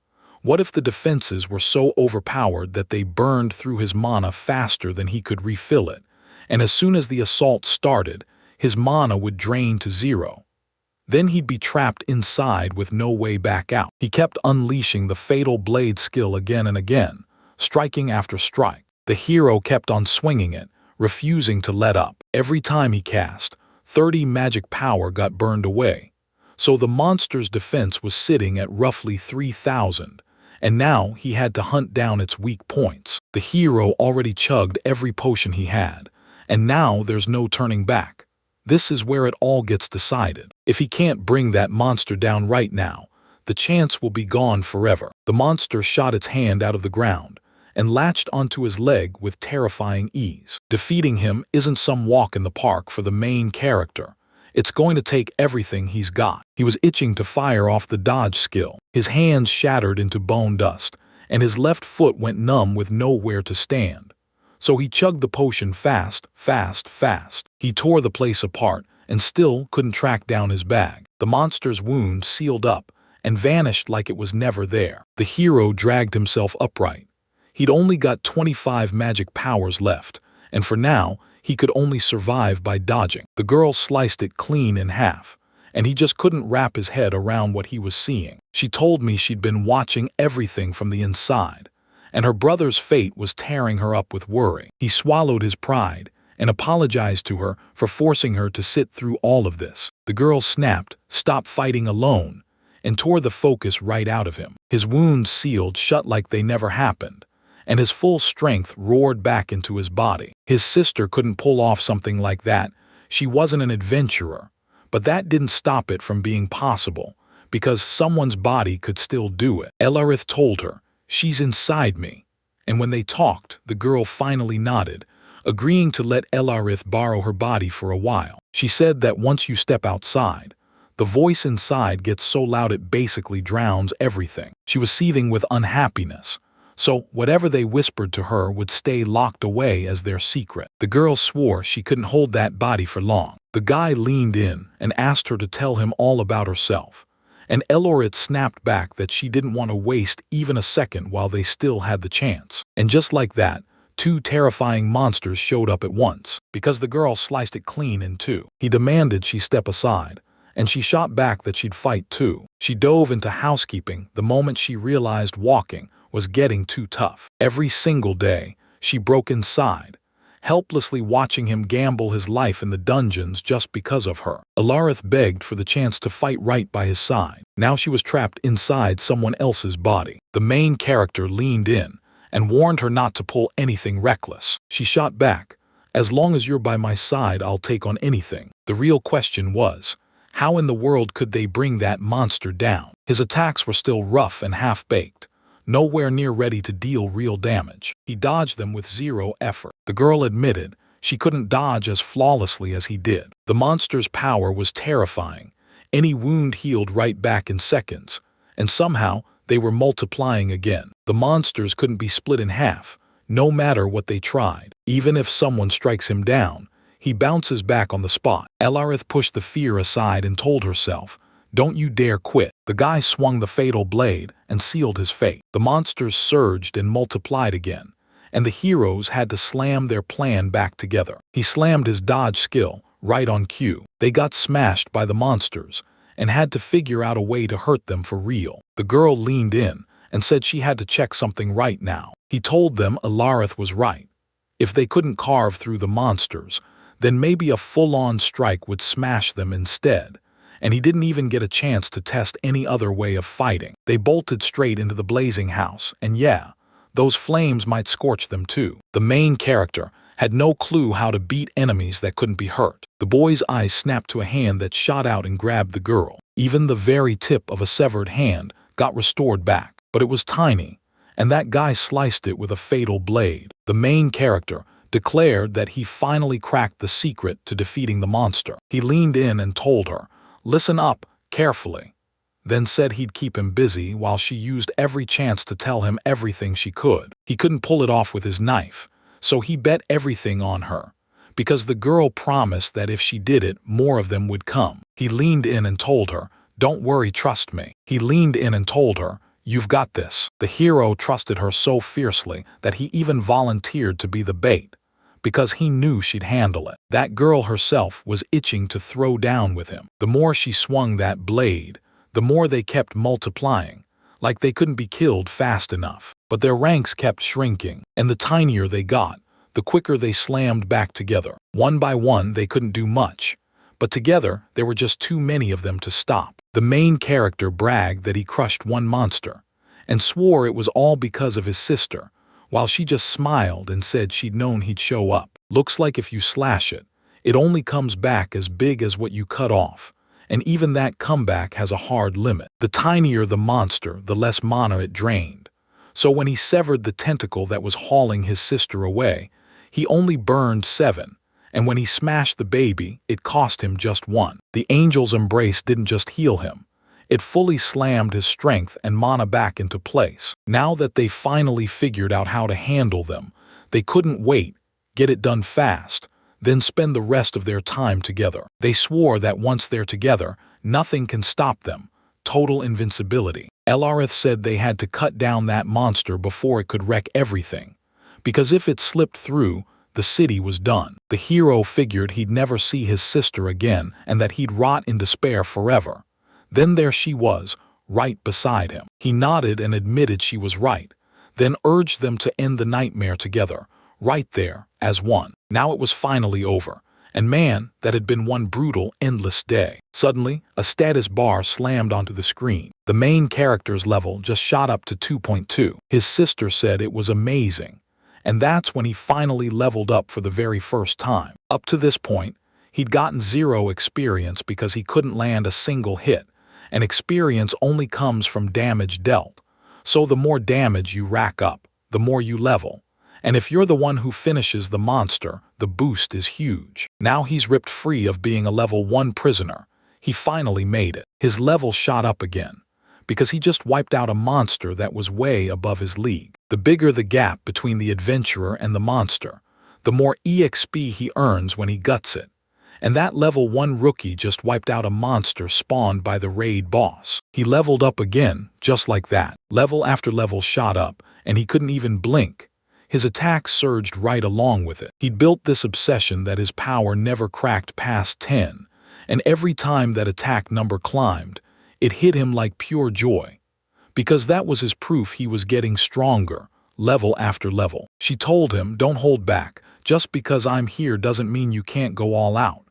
What if the defenses were so overpowered that they burned through his mana faster than he could refill it, and as soon as the assault started, his mana would drain to zero? Then he'd be trapped inside with no way back out. He kept unleashing the fatal blade skill again and again, striking after strike. The hero kept on swinging it, refusing to let up. Every time he cast, 30 magic power got burned away. So the monster's defense was sitting at roughly 3,000, and now he had to hunt down its weak points. The hero already chugged every potion he had, and now there's no turning back. This is where it all gets decided. If he can't bring that monster down right now, the chance will be gone forever. The monster shot its hand out of the ground and latched onto his leg with terrifying ease. Defeating him isn't some walk in the park for the main character. It's going to take everything he's got. He was itching to fire off the dodge skill. His hands shattered into bone dust, and his left foot went numb with nowhere to stand. So he chugged the potion fast. He tore the place apart and still couldn't track down his bag. The monster's wound sealed up and vanished like it was never there. The hero dragged himself upright. He'd only got 25 magic powers left, and for now, he could only survive by dodging. The girl sliced it clean in half, and he just couldn't wrap his head around what he was seeing. She told me she'd been watching everything from the inside, and her brother's fate was tearing her up with worry. He swallowed his pride and apologized to her for forcing her to sit through all of this. The girl snapped, "Stop fighting alone," and tore the focus right out of him. His wounds sealed shut like they never happened, and his full strength roared back into his body. His sister couldn't pull off something like that. She wasn't an adventurer, but that didn't stop it from being possible, because someone's body could still do it. Elarith told her, "She's inside me," and when they talked, the girl finally nodded, agreeing to let Elarith borrow her body for a while. She said that once you step outside, the voice inside gets so loud it basically drowns everything. She was seething with unhappiness, so whatever they whispered to her would stay locked away as their secret. The girl swore she couldn't hold that body for long. The guy leaned in and asked her to tell him all about herself, and Elarith snapped back that she didn't want to waste even a second while they still had the chance. And just like that, 2 terrifying monsters showed up at once. Because the girl sliced it clean in 2, he demanded she step aside, and she shot back that she'd fight too. She dove into housekeeping the moment she realized walking was getting too tough. Every single day, she broke inside, helplessly watching him gamble his life in the dungeons just because of her. Elarith begged for the chance to fight right by his side. Now she was trapped inside someone else's body. The main character leaned in and warned her not to pull anything reckless. She shot back, "As long as you're by my side, I'll take on anything." The real question was, how in the world could they bring that monster down? His attacks were still rough and half-baked, nowhere near ready to deal real damage. He dodged them with zero effort. The girl admitted she couldn't dodge as flawlessly as he did. The monster's power was terrifying. Any wound healed right back in seconds, and somehow they were multiplying again. The monsters couldn't be split in half, no matter what they tried. Even if someone strikes him down, he bounces back on the spot. Elarith pushed the fear aside and told herself, "Don't you dare quit." The guy swung the fatal blade and sealed his fate. The monsters surged and multiplied again, and the heroes had to slam their plan back together. He slammed his dodge skill right on cue. They got smashed by the monsters and had to figure out a way to hurt them for real. The girl leaned in and said she had to check something right now. He told them Elarith was right. If they couldn't carve through the monsters, then maybe a full-on strike would smash them instead. And he didn't even get a chance to test any other way of fighting. They bolted straight into the blazing house, and yeah, those flames might scorch them too. The main character had no clue how to beat enemies that couldn't be hurt. The boy's eyes snapped to a hand that shot out and grabbed the girl. Even the very tip of a severed hand got restored back, but it was tiny, and that guy sliced it with a fatal blade. The main character declared that he finally cracked the secret to defeating the monster. He leaned in and told her, "Listen up, carefully," then said he'd keep him busy while she used every chance to tell him everything she could. He couldn't pull it off with his knife, so he bet everything on her, because the girl promised that if she did it, more of them would come. He leaned in and told her, "Don't worry, trust me." He leaned in and told her, "You've got this." The hero trusted her so fiercely that he even volunteered to be the bait, because he knew she'd handle it. That girl herself was itching to throw down with him. The more she swung that blade, the more they kept multiplying, like they couldn't be killed fast enough. But their ranks kept shrinking, and the tinier they got, the quicker they slammed back together. One by one, they couldn't do much, but together there were just too many of them to stop. The main character bragged that he crushed one monster, and swore it was all because of his sister, while she just smiled and said she'd known he'd show up. Looks like if you slash it, it only comes back as big as what you cut off, and even that comeback has a hard limit. The tinier the monster, the less mana it drained. So when he severed the tentacle that was hauling his sister away, he only burned 7, and when he smashed the baby, it cost him just 1. The angel's embrace didn't just heal him. It fully slammed his strength and mana back into place. Now that they finally figured out how to handle them, they couldn't wait, get it done fast, then spend the rest of their time together. They swore that once they're together, nothing can stop them. Total invincibility. Elarith said they had to cut down that monster before it could wreck everything, because if it slipped through, the city was done. The hero figured he'd never see his sister again and that he'd rot in despair forever. Then there she was, right beside him. He nodded and admitted she was right, then urged them to end the nightmare together, right there, as one. Now it was finally over, and man, that had been one brutal, endless day. Suddenly, a status bar slammed onto the screen. The main character's level just shot up to 2.2. His sister said it was amazing, and that's when he finally leveled up for the very first time. Up to this point, he'd gotten 0 experience because he couldn't land a single hit, and experience only comes from damage dealt. So the more damage you rack up, the more you level. And if you're the one who finishes the monster, the boost is huge. Now he's ripped free of being a level 1 prisoner. He finally made it. His level shot up again, because he just wiped out a monster that was way above his league. The bigger the gap between the adventurer and the monster, the more EXP he earns when he guts it. And that level 1 rookie just wiped out a monster spawned by the raid boss. He leveled up again, just like that. Level after level shot up, and he couldn't even blink. His attacks surged right along with it. He'd built this obsession that his power never cracked past 10, and every time that attack number climbed, it hit him like pure joy, because that was his proof he was getting stronger, level after level. She told him, "Don't hold back. Just because I'm here doesn't mean you can't go all out."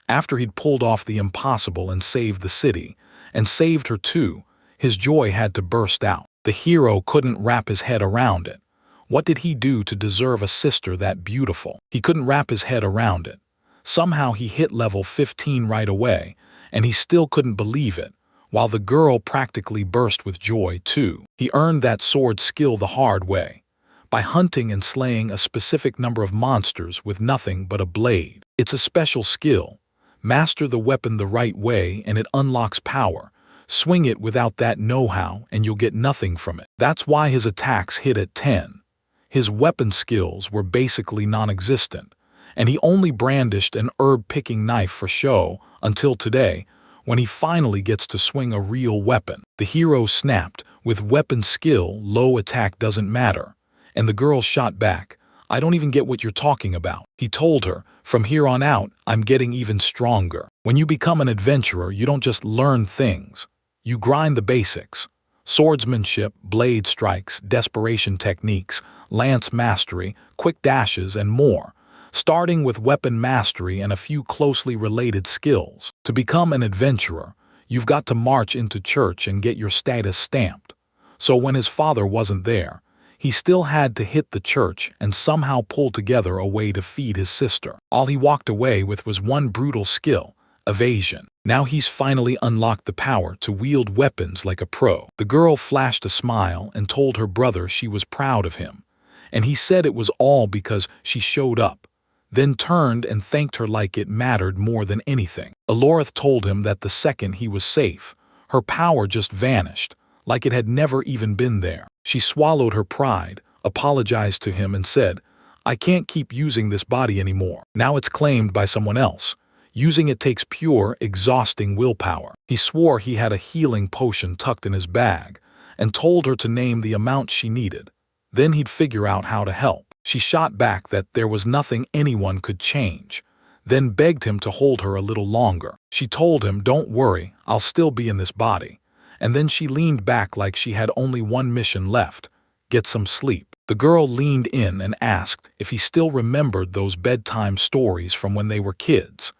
After he'd pulled off the impossible and saved the city, and saved her too, his joy had to burst out. The hero couldn't wrap his head around it. What did he do to deserve a sister that beautiful? He couldn't wrap his head around it. Somehow he hit level 15 right away, and he still couldn't believe it, while the girl practically burst with joy too. He earned that sword skill the hard way, by hunting and slaying a specific number of monsters with nothing but a blade. It's a special skill. Master the weapon the right way and it unlocks power. Swing it without that know-how and you'll get nothing from it. That's why his attacks hit at 10. His weapon skills were basically non-existent, and he only brandished an herb-picking knife for show until today, when he finally gets to swing a real weapon. The hero snapped, "With weapon skill, low attack doesn't matter." And the girl shot back, "I don't even get what you're talking about." He told her, "From here on out, I'm getting even stronger." When you become an adventurer, you don't just learn things. You grind the basics. Swordsmanship, blade strikes, desperation techniques, lance mastery, quick dashes, and more, starting with weapon mastery and a few closely related skills. To become an adventurer, you've got to march into church and get your status stamped. So when his father wasn't there, he still had to hit the church and somehow pull together a way to feed his sister. All he walked away with was one brutal skill: evasion. Now he's finally unlocked the power to wield weapons like a pro. The girl flashed a smile and told her brother she was proud of him, and he said it was all because she showed up, then turned and thanked her like it mattered more than anything. Alorith told him that the second he was safe, her power just vanished, like it had never even been there. She swallowed her pride, apologized to him and said, "I can't keep using this body anymore. Now it's claimed by someone else. Using it takes pure, exhausting willpower." He swore he had a healing potion tucked in his bag, and told her to name the amount she needed. Then he'd figure out how to help. She shot back that there was nothing anyone could change, then begged him to hold her a little longer. She told him, "Don't worry, I'll still be in this body." And then she leaned back like she had only one mission left: get some sleep. The girl leaned in and asked if he still remembered those bedtime stories from when they were kids,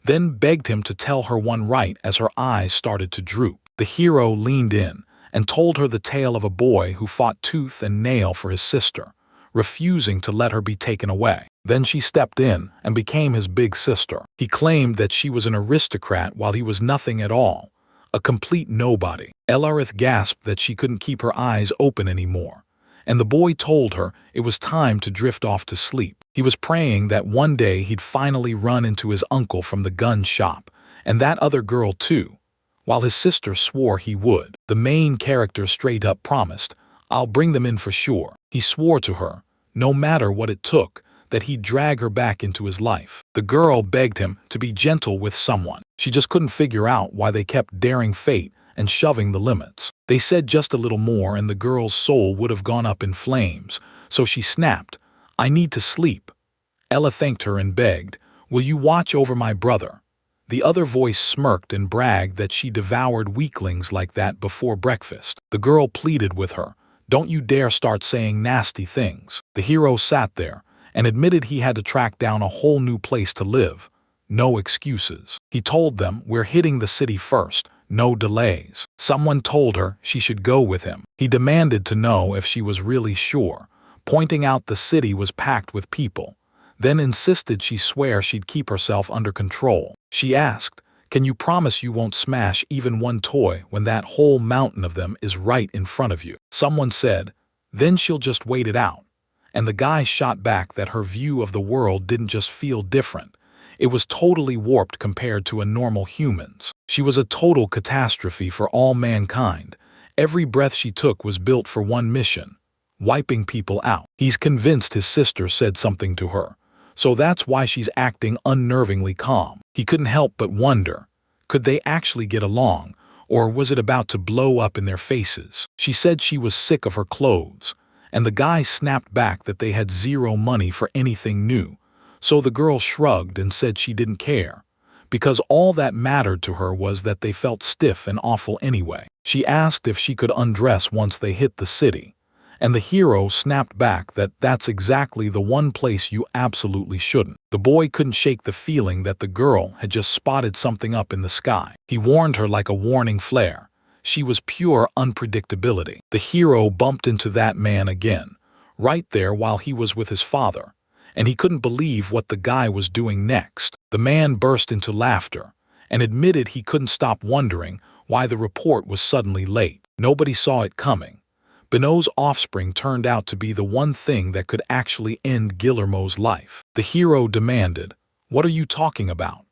then begged him to tell her one right as her eyes started to droop. The hero leaned in and told her the tale of a boy who fought tooth and nail for his sister, refusing to let her be taken away. Then she stepped in and became his big sister. He claimed that she was an aristocrat while he was nothing at all, a complete nobody. Elarith gasped that she couldn't keep her eyes open anymore, and the boy told her it was time to drift off to sleep. He was praying that one day he'd finally run into his uncle from the gun shop, and that other girl too, while his sister swore he would. The main character straight up promised, "I'll bring them in for sure." He swore to her, no matter what it took, that he'd drag her back into his life. The girl begged him to be gentle with someone. She just couldn't figure out why they kept daring fate and shoving the limits. They said just a little more and the girl's soul would have gone up in flames, so she snapped, "I need to sleep." Ella thanked her and begged, "Will you watch over my brother?" The other voice smirked and bragged that she devoured weaklings like that before breakfast. The girl pleaded with her, "Don't you dare start saying nasty things." The hero sat there and admitted he had to track down a whole new place to live. No excuses. He told them, "We're hitting the city first, no delays." Someone told her she should go with him. He demanded to know if she was really sure, pointing out the city was packed with people, then insisted she swear she'd keep herself under control. She asked, "Can you promise you won't smash even one toy when that whole mountain of them is right in front of you?" Someone said, "Then she'll just wait it out." And the guy shot back that her view of the world didn't just feel different, it was totally warped compared to a normal human's. She was a total catastrophe for all mankind. Every breath she took was built for one mission: wiping people out. He's convinced his sister said something to her, so that's why she's acting unnervingly calm. He couldn't help but wonder, could they actually get along, or was it about to blow up in their faces? She said she was sick of her clothes, and the guy snapped back that they had zero money for anything new, so the girl shrugged and said she didn't care, because all that mattered to her was that they felt stiff and awful anyway. She asked if she could undress once they hit the city, and the hero snapped back that that's exactly the one place you absolutely shouldn't. The boy couldn't shake the feeling that the girl had just spotted something up in the sky. He warned her like a warning flare. She was pure unpredictability. The hero bumped into that man again, right there while he was with his father, and he couldn't believe what the guy was doing next. The man burst into laughter and admitted he couldn't stop wondering why the report was suddenly late. Nobody saw it coming. Beno's offspring turned out to be the one thing that could actually end Guillermo's life. The hero demanded, "What are you talking about?"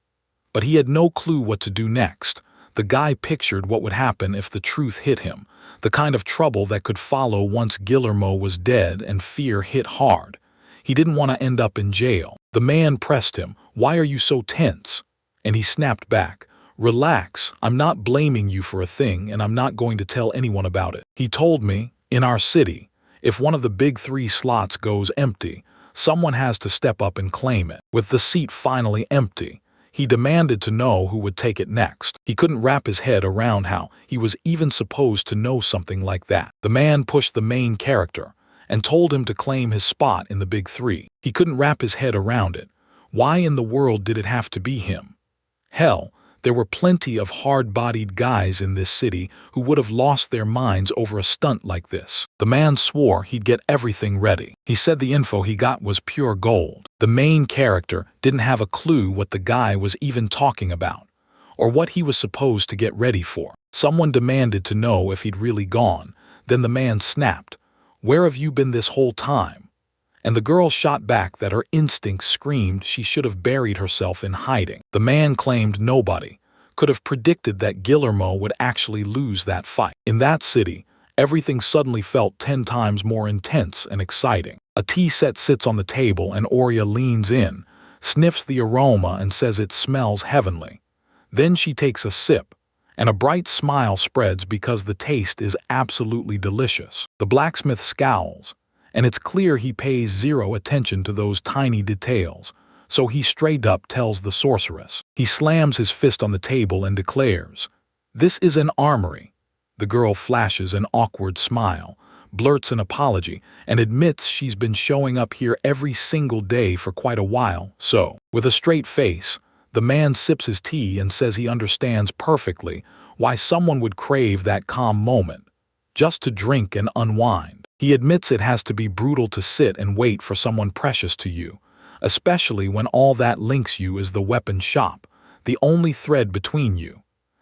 But he had no clue what to do next. The guy pictured what would happen if the truth hit him, the kind of trouble that could follow once Guillermo was dead, and fear hit hard. He didn't want to end up in jail. The man pressed him, "Why are you so tense?" And he snapped back, "Relax, I'm not blaming you for a thing and I'm not going to tell anyone about it. He told me, in our city, if one of the big 3 slots goes empty, someone has to step up and claim it." With the seat finally empty, he demanded to know who would take it next. He couldn't wrap his head around how he was even supposed to know something like that. The man pushed the main character and told him to claim his spot in the big 3. He couldn't wrap his head around it. Why in the world did it have to be him? Hell, there were plenty of hard-bodied guys in this city who would have lost their minds over a stunt like this. The man swore he'd get everything ready. He said the info he got was pure gold. The main character didn't have a clue what the guy was even talking about, or what he was supposed to get ready for. Someone demanded to know if he'd really gone. Then the man snapped, "Where have you been this whole time?" And the girl shot back that her instincts screamed she should have buried herself in hiding. The man claimed nobody could have predicted that Guillermo would actually lose that fight. In that city, everything suddenly felt 10 times more intense and exciting. A tea set sits on the table and Oria leans in, sniffs the aroma and says it smells heavenly. Then she takes a sip, and a bright smile spreads because the taste is absolutely delicious. The blacksmith scowls, and it's clear he pays zero attention to those tiny details, so he straight up tells the sorceress. He slams his fist on the table and declares, "This is an armory." The girl flashes an awkward smile, blurts an apology, and admits she's been showing up here every single day for quite a while, so. With a straight face, the man sips his tea and says he understands perfectly why someone would crave that calm moment, just to drink and unwind. He admits it has to be brutal to sit and wait for someone precious to you, especially when all that links you is the weapon shop, the only thread between you.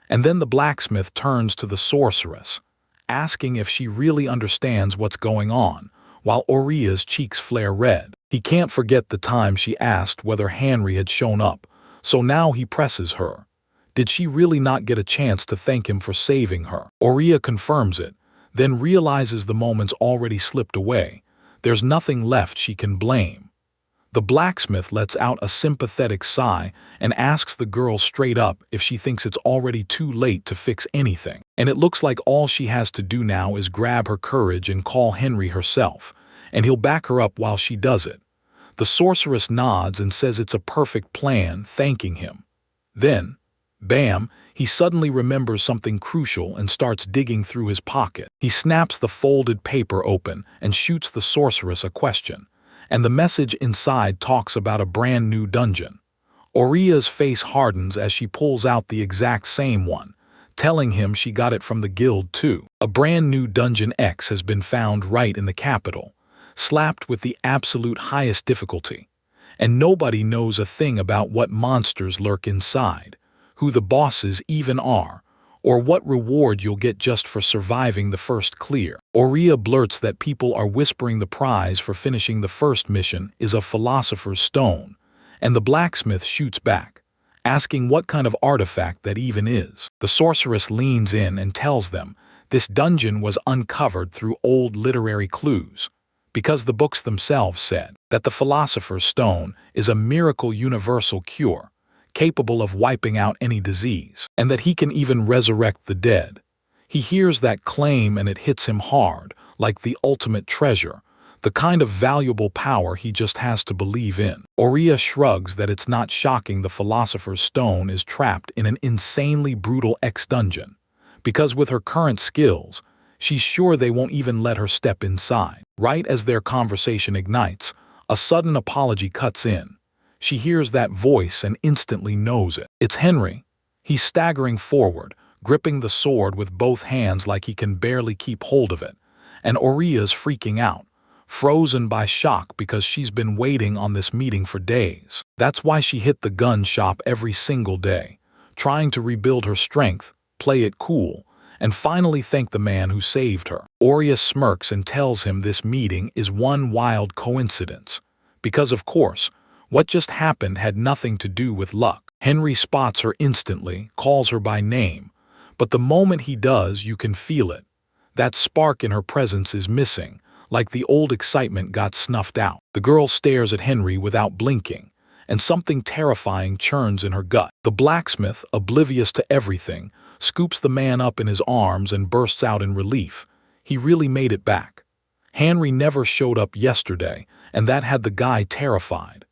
And then the blacksmith turns to the sorceress, asking if she really understands what's going on, while Oria's cheeks flare red. He can't forget the time she asked whether Henry had shown up, so now he presses her. Did she really not get a chance to thank him for saving her? Oria confirms it, then realizes the moment's already slipped away. There's nothing left she can blame. The blacksmith lets out a sympathetic sigh and asks the girl straight up if she thinks it's already too late to fix anything. And it looks like all she has to do now is grab her courage and call Henry herself, and he'll back her up while she does it. The sorceress nods and says it's a perfect plan, thanking him. Then, bam, he suddenly remembers something crucial and starts digging through his pocket. He snaps the folded paper open and shoots the sorceress a question, and the message inside talks about a brand new dungeon. Oria's face hardens as she pulls out the exact same one, telling him she got it from the guild too. A brand new Dungeon X has been found right in the capital, slapped with the absolute highest difficulty, and nobody knows a thing about what monsters lurk inside, who the bosses even are, or what reward you'll get just for surviving the first clear. Oria blurts that people are whispering the prize for finishing the first mission is a philosopher's stone, and the blacksmith shoots back, asking what kind of artifact that even is. The sorceress leans in and tells them this dungeon was uncovered through old literary clues, because the books themselves said that the philosopher's stone is a miracle universal cure, capable of wiping out any disease, and that he can even resurrect the dead. He hears that claim and it hits him hard, like the ultimate treasure, the kind of valuable power he just has to believe in. Oria shrugs that it's not shocking the philosopher's stone is trapped in an insanely brutal X-dungeon, because with her current skills, she's sure they won't even let her step inside. Right as their conversation ignites, a sudden apology cuts in. She hears that voice and instantly knows it. It's Henry. He's staggering forward, gripping the sword with both hands like he can barely keep hold of it, and Oria's freaking out, frozen by shock because she's been waiting on this meeting for days. That's why she hit the gun shop every single day, trying to rebuild her strength, play it cool, and finally thank the man who saved her. Oria smirks and tells him this meeting is one wild coincidence, because of course, what just happened had nothing to do with luck. Henry spots her instantly, calls her by name, but the moment he does, you can feel it. That spark in her presence is missing, like the old excitement got snuffed out. The girl stares at Henry without blinking, and something terrifying churns in her gut. The blacksmith, oblivious to everything, scoops the man up in his arms and bursts out in relief. He really made it back. Henry never showed up yesterday, and that had the guy terrified.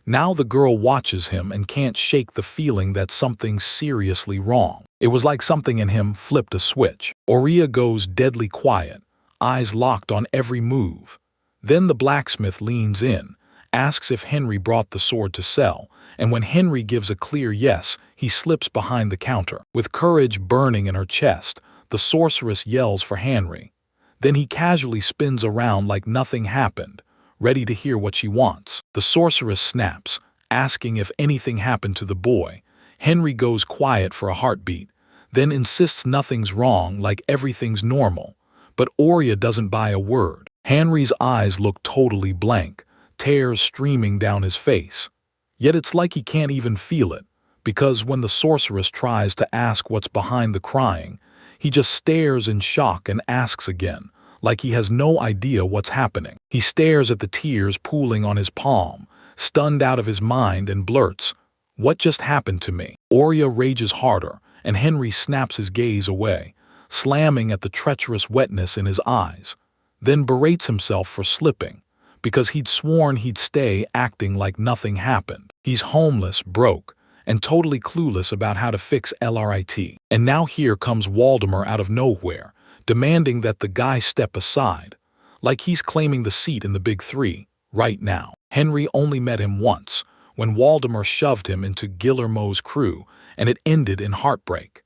Now the girl watches him and can't shake the feeling that something's seriously wrong. It was like something in him flipped a switch. Oria goes deadly quiet, eyes locked on every move. Then the blacksmith leans in, asks if Henry brought the sword to sell, and when Henry gives a clear yes, he slips behind the counter. With courage burning in her chest, the sorceress yells for Henry. Then he casually spins around like nothing happened, ready to hear what she wants. The sorceress snaps, asking if anything happened to the boy. Henry goes quiet for a heartbeat, then insists nothing's wrong, like everything's normal. But Oria doesn't buy a word. Henry's eyes look totally blank, tears streaming down his face. Yet it's like he can't even feel it, because when the sorceress tries to ask what's behind the crying, he just stares in shock and asks again, like he has no idea what's happening. He stares at the tears pooling on his palm, stunned out of his mind, and blurts, "What just happened to me?" Oria rages harder, and Henry snaps his gaze away, slamming at the treacherous wetness in his eyes, then berates himself for slipping, because he'd sworn he'd stay acting like nothing happened. He's homeless, broke, and totally clueless about how to fix LRIT. And now here comes Waldemar out of nowhere, demanding that the guy step aside, like he's claiming the seat in the Big Three right now. Henry only met him once, when Waldemar shoved him into Guillermo's crew, and it ended in heartbreak.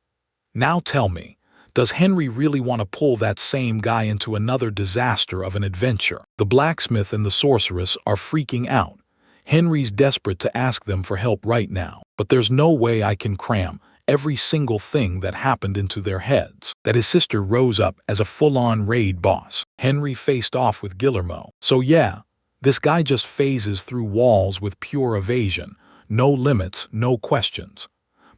Now tell me, does Henry really want to pull that same guy into another disaster of an adventure? The blacksmith and the sorceress are freaking out. Henry's desperate to ask them for help right now, but there's no way I can cram every single thing that happened into their heads. That his sister rose up as a full-on raid boss. Henry faced off with Guillermo. So yeah, this guy just phases through walls with pure evasion, no limits, no questions.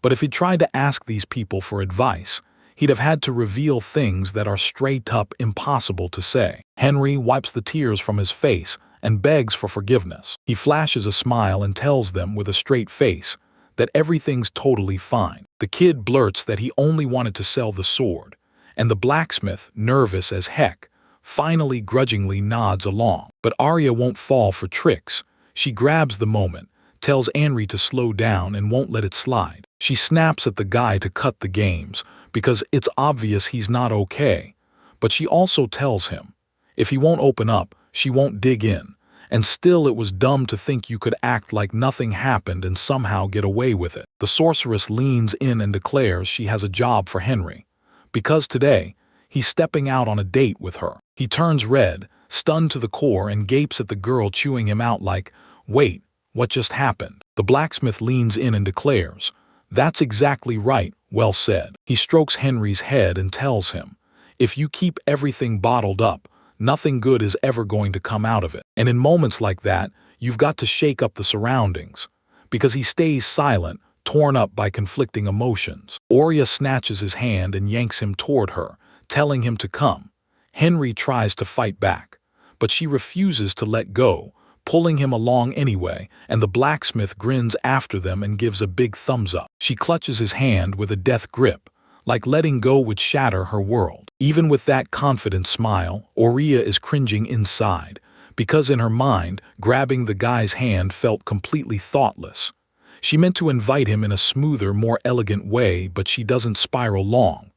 But if he tried to ask these people for advice, he'd have had to reveal things that are straight up impossible to say. Henry wipes the tears from his face and begs for forgiveness. He flashes a smile and tells them with a straight face that everything's totally fine. The kid blurts that he only wanted to sell the sword, and the blacksmith, nervous as heck, finally grudgingly nods along. But Arya won't fall for tricks. She grabs the moment, tells Henry to slow down and won't let it slide. She snaps at the guy to cut the games, because it's obvious he's not okay. But she also tells him, if he won't open up, she won't dig in. And still it was dumb to think you could act like nothing happened and somehow get away with it. The sorceress leans in and declares she has a job for Henry, because today, he's stepping out on a date with her. He turns red, stunned to the core, and gapes at the girl chewing him out like, wait, what just happened? The blacksmith leans in and declares, that's exactly right, well said. He strokes Henry's head and tells him, if you keep everything bottled up, nothing good is ever going to come out of it. And in moments like that, you've got to shake up the surroundings. Because he stays silent, torn up by conflicting emotions. Arya snatches his hand and yanks him toward her, telling him to come. Henry tries to fight back, but she refuses to let go, pulling him along anyway, and the blacksmith grins after them and gives a big thumbs up. She clutches his hand with a death grip, like letting go would shatter her world. Even with that confident smile, Arya is cringing inside, because in her mind, grabbing the guy's hand felt completely thoughtless. She meant to invite him in a smoother, more elegant way, but she doesn't spiral long.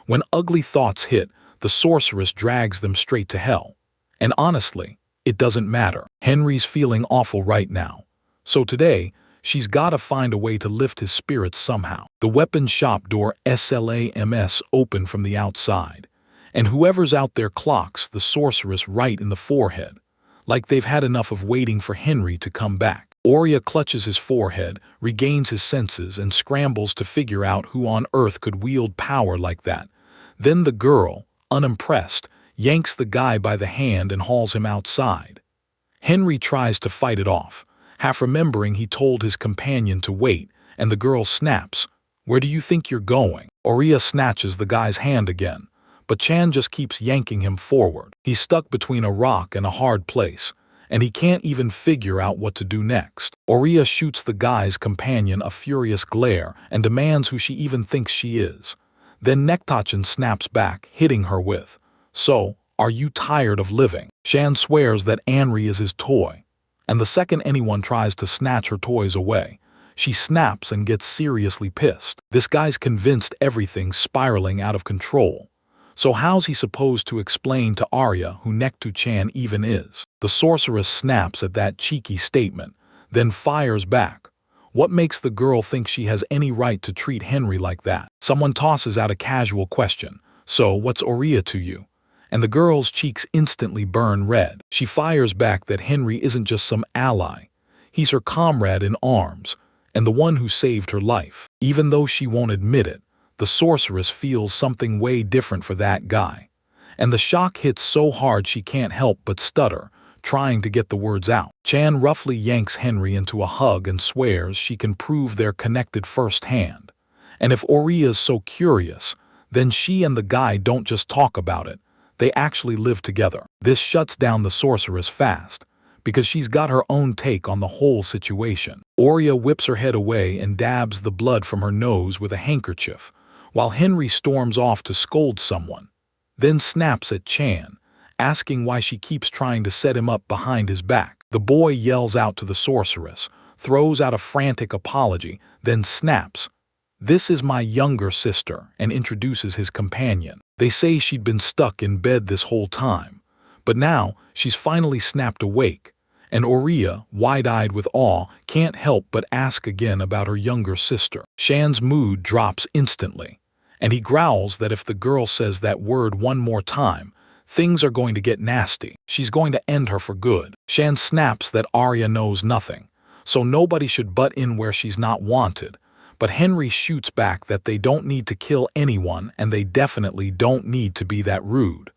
When ugly thoughts hit, the sorceress drags them straight to hell. And honestly, it doesn't matter. Henry's feeling awful right now. So today, she's gotta find a way to lift his spirits somehow. The weapon shop door slams open from the outside, and whoever's out there clocks the sorceress right in the forehead, like they've had enough of waiting for Henry to come back. Arya clutches his forehead, regains his senses, and scrambles to figure out who on earth could wield power like that. Then the girl, unimpressed, yanks the guy by the hand and hauls him outside. Henry tries to fight it off, half remembering he told his companion to wait, and the girl snaps, "Where do you think you're going?" Arya snatches the guy's hand again, but Chan just keeps yanking him forward. He's stuck between a rock and a hard place, and he can't even figure out what to do next. Arya shoots the guy's companion a furious glare and demands who she even thinks she is. Then Nektachan snaps back, hitting her with, "So, are you tired of living?" Shan swears that Anri is his toy, and the second anyone tries to snatch her toys away, she snaps and gets seriously pissed. This guy's convinced everything's spiraling out of control. So how's he supposed to explain to Arya who Nektu-chan even is? The sorceress snaps at that cheeky statement, then fires back. What makes the girl think she has any right to treat Henry like that? Someone tosses out a casual question, "So, what's Arya to you?" And the girl's cheeks instantly burn red. She fires back that Henry isn't just some ally. He's her comrade in arms, and the one who saved her life. Even though she won't admit it, the sorceress feels something way different for that guy. And the shock hits so hard she can't help but stutter, trying to get the words out. Chan roughly yanks Henry into a hug and swears she can prove they're connected firsthand. And if Arya's so curious, then she and the guy don't just talk about it, they actually live together. This shuts down the sorceress fast, because she's got her own take on the whole situation. Arya whips her head away and dabs the blood from her nose with a handkerchief, while Henry storms off to scold someone, then snaps at Chan, asking why she keeps trying to set him up behind his back. The boy yells out to the sorceress, throws out a frantic apology, then snaps, "This is my younger sister," and introduces his companion. They say she'd been stuck in bed this whole time, but now she's finally snapped awake, and Oriya, wide-eyed with awe, can't help but ask again about her younger sister. Shan's mood drops instantly, and he growls that if the girl says that word one more time, things are going to get nasty. She's going to end her for good. Shan snaps that Arya knows nothing, so nobody should butt in where she's not wanted, but Henry shoots back that they don't need to kill anyone and they definitely don't need to be that rude.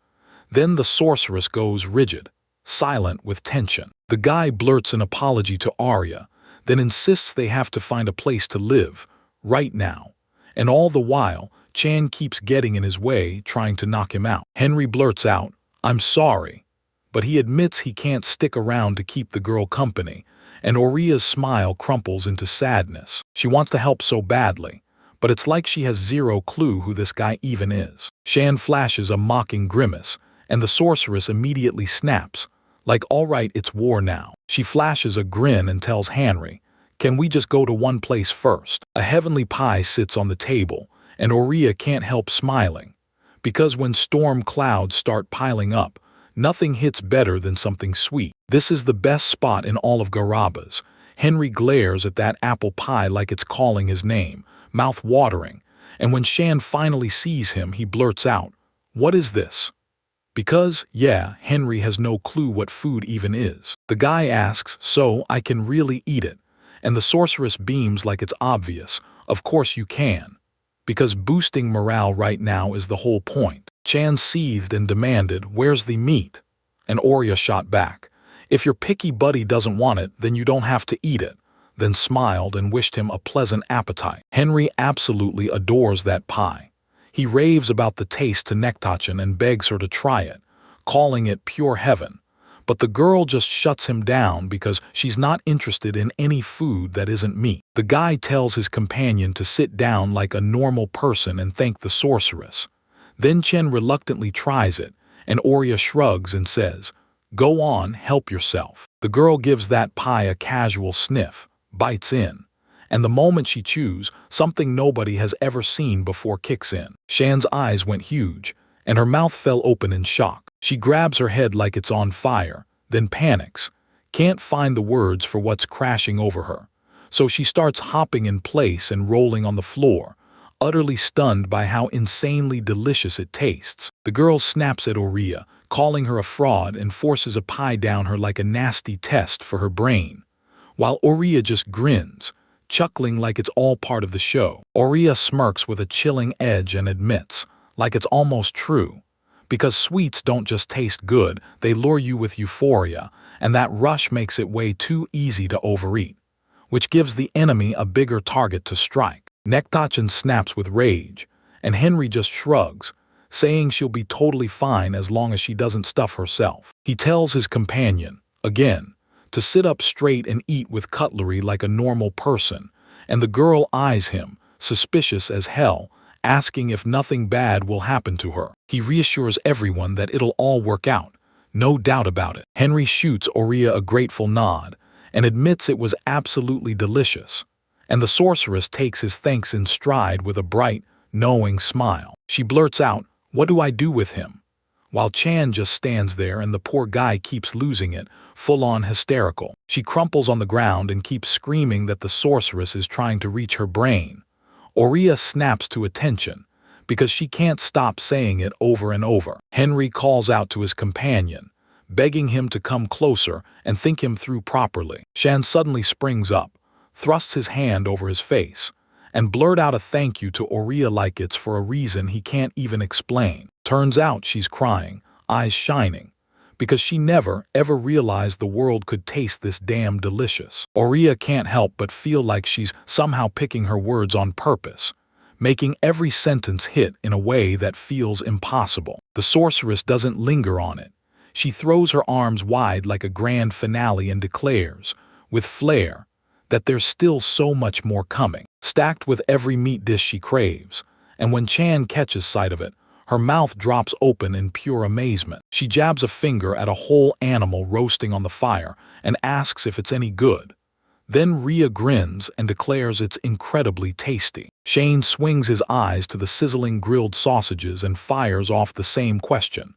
Then the sorceress goes rigid, silent with tension. The guy blurts an apology to Arya, then insists they have to find a place to live, right now. And all the while, Chan keeps getting in his way, trying to knock him out. Henry blurts out, "I'm sorry," but he admits he can't stick around to keep the girl company, and Oriya's smile crumples into sadness. She wants to help so badly, but it's like she has zero clue who this guy even is. Shan flashes a mocking grimace, and the sorceress immediately snaps, like, "All right, it's war now." She flashes a grin and tells Henry, "Can we just go to one place first?" A heavenly pie sits on the table, and Oriya can't help smiling, because when storm clouds start piling up, nothing hits better than something sweet. This is the best spot in all of Garabas. Henry glares at that apple pie like it's calling his name, mouth watering, and when Shan finally sees him, he blurts out, "What is this?" Because, yeah, Henry has no clue what food even is. The guy asks, "So I can really eat it?" And the sorceress beams like it's obvious, "Of course you can. Because boosting morale right now is the whole point." Chan seethed and demanded, "Where's the meat?" And Oriya shot back, "If your picky buddy doesn't want it, then you don't have to eat it," then smiled and wished him a pleasant appetite. Henry absolutely adores that pie. He raves about the taste to Nektachin and begs her to try it, calling it pure heaven. But the girl just shuts him down because she's not interested in any food that isn't meat. The guy tells his companion to sit down like a normal person and thank the sorceress. Then Chen reluctantly tries it, and Oriya shrugs and says, "Go on, help yourself." The girl gives that pie a casual sniff, bites in, and the moment she chews, something nobody has ever seen before kicks in. Shan's eyes went huge, and her mouth fell open in shock. She grabs her head like it's on fire, then panics, can't find the words for what's crashing over her. So she starts hopping in place and rolling on the floor, utterly stunned by how insanely delicious it tastes. The girl snaps at Oriya, calling her a fraud, and forces a pie down her like a nasty test for her brain, while Oriya just grins, chuckling like it's all part of the show. Oriya smirks with a chilling edge and admits, like it's almost true, because sweets don't just taste good, they lure you with euphoria, and that rush makes it way too easy to overeat, which gives the enemy a bigger target to strike. Nektachin snaps with rage, and Henry just shrugs, saying she'll be totally fine as long as she doesn't stuff herself. He tells his companion, again, to sit up straight and eat with cutlery like a normal person, and the girl eyes him, suspicious as hell, asking if nothing bad will happen to her. He reassures everyone that it'll all work out, no doubt about it. Henry shoots Oriya a grateful nod and admits it was absolutely delicious, and the sorceress takes his thanks in stride with a bright, knowing smile. She blurts out, "What do I do with him?" While Chan just stands there and the poor guy keeps losing it, full-on hysterical. She crumples on the ground and keeps screaming that the sorceress is trying to reach her brain. Oriya snaps to attention, because she can't stop saying it over and over. Henry calls out to his companion, begging him to come closer and think him through properly. Shan suddenly springs up, thrusts his hand over his face, and blurt out a thank you to Oriya like it's for a reason he can't even explain. Turns out she's crying, eyes shining, because she never, ever realized the world could taste this damn delicious. Oriya can't help but feel like she's somehow picking her words on purpose, making every sentence hit in a way that feels impossible. The sorceress doesn't linger on it. She throws her arms wide like a grand finale and declares, with flair, that there's still so much more coming, stacked with every meat dish she craves, and when Chan catches sight of it, her mouth drops open in pure amazement. She jabs a finger at a whole animal roasting on the fire and asks if it's any good. Then Rhea grins and declares it's incredibly tasty. Shane swings his eyes to the sizzling grilled sausages and fires off the same question.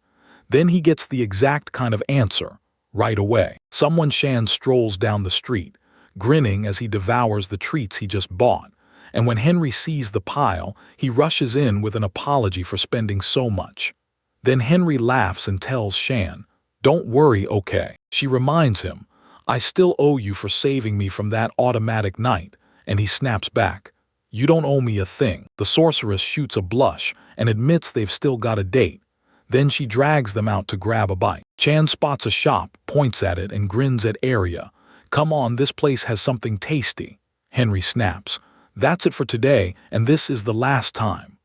Then he gets the exact kind of answer, right away. Someone Shan strolls down the street, grinning as he devours the treats he just bought. And when Henry sees the pile, he rushes in with an apology for spending so much. Then Henry laughs and tells Shan, "Don't worry, okay." She reminds him, "I still owe you for saving me from that automatic night," and he snaps back, "You don't owe me a thing." The sorceress shoots a blush and admits they've still got a date. Then she drags them out to grab a bite. Chan spots a shop, points at it, and grins at Arya. "Come on, this place has something tasty." Henry snaps, "That's it for today, and this is the last time."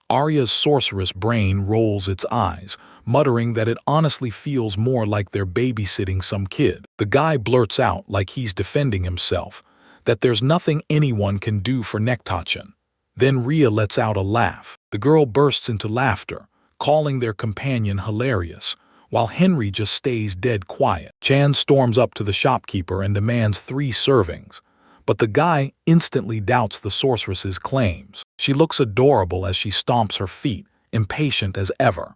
Arya's sorceress brain rolls its eyes, muttering that it honestly feels more like they're babysitting some kid. The guy blurts out, like he's defending himself, that there's nothing anyone can do for Nektachin. Then Rhea lets out a laugh. The girl bursts into laughter, calling their companion hilarious, while Henry just stays dead quiet. Chan storms up to the shopkeeper and demands 3 servings, but the guy instantly doubts the sorceress's claims. She looks adorable as she stomps her feet, impatient as ever.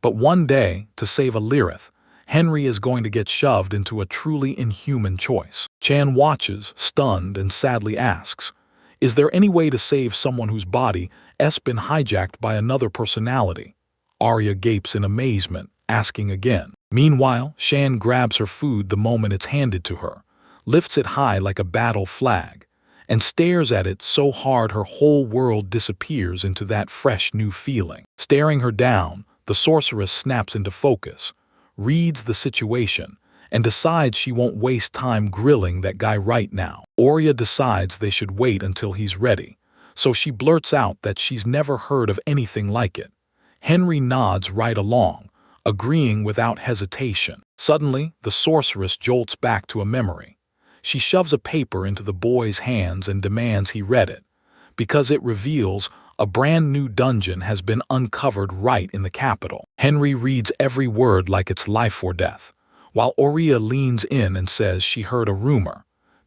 But one day, to save a lirith, Henry is going to get shoved into a truly inhuman choice. Chan watches, stunned, and sadly asks, "Is there any way to save someone whose body has been hijacked by another personality?" Arya gapes in amazement, asking again. Meanwhile, Shan grabs her food the moment it's handed to her, lifts it high like a battle flag, and stares at it so hard her whole world disappears into that fresh new feeling. Staring her down, the sorceress snaps into focus, reads the situation, and decides she won't waste time grilling that guy right now. Arya decides they should wait until he's ready, so she blurts out that she's never heard of anything like it. Henry nods right along, agreeing without hesitation. Suddenly, the sorceress jolts back to a memory. She shoves a paper into the boy's hands and demands he read it, because it reveals a brand new dungeon has been uncovered right in the capital. Henry reads every word like it's life or death, while Arya leans in and says she heard a rumor.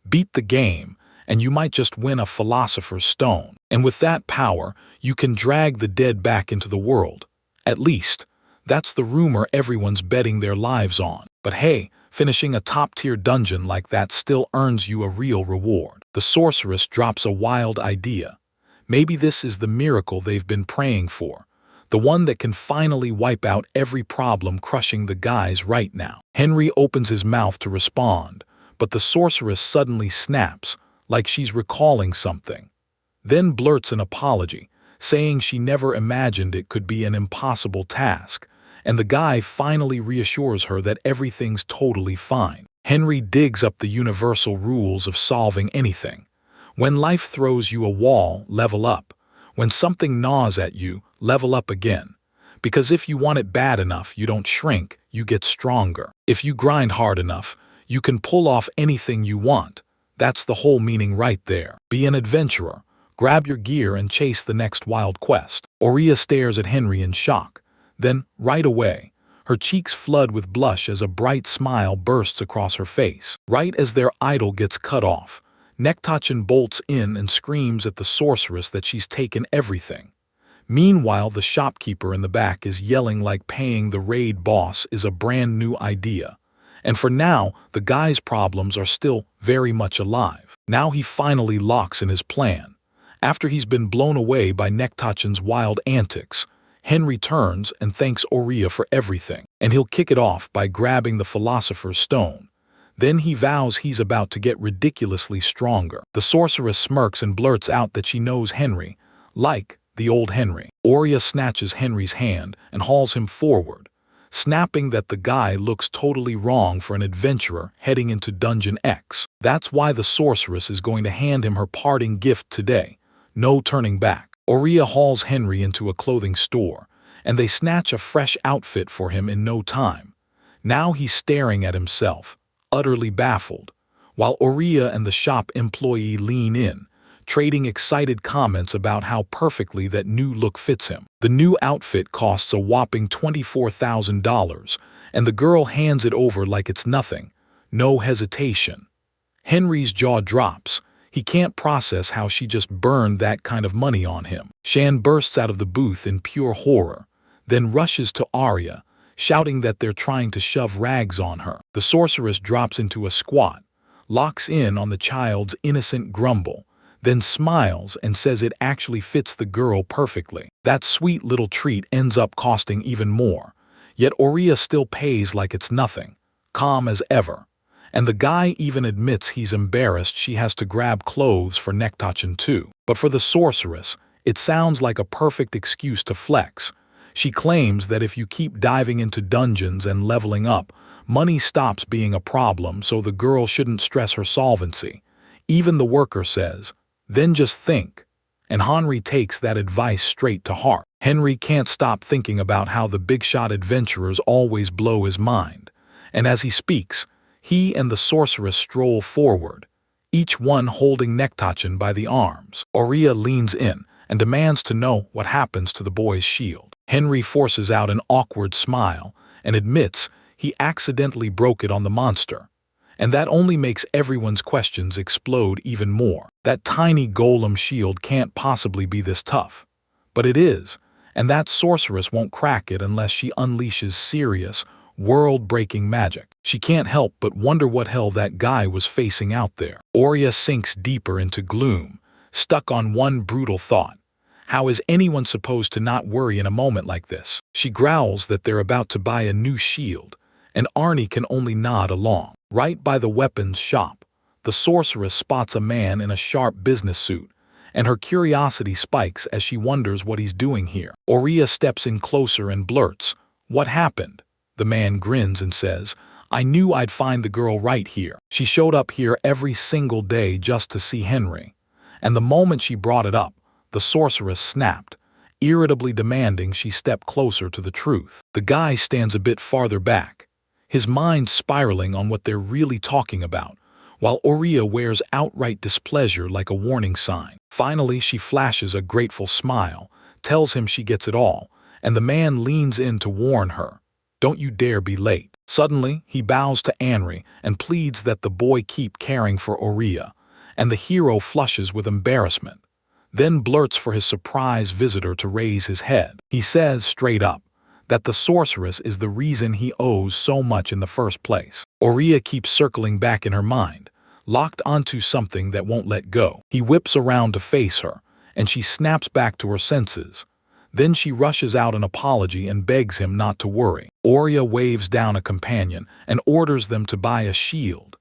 Beat the game, and you might just win a philosopher's stone. And with that power, you can drag the dead back into the world. At least, that's the rumor everyone's betting their lives on. But hey, finishing a top-tier dungeon like that still earns you a real reward. The sorceress drops a wild idea. Maybe this is the miracle they've been praying for, the one that can finally wipe out every problem crushing the guys right now. Henry opens his mouth to respond, but the sorceress suddenly snaps, like she's recalling something. Then blurts an apology, saying she never imagined it could be an impossible task, and the guy finally reassures her that everything's totally fine. Henry digs up the universal rules of solving anything. When life throws you a wall, level up. When something gnaws at you, level up again. Because if you want it bad enough, you don't shrink, you get stronger. If you grind hard enough, you can pull off anything you want. That's the whole meaning right there. Be an adventurer. Grab your gear and chase the next wild quest. Arya stares at Henry in shock. Then, right away, her cheeks flood with blush as a bright smile bursts across her face. Right as their idol gets cut off, Nektachin bolts in and screams at the sorceress that she's taken everything. Meanwhile, the shopkeeper in the back is yelling like paying the raid boss is a brand new idea. And for now, the guy's problems are still very much alive. Now he finally locks in his plan. After he's been blown away by Nektachin's wild antics, Henry turns and thanks Arya for everything, and he'll kick it off by grabbing the philosopher's stone. Then he vows he's about to get ridiculously stronger. The sorceress smirks and blurts out that she knows Henry, like the old Henry. Arya snatches Henry's hand and hauls him forward, snapping that the guy looks totally wrong for an adventurer heading into Dungeon X. That's why the sorceress is going to hand him her parting gift today. No turning back. Arya hauls Henry into a clothing store, and they snatch a fresh outfit for him in no time. Now he's staring at himself, utterly baffled, while Arya and the shop employee lean in, trading excited comments about how perfectly that new look fits him. The new outfit costs a whopping $24,000, and the girl hands it over like it's nothing. No hesitation. Henry's jaw drops. He can't process how she just burned that kind of money on him. Shan bursts out of the booth in pure horror, then rushes to Arya, shouting that they're trying to shove rags on her. The sorceress drops into a squat, locks in on the child's innocent grumble, then smiles and says it actually fits the girl perfectly. That sweet little treat ends up costing even more, yet Arya still pays like it's nothing, calm as ever. And the guy even admits he's embarrassed she has to grab clothes for Nectachin too. But for the sorceress, it sounds like a perfect excuse to flex. She claims that if you keep diving into dungeons and leveling up, money stops being a problem, so the girl shouldn't stress her solvency. Even the worker says, "Then just think." And Henry takes that advice straight to heart. Henry can't stop thinking about how the big-shot adventurers always blow his mind. And as he speaks, he and the sorceress stroll forward, each one holding Nectachin by the arms. Arya leans in and demands to know what happens to the boy's shield. Henry forces out an awkward smile and admits he accidentally broke it on the monster. And that only makes everyone's questions explode even more. That tiny golem shield can't possibly be this tough. But it is, and that sorceress won't crack it unless she unleashes serious, world-breaking magic. She can't help but wonder what hell that guy was facing out there. Arya sinks deeper into gloom, stuck on one brutal thought. How is anyone supposed to not worry in a moment like this? She growls that they're about to buy a new shield, and Arnie can only nod along. Right by the weapons shop, the sorceress spots a man in a sharp business suit, and her curiosity spikes as she wonders what he's doing here. Arya steps in closer and blurts, "What happened?" The man grins and says, "I knew I'd find the girl right here. She showed up here every single day just to see Henry." And the moment she brought it up, the sorceress snapped, irritably demanding she step closer to the truth. The guy stands a bit farther back, his mind spiraling on what they're really talking about, while Arya wears outright displeasure like a warning sign. Finally, she flashes a grateful smile, tells him she gets it all, and the man leans in to warn her, "Don't you dare be late." Suddenly, he bows to Henry and pleads that the boy keep caring for Arya, and the hero flushes with embarrassment, then blurts for his surprise visitor to raise his head. He says straight up that the sorceress is the reason he owes so much in the first place. Arya keeps circling back in her mind, locked onto something that won't let go. He whips around to face her, and she snaps back to her senses. Then she rushes out an apology and begs him not to worry. Arya waves down a companion and orders them to buy a shield.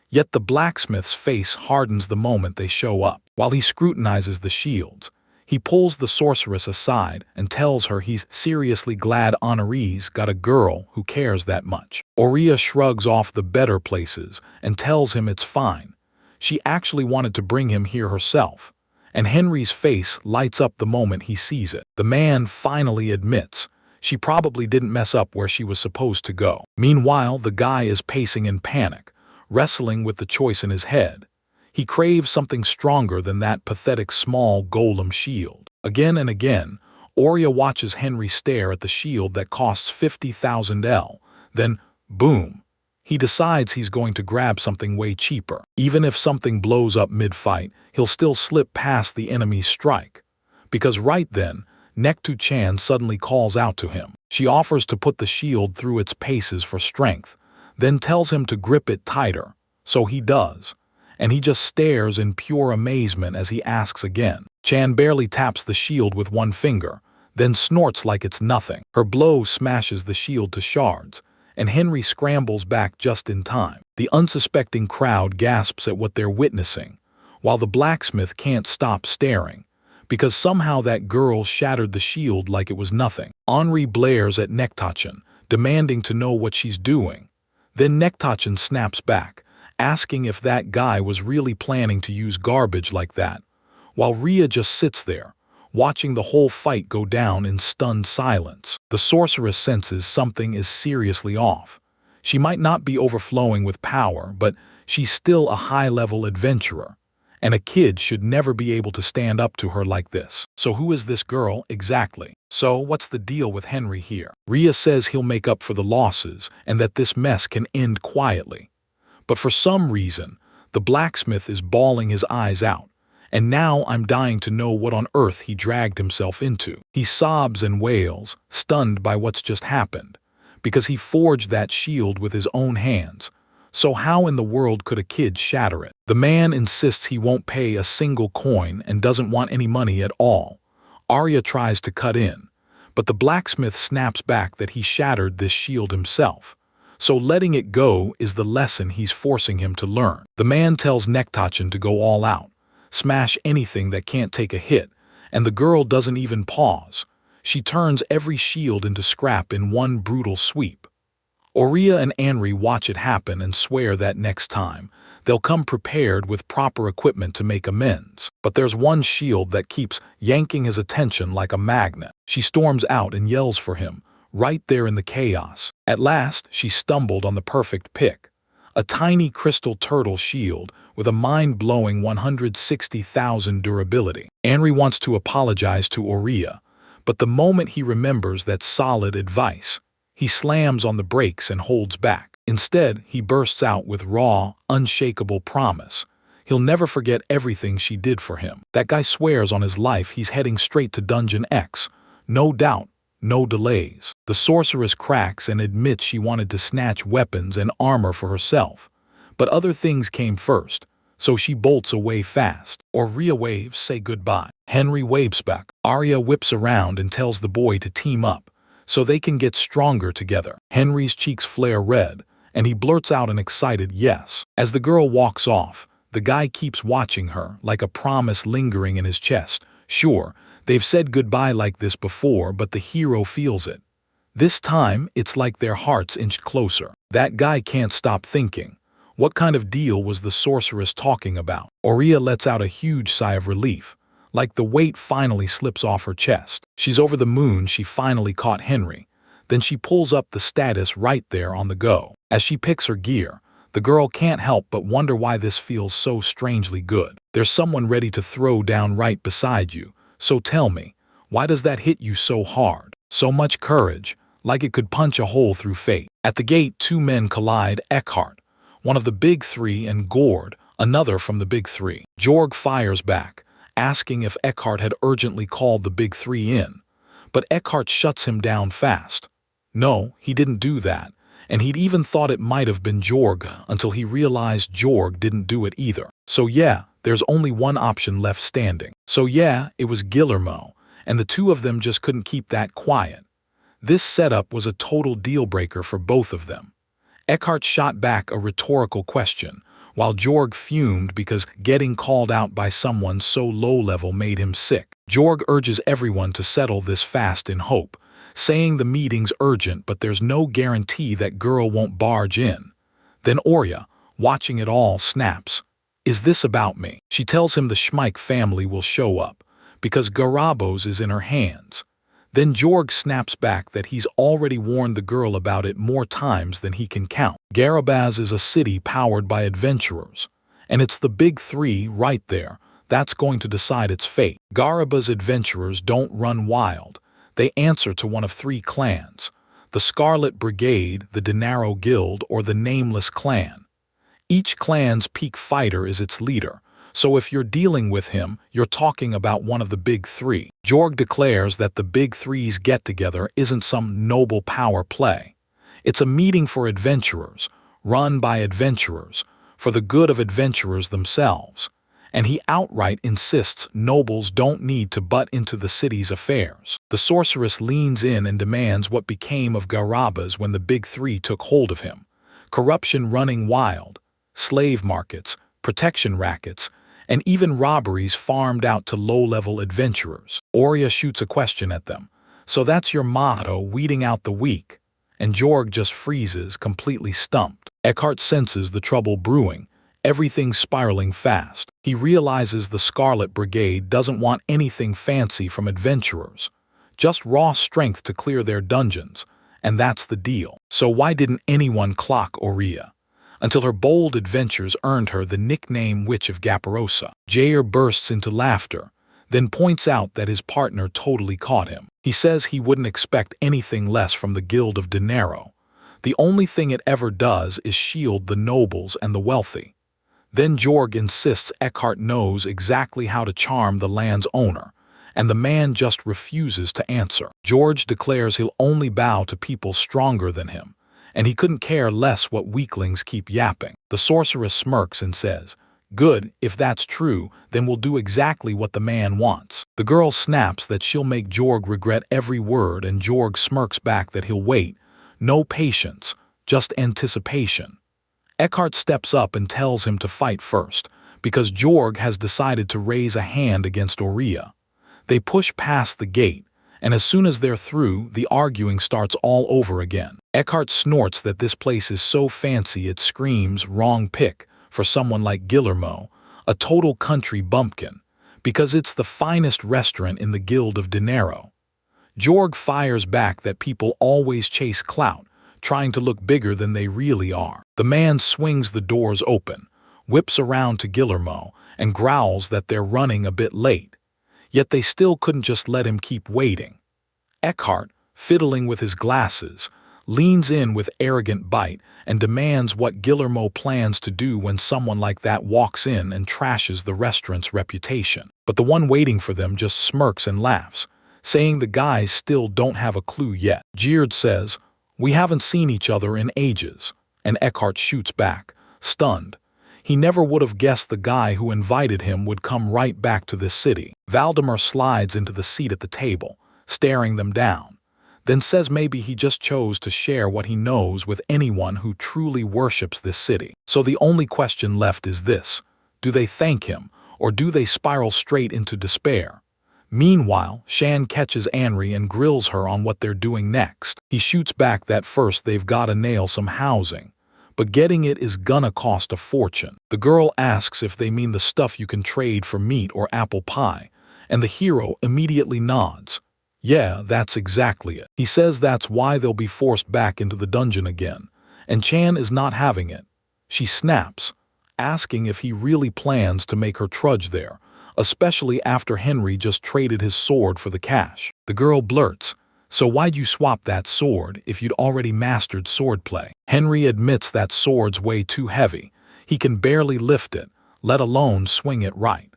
Yet the blacksmith's face hardens the moment they show up. While he scrutinizes the shields, he pulls the sorceress aside and tells her he's seriously glad Honoree's got a girl who cares that much. Arya shrugs off the better places and tells him it's fine. She actually wanted to bring him here herself. And Henry's face lights up the moment he sees it. The man finally admits she probably didn't mess up where she was supposed to go. Meanwhile, the guy is pacing in panic, wrestling with the choice in his head. He craves something stronger than that pathetic small golem shield. Again and again, Arya watches Henry stare at the shield that costs 50,000 L. Then, boom, he decides he's going to grab something way cheaper. Even if something blows up mid-fight, he'll still slip past the enemy's strike. Because right then, Nectachin suddenly calls out to him. She offers to put the shield through its paces for strength, then tells him to grip it tighter. So he does. And he just stares in pure amazement as he asks again. Chan barely taps the shield with one finger, then snorts like it's nothing. Her blow smashes the shield to shards, and Henry scrambles back just in time. The unsuspecting crowd gasps at what they're witnessing, while the blacksmith can't stop staring, because somehow that girl shattered the shield like it was nothing. Henri blares at Nectachin, demanding to know what she's doing. Then Nectachin snaps back, asking if that guy was really planning to use garbage like that, while Rhea just sits there, watching the whole fight go down in stunned silence. The sorceress senses something is seriously off. She might not be overflowing with power, but she's still a high-level adventurer, and a kid should never be able to stand up to her like this. So who is this girl exactly? So what's the deal with Henry here? Rhea says he'll make up for the losses and that this mess can end quietly. But for some reason, the blacksmith is bawling his eyes out. And now I'm dying to know what on earth he dragged himself into. He sobs and wails, stunned by what's just happened, because he forged that shield with his own hands. So how in the world could a kid shatter it? The man insists he won't pay a single coin and doesn't want any money at all. Arya tries to cut in, but the blacksmith snaps back that he shattered this shield himself. So letting it go is the lesson he's forcing him to learn. The man tells Nektachen to go all out, smash anything that can't take a hit, and the girl doesn't even pause. She turns every shield into scrap in one brutal sweep. Arya and Anri watch it happen and swear that next time, they'll come prepared with proper equipment to make amends. But there's one shield that keeps yanking his attention like a magnet. She storms out and yells for him, right there in the chaos. At last, she stumbled on the perfect pick. A tiny crystal turtle shield with a mind-blowing 160,000 durability. Anri wants to apologize to Arya, but the moment he remembers that solid advice, he slams on the brakes and holds back. Instead, he bursts out with raw, unshakable promise. He'll never forget everything she did for him. That guy swears on his life he's heading straight to Dungeon X. No doubt, no delays. The sorceress cracks and admits she wanted to snatch weapons and armor for herself. But other things came first, so she bolts away fast. Arya waves say goodbye. Henry waves back. Arya whips around and tells the boy to team up, so they can get stronger together. Henry's cheeks flare red, and he blurts out an excited yes. As the girl walks off, the guy keeps watching her, like a promise lingering in his chest. Sure, they've said goodbye like this before, but the hero feels it. This time, it's like their hearts inch closer. That guy can't stop thinking. What kind of deal was the sorceress talking about? Arya lets out a huge sigh of relief, like the weight finally slips off her chest. She's over the moon she finally caught Henry. Then she pulls up the status right there on the go. As she picks her gear, the girl can't help but wonder why this feels so strangely good. There's someone ready to throw down right beside you. So tell me, why does that hit you so hard? So much courage, like it could punch a hole through fate. At the gate, two men collide. Eckhart, one of the big three, and Gord, another from the big three. Jorg fires back, asking if Eckhart had urgently called the big three in. But Eckhart shuts him down fast. No, he didn't do that, and he'd even thought it might have been Jorg until he realized Jorg didn't do it either. So yeah, there's only one option left standing. So yeah, it was Guillermo, and the two of them just couldn't keep that quiet. This setup was a total deal-breaker for both of them. Eckhart shot back a rhetorical question, while Jorg fumed because getting called out by someone so low-level made him sick. Jorg urges everyone to settle this fast in hope, saying the meeting's urgent but there's no guarantee that girl won't barge in. Then Arya, watching it all, snaps, "Is this about me?" She tells him the Schmeich family will show up, because Garabos is in her hands. Then Jorg snaps back that he's already warned the girl about it more times than he can count. Garabaz is a city powered by adventurers, and it's the big three right there that's going to decide its fate. Garabaz adventurers don't run wild. They answer to one of three clans: the Scarlet Brigade, the Denaro Guild, or the Nameless Clan. Each clan's peak fighter is its leader, so if you're dealing with him, you're talking about one of the big three. Jorg declares that the big three's get-together isn't some noble power play. It's a meeting for adventurers, run by adventurers, for the good of adventurers themselves. And he outright insists nobles don't need to butt into the city's affairs. The sorceress leans in and demands what became of Garabas when the big three took hold of him. Corruption running wild, slave markets, protection rackets, and even robberies farmed out to low-level adventurers. Arya shoots a question at them. So that's your motto, weeding out the weak? And Jorg just freezes, completely stumped. Eckhart senses the trouble brewing, everything spiraling fast. He realizes the Scarlet Brigade doesn't want anything fancy from adventurers, just raw strength to clear their dungeons, and that's the deal. So why didn't anyone clock Arya? until her bold adventures earned her the nickname Witch of Gaparosa. Jair bursts into laughter, then points out that his partner totally caught him. He says he wouldn't expect anything less from the Guild of Dinero. The only thing it ever does is shield the nobles and the wealthy. Then Jorg insists Eckhart knows exactly how to charm the land's owner, and the man just refuses to answer. George declares he'll only bow to people stronger than him, and he couldn't care less what weaklings keep yapping. The sorceress smirks and says, "Good, if that's true, then we'll do exactly what the man wants." The girl snaps that she'll make Jorg regret every word, and Jorg smirks back that he'll wait. No patience, just anticipation. Eckhart steps up and tells him to fight first, because Jorg has decided to raise a hand against Aurea. They push past the gate, and as soon as they're through, the arguing starts all over again. Eckhart snorts that this place is so fancy it screams wrong pick for someone like Guillermo, a total country bumpkin, because it's the finest restaurant in the Guild of Dinero. Jorg fires back that people always chase clout, trying to look bigger than they really are. The man swings the doors open, whips around to Guillermo, and growls that they're running a bit late. Yet they still couldn't just let him keep waiting. Eckhart, fiddling with his glasses, leans in with arrogant bite and demands what Guillermo plans to do when someone like that walks in and trashes the restaurant's reputation. But the one waiting for them just smirks and laughs, saying the guys still don't have a clue yet. Geard says, "We haven't seen each other in ages," and Eckhart shoots back, stunned. He never would have guessed the guy who invited him would come right back to this city. Valdemar slides into the seat at the table, staring them down, then says maybe he just chose to share what he knows with anyone who truly worships this city. So the only question left is this: do they thank him, or do they spiral straight into despair? Meanwhile, Shan catches Anri and grills her on what they're doing next. He shoots back that first they've gotta nail some housing, but getting it is gonna cost a fortune. The girl asks if they mean the stuff you can trade for meat or apple pie, and the hero immediately nods. Yeah, that's exactly it. He says that's why they'll be forced back into the dungeon again, and Chan is not having it. She snaps, asking if he really plans to make her trudge there, especially after Henry just traded his sword for the cash. The girl blurts, "So why'd you swap that sword if you'd already mastered swordplay?" Henry admits that sword's way too heavy. He can barely lift it, let alone swing it right.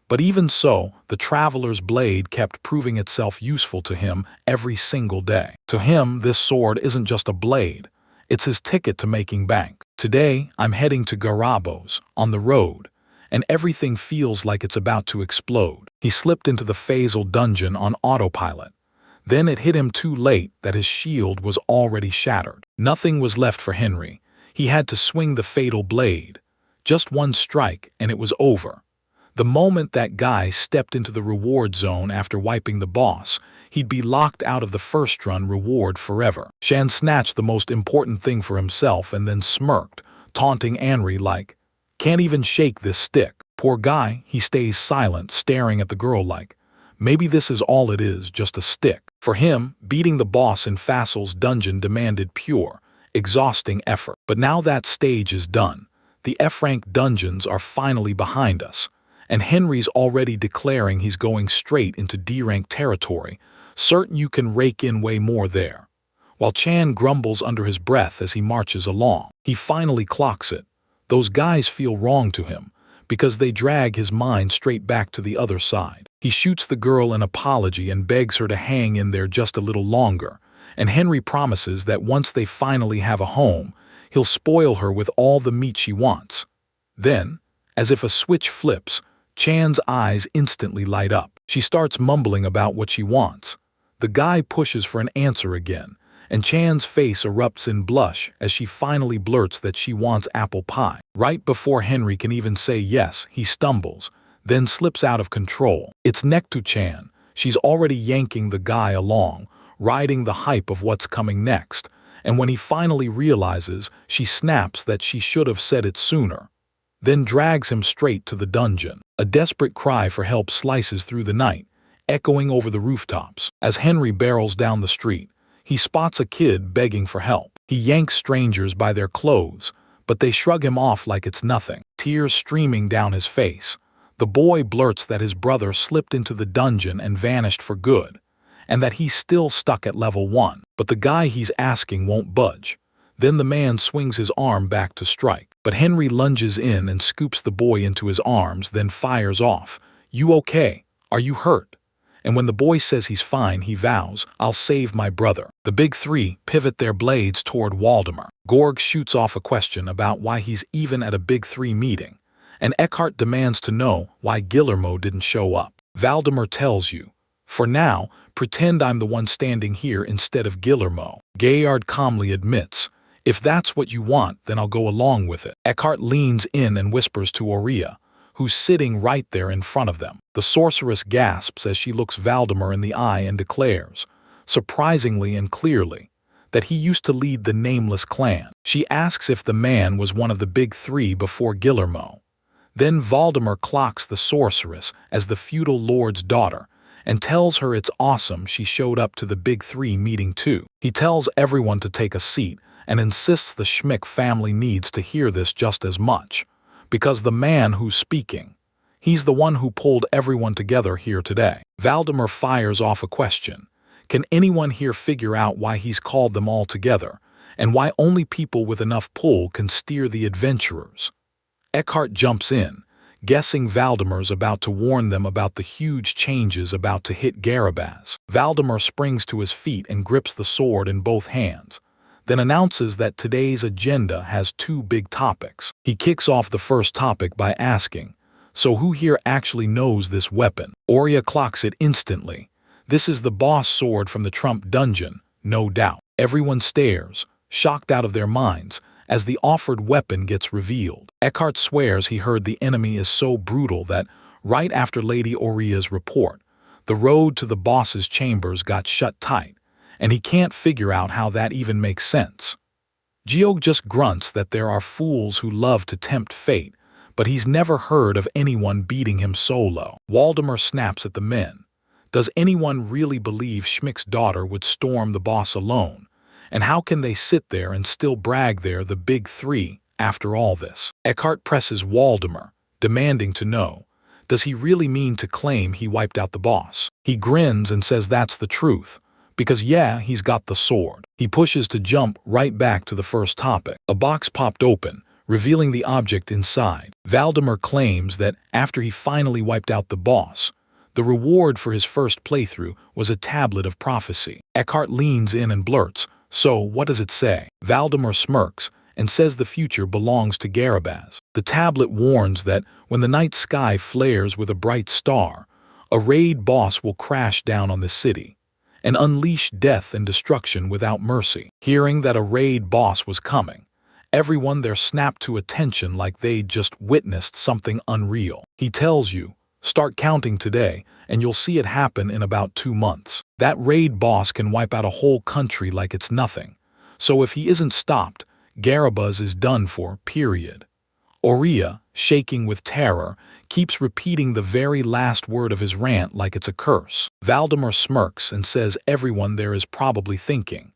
But even so, the traveler's blade kept proving itself useful to him every single day. To him, this sword isn't just a blade. It's his ticket to making bank. "Today, I'm heading to Garabo's, on the road, and everything feels like it's about to explode." He slipped into the Faisal dungeon on autopilot. Then it hit him too late that his shield was already shattered. Nothing was left for Henry. He had to swing the fatal blade. Just one strike and it was over. The moment that guy stepped into the reward zone after wiping the boss, he'd be locked out of the first run reward forever. Shan snatched the most important thing for himself and then smirked, taunting Anri like, "Can't even shake this stick." Poor guy, he stays silent, staring at the girl like, maybe this is all it is, just a stick. For him, beating the boss in Faisal's dungeon demanded pure, exhausting effort. But now that stage is done. The F-rank dungeons are finally behind us, and Henry's already declaring he's going straight into D-rank territory, certain you can rake in way more there. While Chan grumbles under his breath as he marches along, he finally clocks it. Those guys feel wrong to him, because they drag his mind straight back to the other side. He shoots the girl an apology and begs her to hang in there just a little longer, and Henry promises that once they finally have a home, he'll spoil her with all the meat she wants. Then, as if a switch flips, Chan's eyes instantly light up. She starts mumbling about what she wants. The guy pushes for an answer again, and Chan's face erupts in blush as she finally blurts that she wants apple pie. Right before Henry can even say yes, he stumbles, then slips out of control. It's neck to Chan. She's already yanking the guy along, riding the hype of what's coming next, and when he finally realizes, she snaps that she should have said it sooner, then drags him straight to the dungeon. A desperate cry for help slices through the night, echoing over the rooftops. As Henry barrels down the street, he spots a kid begging for help. He yanks strangers by their clothes, but they shrug him off like it's nothing, tears streaming down his face. The boy blurts that his brother slipped into the dungeon and vanished for good, and that he's still stuck at level 1. But the guy he's asking won't budge. Then the man swings his arm back to strike, but Henry lunges in and scoops the boy into his arms, then fires off. "You okay? Are you hurt?" And when the boy says he's fine, he vows, "I'll save my brother." The big three pivot their blades toward Waldemar. Gorg shoots off a question about why he's even at a big three meeting, and Eckhart demands to know why Guillermo didn't show up. Valdemar tells you, "For now, pretend I'm the one standing here instead of Guillermo." Gaillard calmly admits, "If that's what you want, then I'll go along with it." Eckhart leans in and whispers to Aurea, who's sitting right there in front of them. The sorceress gasps as she looks Valdemar in the eye and declares, surprisingly and clearly, that he used to lead the Nameless clan. She asks if the man was one of the big three before Guillermo. Then Valdemar clocks the sorceress as the feudal lord's daughter and tells her it's awesome she showed up to the big three meeting too. He tells everyone to take a seat and insists the Schmick family needs to hear this just as much, because the man who's speaking, he's the one who pulled everyone together here today. Valdemar fires off a question. Can anyone here figure out why he's called them all together, and why only people with enough pull can steer the adventurers? Eckhart jumps in, guessing Valdemar's about to warn them about the huge changes about to hit Garabaz. Valdemar springs to his feet and grips the sword in both hands, then announces that today's agenda has 2 big topics. He kicks off the first topic by asking, "So who here actually knows this weapon?" Aurea clocks it instantly. "This is the boss sword from the Trump dungeon, no doubt." Everyone stares, shocked out of their minds, as the offered weapon gets revealed. Eckhart swears he heard the enemy is so brutal that, right after Lady Aurea's report, the road to the boss's chambers got shut tight, and he can't figure out how that even makes sense. Geog just grunts that there are fools who love to tempt fate, but he's never heard of anyone beating him solo. Waldemar snaps at the men. Does anyone really believe Schmick's daughter would storm the boss alone? And how can they sit there and still brag they're the big three after all this? Eckhart presses Waldemar, demanding to know, does he really mean to claim he wiped out the boss? He grins and says that's the truth, because yeah, he's got the sword. He pushes to jump right back to the first topic. A box popped open, revealing the object inside. Valdemar claims that after he finally wiped out the boss, the reward for his first playthrough was a tablet of prophecy. Eckhart leans in and blurts, "So, what does it say?" Valdemar smirks and says the future belongs to Garabaz. The tablet warns that when the night sky flares with a bright star, a raid boss will crash down on the city and unleash death and destruction without mercy. Hearing that a raid boss was coming, everyone there snapped to attention like they'd just witnessed something unreal. He tells you, start counting today, and you'll see it happen in about 2 months. That raid boss can wipe out a whole country like it's nothing. So if he isn't stopped, Garabuz is done for, period. Aurea, shaking with terror, keeps repeating the very last word of his rant like it's a curse. Valdemar smirks and says everyone there is probably thinking,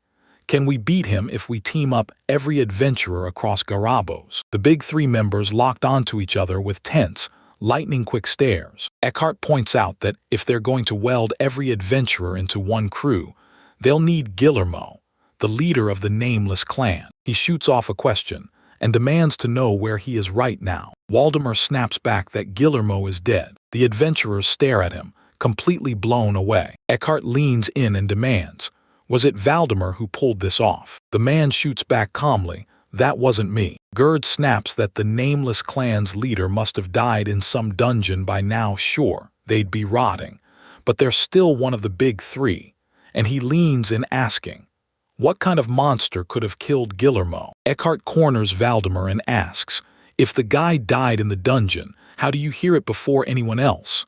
can we beat him if we team up every adventurer across Garabuz? The big three members locked onto each other with tense, lightning-quick stares. Eckhart points out that if they're going to weld every adventurer into one crew, they'll need Guillermo, the leader of the Nameless clan. He shoots off a question and demands to know where he is right now. Waldemar snaps back that Guillermo is dead. The adventurers stare at him, completely blown away. Eckhart leans in and demands, was it Valdemar who pulled this off? The man shoots back calmly, that wasn't me. Gerd snaps that the Nameless clan's leader must have died in some dungeon by now. Sure, they'd be rotting, but they're still one of the big three, and he leans in asking, what kind of monster could have killed Guillermo? Eckhart corners Valdemar and asks, if the guy died in the dungeon, how do you hear it before anyone else?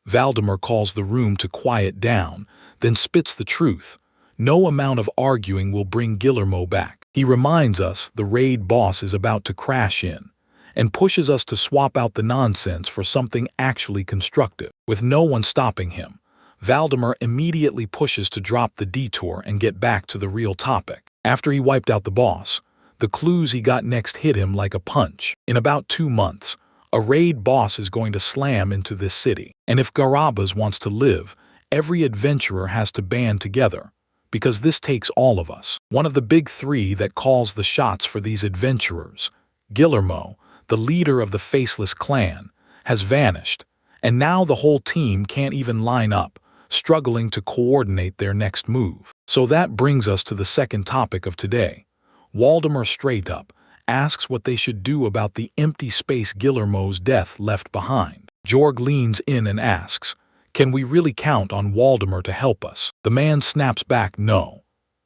Valdemar calls the room to quiet down, then spits the truth. No amount of arguing will bring Guillermo back. He reminds us the raid boss is about to crash in, and pushes us to swap out the nonsense for something actually constructive. With no one stopping him, Valdemar immediately pushes to drop the detour and get back to the real topic. After he wiped out the boss, The clues he got next hit him like a punch. In about 2 months, a raid boss is going to slam into this city. And if Garabas wants to live, every adventurer has to band together, because this takes all of us. One of the big three that calls the shots for these adventurers, Guillermo, the leader of the Faceless clan, has vanished, and now the whole team can't even line up, struggling to coordinate their next move. So that brings us to the second topic of today. Waldemar straight up asks what they should do about the empty space Guillermo's death left behind. Jorg leans in and asks, "Can we really count on Waldemar to help us?" The man snaps back no,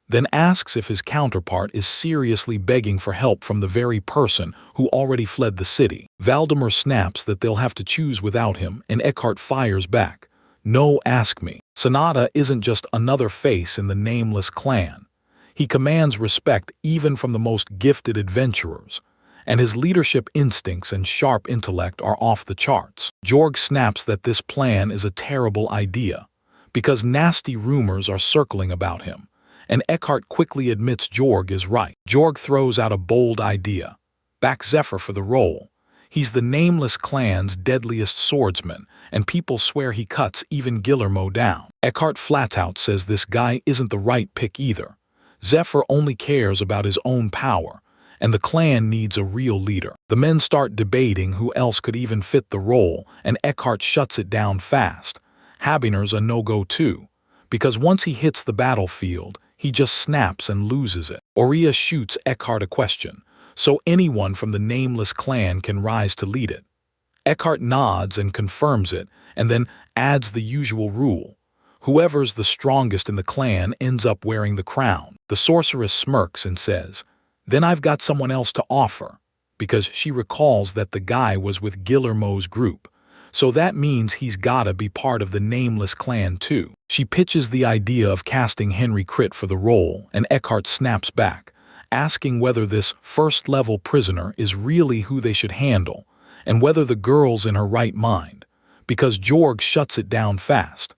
then asks if his counterpart is seriously begging for help from the very person who already fled the city. Waldemar snaps that they'll have to choose without him, and Eckhart fires back, "No, ask me." Sonata isn't just another face in the nameless clan. He commands respect even from the most gifted adventurers, and his leadership instincts and sharp intellect are off the charts. Jorg snaps that this plan is a terrible idea, because nasty rumors are circling about him, and Eckhart quickly admits Jorg is right. Jorg throws out a bold idea. Back Zephyr for the role. He's the nameless clan's deadliest swordsman, and people swear he cuts even Guillermo down. Eckhart flat out says this guy isn't the right pick either. Zephyr only cares about his own power, and the clan needs a real leader. The men start debating who else could even fit the role, and Eckhart shuts it down fast. Habinger's a no-go too, because once he hits the battlefield, he just snaps and loses it. Aurea shoots Eckhart a question, so anyone from the nameless clan can rise to lead it. Eckhart nods and confirms it, and then adds the usual rule. Whoever's the strongest in the clan ends up wearing the crown. The sorceress smirks and says, "Then I've got someone else to offer," because she recalls that the guy was with Guillermo's group. So that means he's gotta be part of the nameless clan too. She pitches the idea of casting Henry Crit for the role, and Eckhart snaps back, asking whether this first-level prisoner is really who they should handle, and whether the girl's in her right mind, because Jorg shuts it down fast.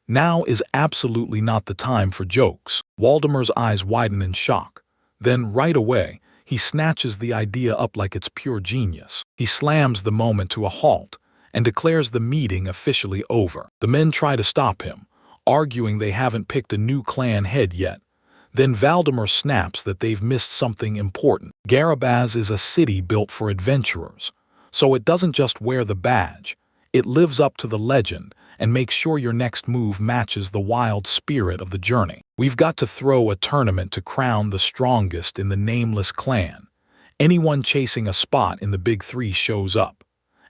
Now is absolutely not the time for jokes. Waldemar's eyes widen in shock. Then, right away, he snatches the idea up like it's pure genius. He slams the moment to a halt and declares the meeting officially over. The men try to stop him, arguing they haven't picked a new clan head yet. Then Waldemar snaps that they've missed something important. Garabaz is a city built for adventurers, so it doesn't just wear the badge. It lives up to the legend and makes sure your next move matches the wild spirit of the journey. We've got to throw a tournament to crown the strongest in the nameless clan. Anyone chasing a spot in the big three shows up,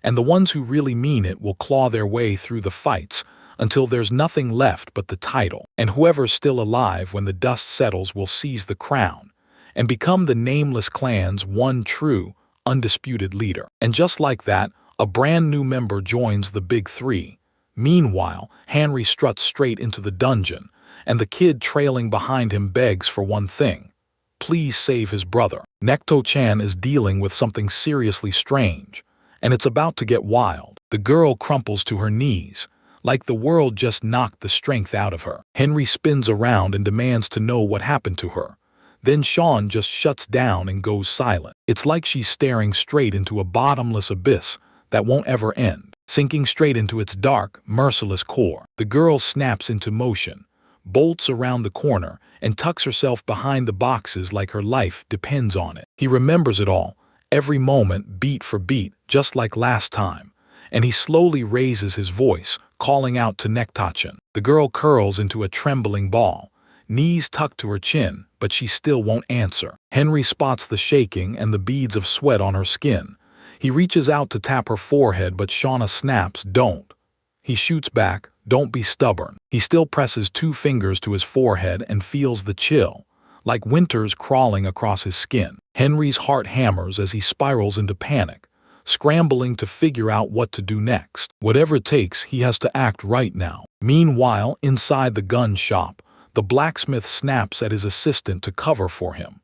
and the ones who really mean it will claw their way through the fights until there's nothing left but the title. And whoever's still alive when the dust settles will seize the crown and become the nameless clan's one true, undisputed leader. And just like that, a brand new member joins the big three. Meanwhile, Henry struts straight into the dungeon, and the kid trailing behind him begs for one thing: please save his brother. Nekto-chan is dealing with something seriously strange, and it's about to get wild. The girl crumples to her knees, like the world just knocked the strength out of her. Henry spins around and demands to know what happened to her. Then Sean just shuts down and goes silent. It's like she's staring straight into a bottomless abyss that won't ever end, sinking straight into its dark, merciless core. The girl snaps into motion, bolts around the corner, and tucks herself behind the boxes like her life depends on it. He remembers it all, every moment, beat for beat, just like last time, and he slowly raises his voice, calling out to Nekto-chan. The girl curls into a trembling ball, knees tucked to her chin, but she still won't answer. Henry spots the shaking and the beads of sweat on her skin. He reaches out to tap her forehead, but Shauna snaps, "Don't." He shoots back, "Don't be stubborn." He still presses 2 fingers to his forehead and feels the chill, like winters crawling across his skin. Henry's heart hammers as he spirals into panic, scrambling to figure out what to do next. Whatever it takes, he has to act right now. Meanwhile, inside the gun shop, the blacksmith snaps at his assistant to cover for him.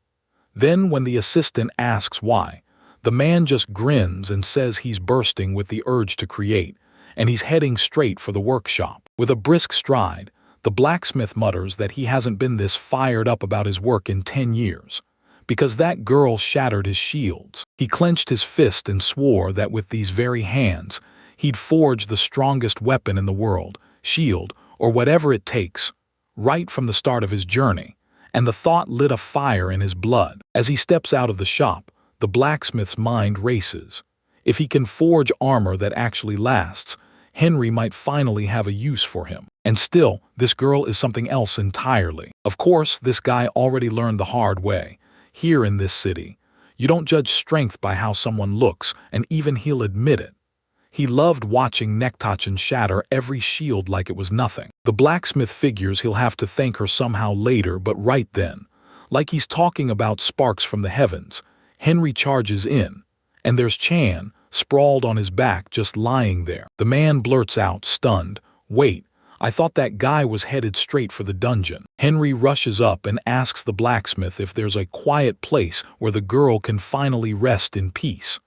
Then, when the assistant asks why, the man just grins and says he's bursting with the urge to create, and he's heading straight for the workshop. With a brisk stride, the blacksmith mutters that he hasn't been this fired up about his work in 10 years. because that girl shattered his shields. He clenched his fist and swore that with these very hands, he'd forge the strongest weapon in the world, shield, or whatever it takes, right from the start of his journey, and the thought lit a fire in his blood. As he steps out of the shop, the blacksmith's mind races. If he can forge armor that actually lasts, Henry might finally have a use for him. And still, this girl is something else entirely. Of course, this guy already learned the hard way. Here in this city, you don't judge strength by how someone looks, and even he'll admit it. He loved watching Nektachin shatter every shield like it was nothing. The blacksmith figures he'll have to thank her somehow later, but right then, like he's talking about sparks from the heavens, Henry charges in, and there's Chan, sprawled on his back, just lying there. The man blurts out, stunned, "Wait, I thought that guy was headed straight for the dungeon." Henry rushes up and asks the blacksmith if there's a quiet place where the girl can finally rest in peace.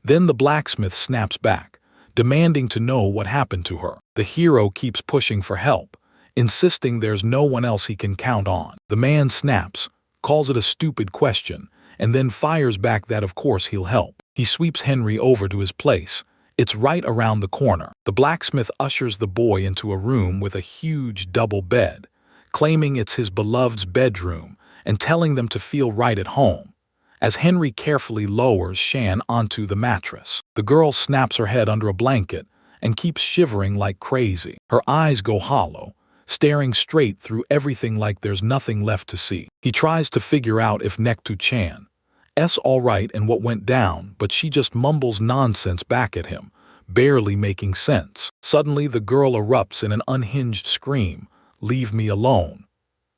Then the blacksmith snaps back, demanding to know what happened to her. The hero keeps pushing for help, insisting there's no one else he can count on. The man snaps, calls it a stupid question, and then fires back that of course he'll help. He sweeps Henry over to his place. It's right around the corner. The blacksmith ushers the boy into a room with a huge double bed, claiming it's his beloved's bedroom and telling them to feel right at home. As Henry carefully lowers Shan onto the mattress, the girl snaps her head under a blanket and keeps shivering like crazy. Her eyes go hollow, staring straight through everything like there's nothing left to see. He tries to figure out if Nektu-chan's all right and what went down, but she just mumbles nonsense back at him, barely making sense. Suddenly the girl erupts in an unhinged scream, "Leave me alone."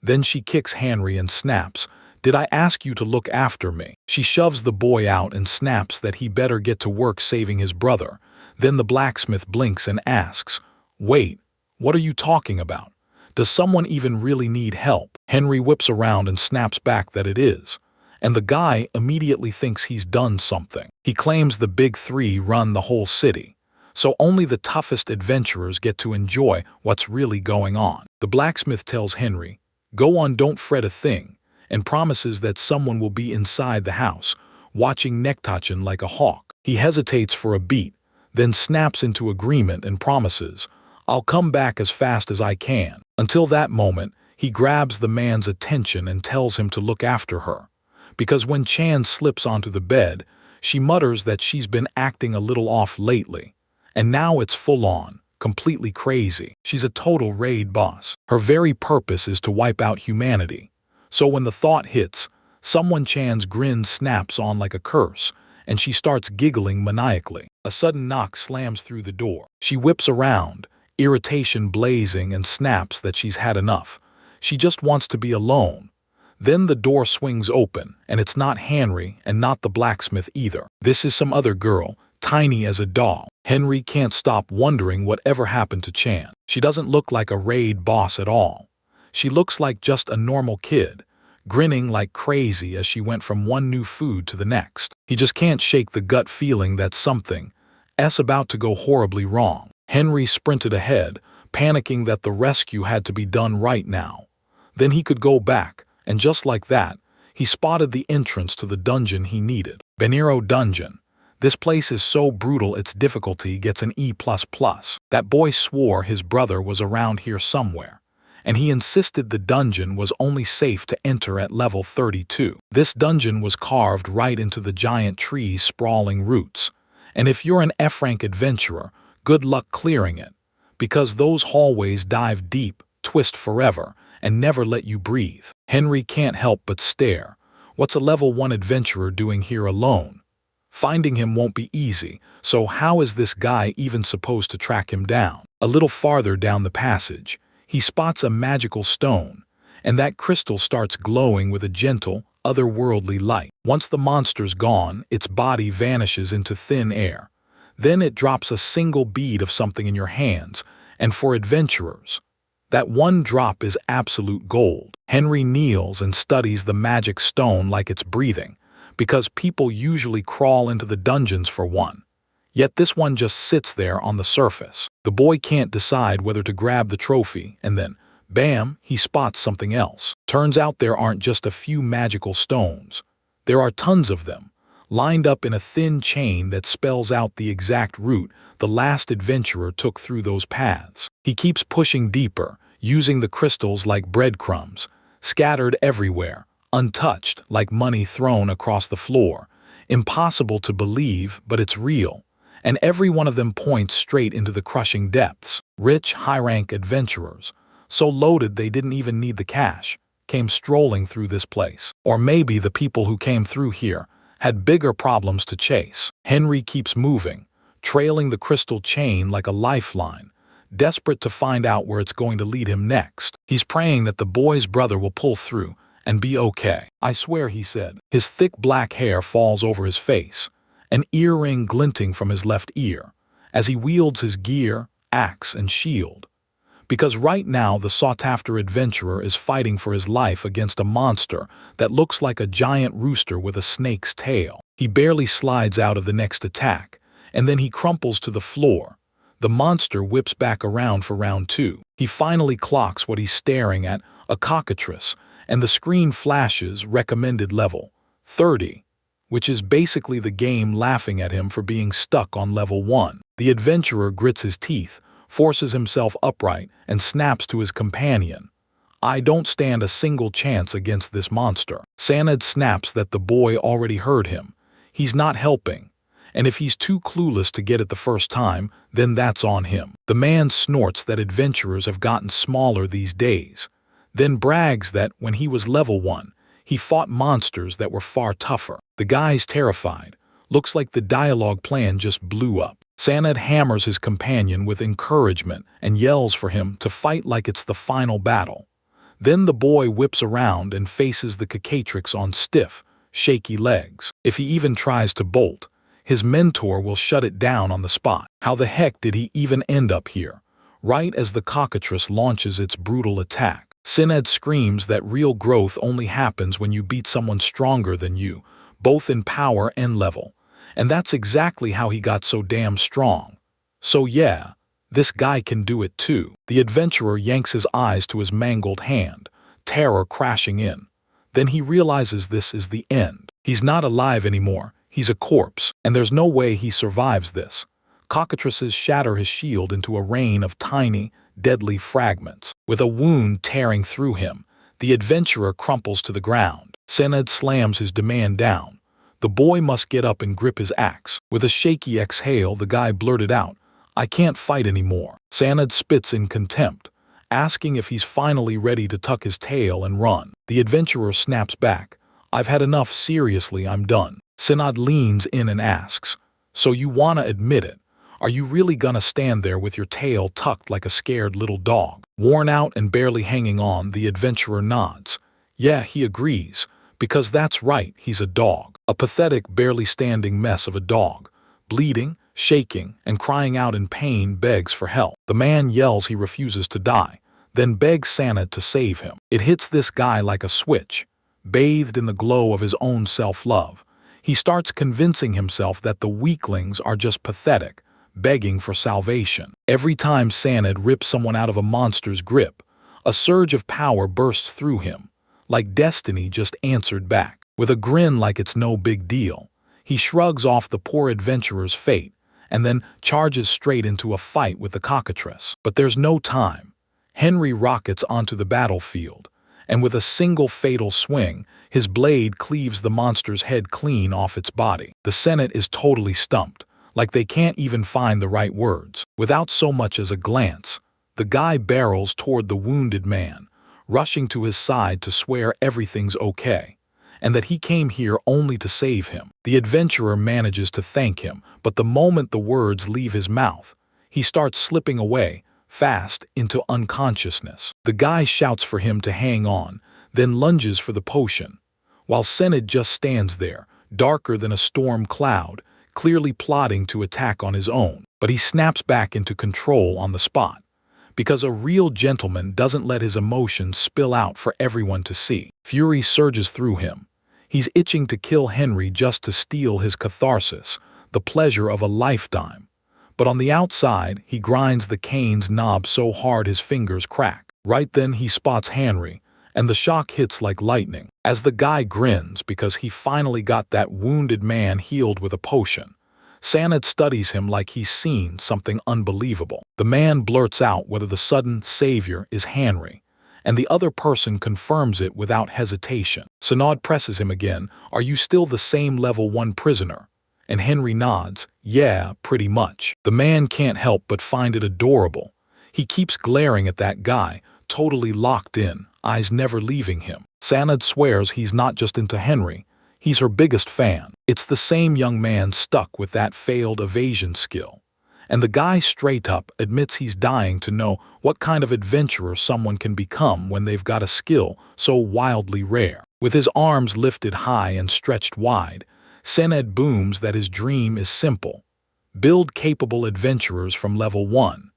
Then she kicks Henry and snaps, "Did I ask you to look after me?" She shoves the boy out and snaps that he better get to work saving his brother. Then the blacksmith blinks and asks, "Wait, what are you talking about? Does someone even really need help?" Henry whips around and snaps back that it is, and the guy immediately thinks he's done something. He claims the big three run the whole city, so only the toughest adventurers get to enjoy what's really going on. The blacksmith tells Henry, "Go on, don't fret a thing," and promises that someone will be inside the house, watching Nektachin like a hawk. He hesitates for a beat, then snaps into agreement and promises, "I'll come back as fast as I can." Until that moment, he grabs the man's attention and tells him to look after her, because when Chan slips onto the bed, she mutters that she's been acting a little off lately, and now it's full on, completely crazy. She's a total raid boss. Her very purpose is to wipe out humanity. So when the thought hits, someone Chan's grin snaps on like a curse, and she starts giggling maniacally. A sudden knock slams through the door. She whips around, irritation blazing, and snaps that she's had enough. She just wants to be alone. Then the door swings open, and it's not Henry and not the blacksmith either. This is some other girl, tiny as a doll. Henry can't stop wondering whatever happened to Chan. She doesn't look like a raid boss at all. She looks like just a normal kid, grinning like crazy as she went from one new food to the next. He just can't shake the gut feeling that something's about to go horribly wrong. Henry sprinted ahead, panicking that the rescue had to be done right now. Then he could go back, and just like that, he spotted the entrance to the dungeon he needed. Beniro Dungeon. This place is so brutal its difficulty gets an E++. That boy swore his brother was around here somewhere, and he insisted the dungeon was only safe to enter at level 32. This dungeon was carved right into the giant tree's sprawling roots, and if you're an F-rank adventurer, good luck clearing it, because those hallways dive deep, twist forever, and never let you breathe. Henry can't help but stare. What's a level 1 adventurer doing here alone? Finding him won't be easy, so how is this guy even supposed to track him down? A little farther down the passage, he spots a magical stone, and that crystal starts glowing with a gentle, otherworldly light. Once the monster's gone, its body vanishes into thin air. Then it drops a single bead of something in your hands, and for adventurers, that one drop is absolute gold. Henry kneels and studies the magic stone like it's breathing, because people usually crawl into the dungeons for one. Yet this one just sits there on the surface. The boy can't decide whether to grab the trophy, and then, bam, he spots something else. Turns out there aren't just a few magical stones. There are tons of them, lined up in a thin chain that spells out the exact route the last adventurer took through those paths. He keeps pushing deeper, using the crystals like breadcrumbs, scattered everywhere, untouched like money thrown across the floor. Impossible to believe, but it's real. And every one of them points straight into the crushing depths. Rich, high-rank adventurers, so loaded they didn't even need the cash, came strolling through this place. Or maybe the people who came through here had bigger problems to chase. Henry keeps moving, trailing the crystal chain like a lifeline, desperate to find out where it's going to lead him next. He's praying that the boy's brother will pull through and be okay. "I swear," he said. His thick black hair falls over his face, an earring glinting from his left ear, as he wields his gear, axe, and shield. Because right now the sought-after adventurer is fighting for his life against a monster that looks like a giant rooster with a snake's tail. He barely slides out of the next attack, and then he crumples to the floor. The monster whips back around for round two. He finally clocks what he's staring at, a cockatrice, and the screen flashes recommended level 30, which is basically the game laughing at him for being stuck on level 1. The adventurer grits his teeth, forces himself upright, and snaps to his companion. "I don't stand a single chance against this monster." Sanad snaps that the boy already heard him. He's not helping, and if he's too clueless to get it the first time, then that's on him. The man snorts that adventurers have gotten smaller these days, then brags that when he was level 1, he fought monsters that were far tougher. The guy's terrified. Looks like the dialogue plan just blew up. Sanad hammers his companion with encouragement and yells for him to fight like it's the final battle. Then the boy whips around and faces the cockatrix on stiff, shaky legs. If he even tries to bolt, his mentor will shut it down on the spot. How the heck did he even end up here? Right as the cockatrice launches its brutal attack, Sanad screams that real growth only happens when you beat someone stronger than you, both in power and level. And that's exactly how he got so damn strong. So yeah, this guy can do it too. The adventurer yanks his eyes to his mangled hand, terror crashing in. Then he realizes this is the end. He's not alive anymore, he's a corpse, and there's no way he survives this. Cockatrices shatter his shield into a rain of tiny, deadly fragments. With a wound tearing through him, the adventurer crumples to the ground. Sanad slams his demand down. The boy must get up and grip his axe. With a shaky exhale, the guy blurted out, "I can't fight anymore." Sanad spits in contempt, asking if he's finally ready to tuck his tail and run. The adventurer snaps back, "I've had enough, seriously, I'm done." Sanad leans in and asks, "So you wanna admit it? Are you really gonna stand there with your tail tucked like a scared little dog?" Worn out and barely hanging on, the adventurer nods. Yeah, he agrees, because that's right, he's a dog. A pathetic, barely standing mess of a dog. Bleeding, shaking, and crying out in pain, begs for help. The man yells he refuses to die, then begs Sanad to save him. It hits this guy like a switch. Bathed in the glow of his own self-love, he starts convincing himself that the weaklings are just pathetic, begging for salvation. Every time Sanad rips someone out of a monster's grip, a surge of power bursts through him, like destiny just answered back. With a grin like it's no big deal, he shrugs off the poor adventurer's fate and then charges straight into a fight with the cockatrice. But there's no time. Henry rockets onto the battlefield, and with a single fatal swing, his blade cleaves the monster's head clean off its body. The Senate is totally stumped, like they can't even find the right words. Without so much as a glance, the guy barrels toward the wounded man, rushing to his side to swear everything's okay, and that he came here only to save him. The adventurer manages to thank him, but the moment the words leave his mouth, he starts slipping away, fast, into unconsciousness. The guy shouts for him to hang on, then lunges for the potion, while Sened just stands there, darker than a storm cloud, clearly plotting to attack on his own. But he snaps back into control on the spot, because a real gentleman doesn't let his emotions spill out for everyone to see. Fury surges through him. He's itching to kill Henry just to steal his catharsis, the pleasure of a lifetime. But on the outside, he grinds the cane's knob so hard his fingers crack. Right then he spots Henry, and the shock hits like lightning. As the guy grins because he finally got that wounded man healed with a potion, Sanad studies him like he's seen something unbelievable. The man blurts out whether the sudden savior is Henry, and the other person confirms it without hesitation. Sanad presses him again, "Are you still the same level 1 prisoner?" And Henry nods, "Yeah, pretty much." The man can't help but find it adorable. He keeps glaring at that guy, totally locked in, eyes never leaving him. Sanad swears he's not just into Henry, he's her biggest fan. It's the same young man stuck with that failed evasion skill. And the guy straight up admits he's dying to know what kind of adventurer someone can become when they've got a skill so wildly rare. With his arms lifted high and stretched wide, Sanad booms that his dream is simple: build capable adventurers from level 1.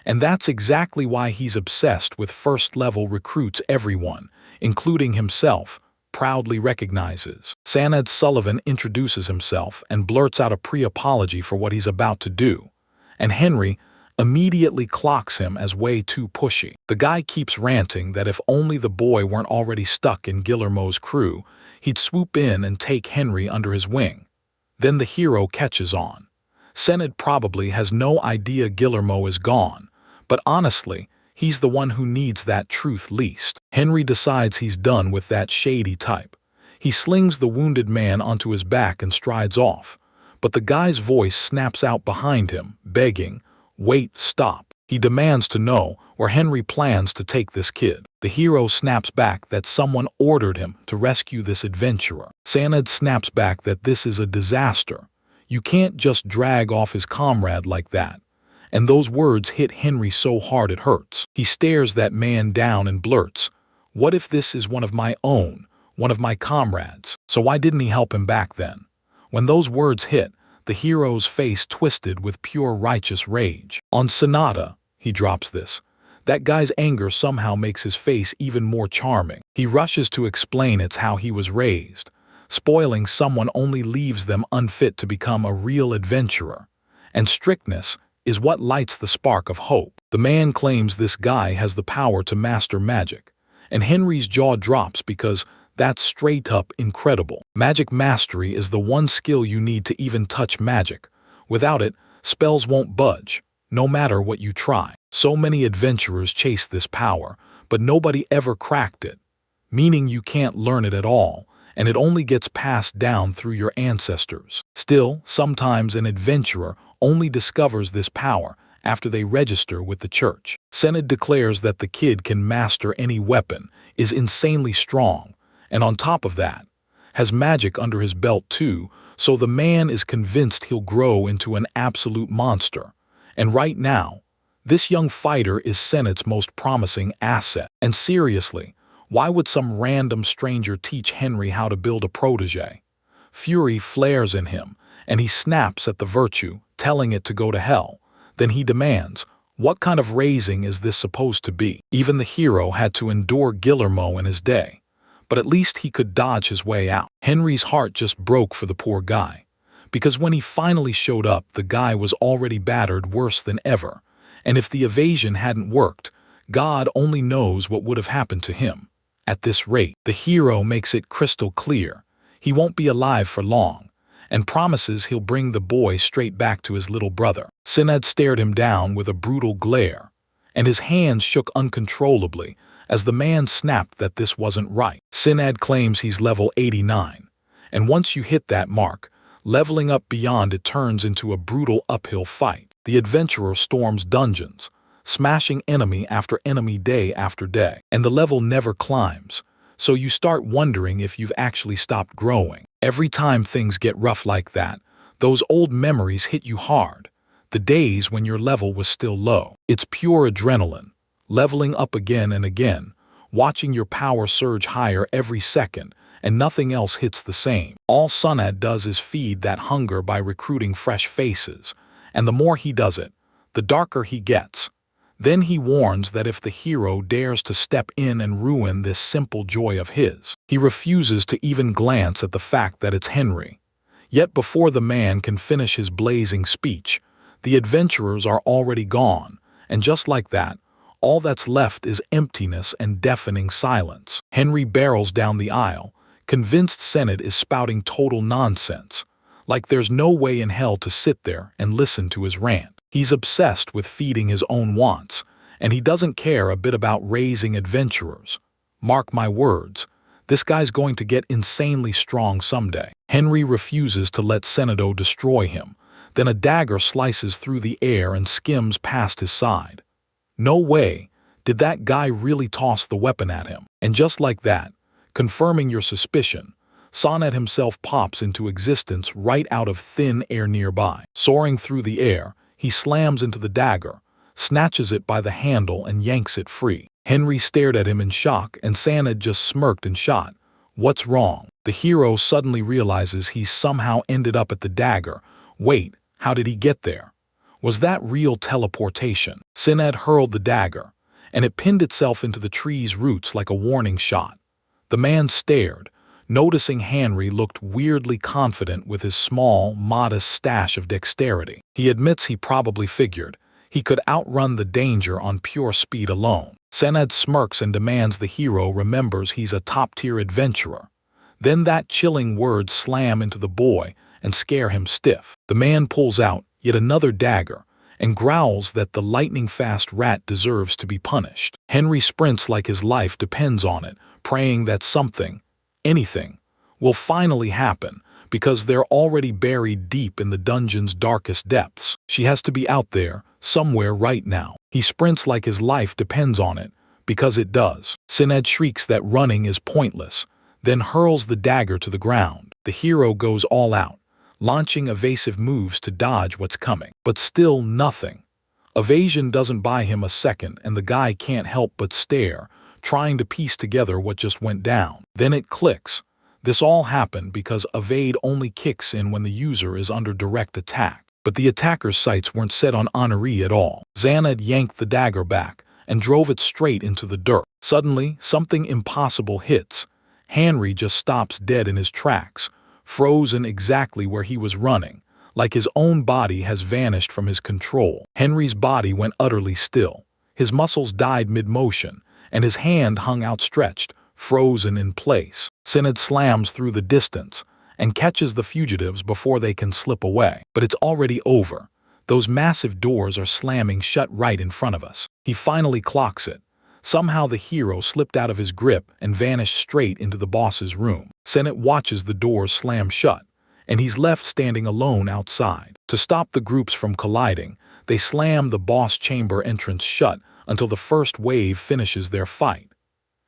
And that's exactly why he's obsessed with first-level recruits everyone, including himself, proudly recognizes. Sanad Sullivan introduces himself and blurts out a pre-apology for what he's about to do, and Henry immediately clocks him as way too pushy. The guy keeps ranting that if only the boy weren't already stuck in Guillermo's crew, he'd swoop in and take Henry under his wing. Then the hero catches on. Sanad probably has no idea Guillermo is gone, but honestly, he's the one who needs that truth least. Henry decides he's done with that shady type. He slings the wounded man onto his back and strides off, but the guy's voice snaps out behind him, begging, "Wait, stop." He demands to know where Henry plans to take this kid. The hero snaps back that someone ordered him to rescue this adventurer. Sanad snaps back that this is a disaster. You can't just drag off his comrade like that. And those words hit Henry so hard it hurts. He stares that man down and blurts, "What if this is one of my own, one of my comrades? So why didn't he help him back then?" When those words hit, the hero's face twisted with pure righteous rage. On Sonata, he drops this. That guy's anger somehow makes his face even more charming. He rushes to explain it's how he was raised. Spoiling someone only leaves them unfit to become a real adventurer. And strictness is what lights the spark of hope. The man claims this guy has the power to master magic, and Henry's jaw drops because that's straight up incredible. Magic mastery is the one skill you need to even touch magic. Without it, spells won't budge, no matter what you try. So many adventurers chase this power, but nobody ever cracked it, meaning you can't learn it at all, and it only gets passed down through your ancestors. Still, sometimes an adventurer only discovers this power after they register with the church. Sanad declares that the kid can master any weapon, is insanely strong, and on top of that, has magic under his belt too, so the man is convinced he'll grow into an absolute monster. And right now, this young fighter is Sanad's most promising asset. And seriously, why would some random stranger teach Henry how to build a protege? Fury flares in him, and he snaps at the virtue, telling it to go to hell. Then he demands, what kind of raising is this supposed to be? Even the hero had to endure Guillermo in his day, but at least he could dodge his way out. Henry's heart just broke for the poor guy, because when he finally showed up, the guy was already battered worse than ever, and if the evasion hadn't worked, God only knows what would have happened to him. At this rate, the hero makes it crystal clear he won't be alive for long, and promises he'll bring the boy straight back to his little brother. Sanad stared him down with a brutal glare, and his hands shook uncontrollably as the man snapped that this wasn't right. Sanad claims he's level 89, and once you hit that mark, leveling up beyond it turns into a brutal uphill fight. The adventurer storms dungeons, smashing enemy after enemy day after day, and the level never climbs, so you start wondering if you've actually stopped growing. Every time things get rough like that, those old memories hit you hard, the days when your level was still low. It's pure adrenaline, leveling up again and again, watching your power surge higher every second, and nothing else hits the same. All Sanad does is feed that hunger by recruiting fresh faces, and the more he does it, the darker he gets. Then he warns that if the hero dares to step in and ruin this simple joy of his, he refuses to even glance at the fact that it's Henry. Yet before the man can finish his blazing speech, the adventurers are already gone, and just like that, All that's left is emptiness and deafening silence. Henry barrels down the aisle, convinced Senate is spouting total nonsense. Like there's no way in hell to sit there and listen to his rant. He's obsessed with feeding his own wants, and he doesn't care a bit about raising adventurers. Mark my words, this guy's going to get insanely strong someday. Henry refuses to let Senato destroy him. Then a dagger slices through the air and skims past his side. No way did that guy really toss the weapon at him. And just like that, confirming your suspicion, Sonnet himself pops into existence right out of thin air nearby. Soaring through the air, he slams into the dagger, snatches it by the handle and yanks it free. Henry stared at him in shock and Sonnet just smirked and shot. What's wrong? The hero suddenly realizes he's somehow ended up at the dagger. Wait, how did he get there? Was that real teleportation? Sonnet hurled the dagger, and it pinned itself into the tree's roots like a warning shot. The man stared, noticing Henry looked weirdly confident with his small, modest stash of dexterity. He admits he probably figured he could outrun the danger on pure speed alone. Sonnet smirks and demands the hero remembers he's a top-tier adventurer. Then that chilling words slam into the boy and scare him stiff. The man pulls out yet another dagger and growls that the lightning-fast rat deserves to be punished. Henry sprints like his life depends on it, praying that something, anything, will finally happen because they're already buried deep in the dungeon's darkest depths. She has to be out there, somewhere right now. He sprints like his life depends on it, because it does. Sonnet shrieks that running is pointless, then hurls the dagger to the ground. The hero goes all out, launching evasive moves to dodge what's coming. But still nothing. Evasion doesn't buy him a second, and the guy can't help but stare, trying to piece together what just went down. Then it clicks. This all happened because evade only kicks in when the user is under direct attack. But the attacker's sights weren't set on Henri at all. Xanad yanked the dagger back and drove it straight into the dirt. Suddenly, something impossible hits. Henry just stops dead in his tracks, frozen exactly where he was running, like his own body has vanished from his control. Henry's body went utterly still. His muscles died mid-motion, and his hand hung outstretched, frozen in place. Synod slams through the distance and catches the fugitives before they can slip away. But it's already over. Those massive doors are slamming shut right in front of us. He finally clocks it. Somehow the hero slipped out of his grip and vanished straight into the boss's room. Senate watches the doors slam shut, and he's left standing alone outside. To stop the groups from colliding, they slam the boss chamber entrance shut until the first wave finishes their fight.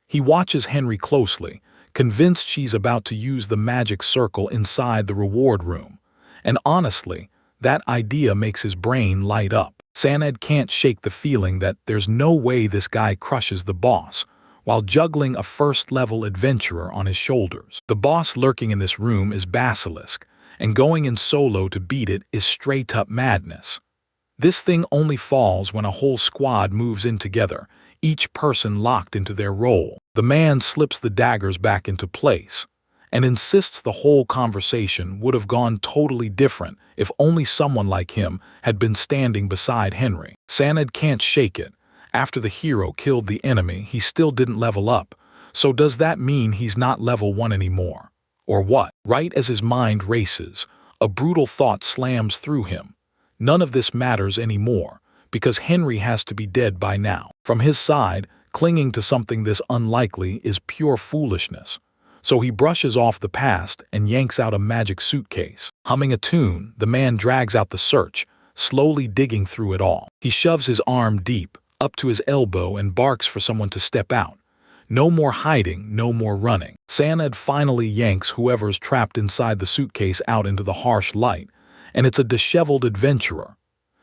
He watches Henry closely, convinced she's about to use the magic circle inside the reward room. And honestly, that idea makes his brain light up. Sanad can't shake the feeling that there's no way this guy crushes the boss, while juggling a first-level adventurer on his shoulders. The boss lurking in this room is Basilisk, and going in solo to beat it is straight-up madness. This thing only falls when a whole squad moves in together, each person locked into their role. The man slips the daggers back into place, and insists the whole conversation would have gone totally different if only someone like him had been standing beside Henry. Sanad can't shake it. After the hero killed the enemy, he still didn't level up. So does that mean he's not level 1 anymore? Or what? Right as his mind races, a brutal thought slams through him. None of this matters anymore, because Henry has to be dead by now. From his side, clinging to something this unlikely is pure foolishness. So he brushes off the past and yanks out a magic suitcase. Humming a tune, the man drags out the search, slowly digging through it all. He shoves his arm deep, up to his elbow, and barks for someone to step out. No more hiding, no more running. Sanad finally yanks whoever's trapped inside the suitcase out into the harsh light, and it's a disheveled adventurer.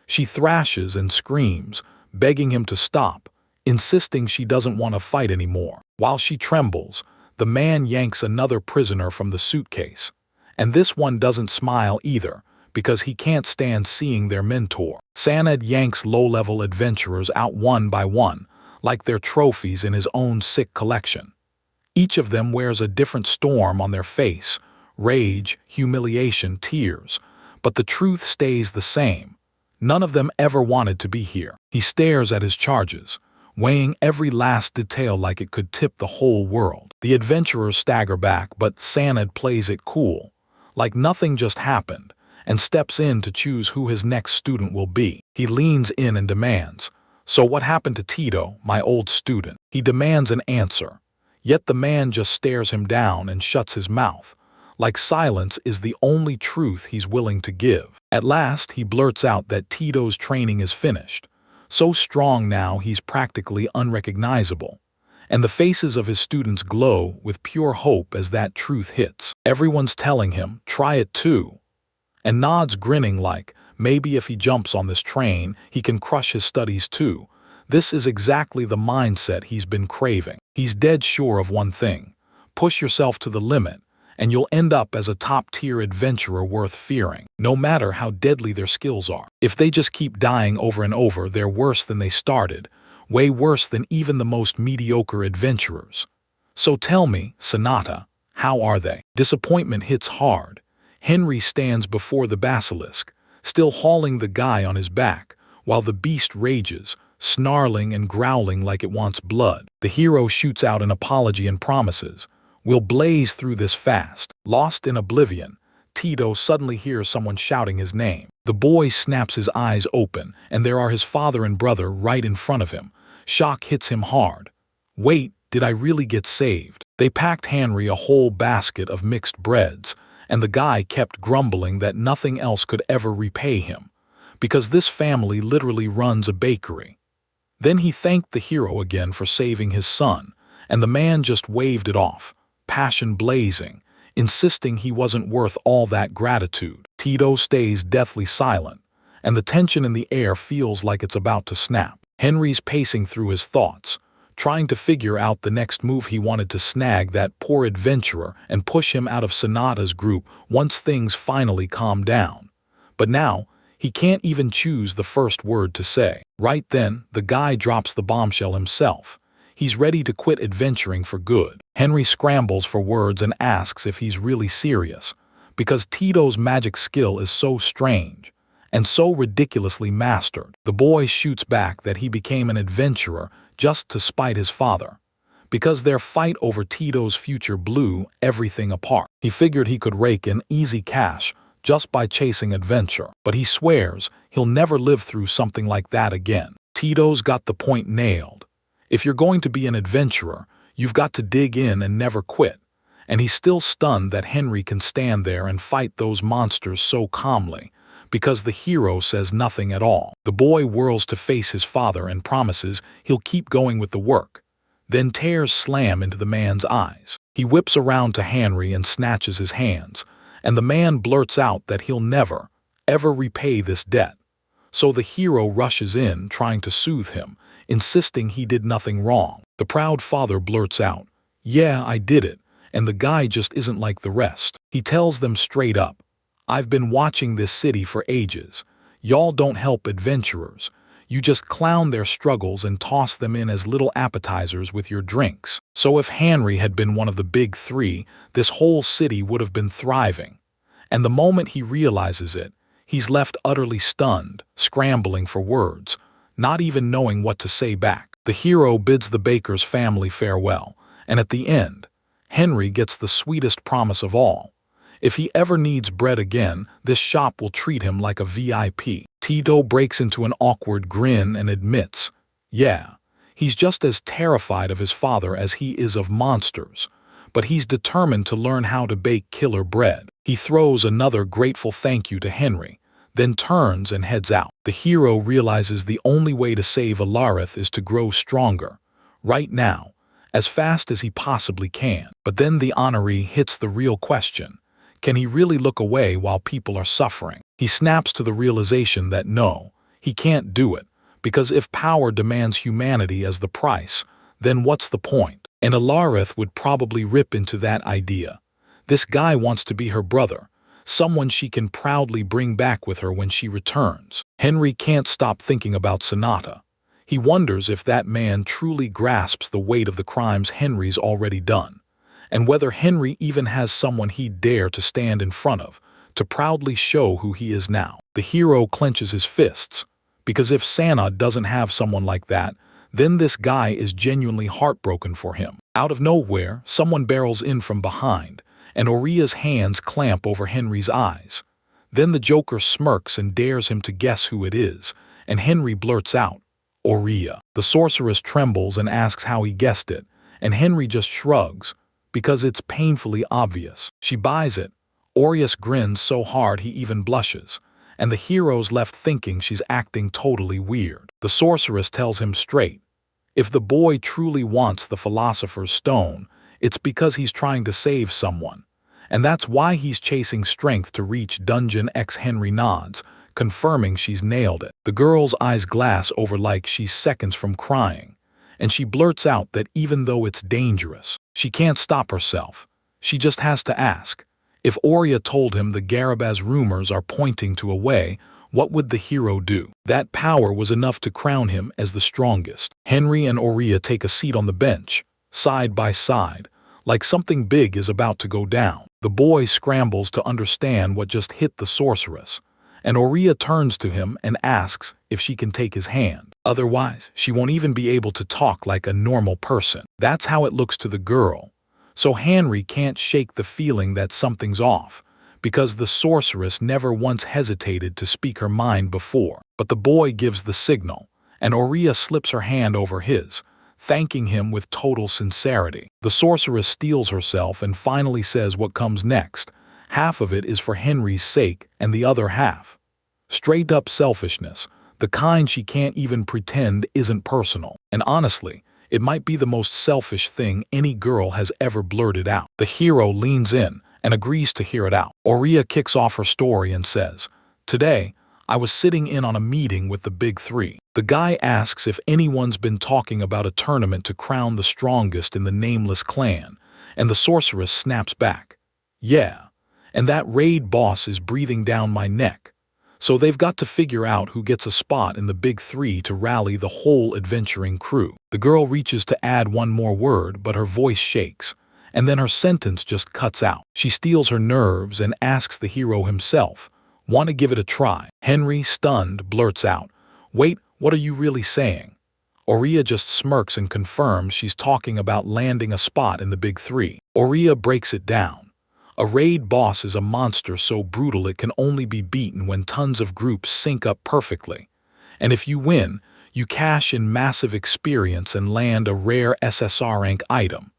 She thrashes and screams, begging him to stop, insisting she doesn't want to fight anymore. While she trembles, the man yanks another prisoner from the suitcase. And this one doesn't smile either, because he can't stand seeing their mentor. Sanad yanks low-level adventurers out one by one, like they're trophies in his own sick collection. Each of them wears a different storm on their face: rage, humiliation, tears. But the truth stays the same. None of them ever wanted to be here. He stares at his charges, weighing every last detail like it could tip the whole world. The adventurers stagger back, but Sanad plays it cool, like nothing just happened, and steps in to choose who his next student will be. He leans in and demands, "So what happened to Tito, my old student?" He demands an answer, yet the man just stares him down and shuts his mouth, like silence is the only truth he's willing to give. At last, he blurts out that Tito's training is finished, so strong now he's practically unrecognizable, and the faces of his students glow with pure hope as that truth hits. Everyone's telling him, "Try it too," and nods grinning like, maybe if he jumps on this train, he can crush his studies too. This is exactly the mindset he's been craving. He's dead sure of one thing: push yourself to the limit, and you'll end up as a top-tier adventurer worth fearing, no matter how deadly their skills are. If they just keep dying over and over, they're worse than they started, way worse than even the most mediocre adventurers. So tell me, Sonata, how are they? Disappointment hits hard. Henry stands before the basilisk, still hauling the guy on his back, while the beast rages, snarling and growling like it wants blood. The hero shoots out an apology and promises, "We'll blaze through this fast." Lost in oblivion, Tito suddenly hears someone shouting his name. The boy snaps his eyes open, and there are his father and brother right in front of him. Shock hits him hard. Wait, did I really get saved? They packed Henry a whole basket of mixed breads, and the guy kept grumbling that nothing else could ever repay him, because this family literally runs a bakery. Then he thanked the hero again for saving his son, and the man just waved it off, passion blazing, insisting he wasn't worth all that gratitude. Tito stays deathly silent, and the tension in the air feels like it's about to snap. Henry's pacing through his thoughts, trying to figure out the next move. He wanted to snag that poor adventurer and push him out of Sonata's group once things finally calmed down. But now, he can't even choose the first word to say. Right then, the guy drops the bombshell himself. He's ready to quit adventuring for good. Henry scrambles for words and asks if he's really serious, because Tito's magic skill is so strange and so ridiculously mastered. The boy shoots back that he became an adventurer just to spite his father, because their fight over Tito's future blew everything apart. He figured he could rake in easy cash just by chasing adventure, but he swears he'll never live through something like that again. Tito's got the point nailed. If you're going to be an adventurer, you've got to dig in and never quit. And he's still stunned that Henry can stand there and fight those monsters so calmly, because the hero says nothing at all. The boy whirls to face his father and promises he'll keep going with the work. Then tears slam into the man's eyes. He whips around to Henry and snatches his hands, and the man blurts out that he'll never, ever repay this debt. So the hero rushes in, trying to soothe him, insisting he did nothing wrong. The proud father blurts out, "Yeah, I did it, and the guy just isn't like the rest." He tells them straight up, "I've been watching this city for ages. Y'all don't help adventurers. You just clown their struggles and toss them in as little appetizers with your drinks." So if Henry had been one of the big three, this whole city would have been thriving. And the moment he realizes it, he's left utterly stunned, scrambling for words, not even knowing what to say back. The hero bids the baker's family farewell, and at the end, Henry gets the sweetest promise of all. If he ever needs bread again, this shop will treat him like a VIP. Tito breaks into an awkward grin and admits, yeah, he's just as terrified of his father as he is of monsters, but he's determined to learn how to bake killer bread. He throws another grateful thank you to Henry, then turns and heads out. The hero realizes the only way to save Alarith is to grow stronger, right now, as fast as he possibly can. But then the honoree hits the real question. Can he really look away while people are suffering? He snaps to the realization that no, he can't do it, because if power demands humanity as the price, then what's the point? And Alarith would probably rip into that idea. This guy wants to be her brother, someone she can proudly bring back with her when she returns. Henry can't stop thinking about Sonata. He wonders if that man truly grasps the weight of the crimes Henry's already done, and whether Henry even has someone he'd dare to stand in front of, to proudly show who he is now. The hero clenches his fists, because if Sana doesn't have someone like that, Then this guy is genuinely heartbroken for him. Out of nowhere, someone barrels in from behind, and Oria's hands clamp over Henry's eyes. Then the Joker smirks and dares him to guess who it is, and Henry blurts out, "Oria." The sorceress trembles and asks how he guessed it, and Henry just shrugs, because it's painfully obvious. She buys it. Orius grins so hard he even blushes, and the hero's left thinking she's acting totally weird. The sorceress tells him straight, if the boy truly wants the Philosopher's Stone, it's because he's trying to save someone, and that's why he's chasing strength to reach Dungeon X. Henry nods, confirming she's nailed it. The girl's eyes glass over like she's seconds from crying, and she blurts out that even though it's dangerous, she can't stop herself. She just has to ask. If Oria told him the Garabaz rumors are pointing to a way, what would the hero do? That power was enough to crown him as the strongest. Henry and Oria take a seat on the bench, side by side, like something big is about to go down. The boy scrambles to understand what just hit the sorceress, and Oria turns to him and asks if she can take his hand. Otherwise, she won't even be able to talk like a normal person. That's how it looks to the girl. So Henry can't shake the feeling that something's off, because the sorceress never once hesitated to speak her mind before. But the boy gives the signal, and Oria slips her hand over his, thanking him with total sincerity. The sorceress steels herself and finally says what comes next. Half of it is for Henry's sake, and the other half, straight up selfishness, the kind she can't even pretend isn't personal. And honestly, it might be the most selfish thing any girl has ever blurted out. The hero leans in and agrees to hear it out. Oria kicks off her story and says, "Today, I was sitting in on a meeting with the big three. The guy asks if anyone's been talking about a tournament to crown the strongest in the nameless clan, and the sorceress snaps back, 'Yeah, and that raid boss is breathing down my neck.' So they've got to figure out who gets a spot in the big three to rally the whole adventuring crew." The girl reaches to add one more word, but her voice shakes, and then her sentence just cuts out. She steels her nerves and asks the hero himself, "Want to give it a try?" Henry, stunned, blurts out, "Wait, what are you really saying?" Oria just smirks and confirms she's talking about landing a spot in the big three. Oria breaks it down. A raid boss is a monster so brutal it can only be beaten when tons of groups sync up perfectly. And if you win, you cash in massive experience and land a rare SSR rank item.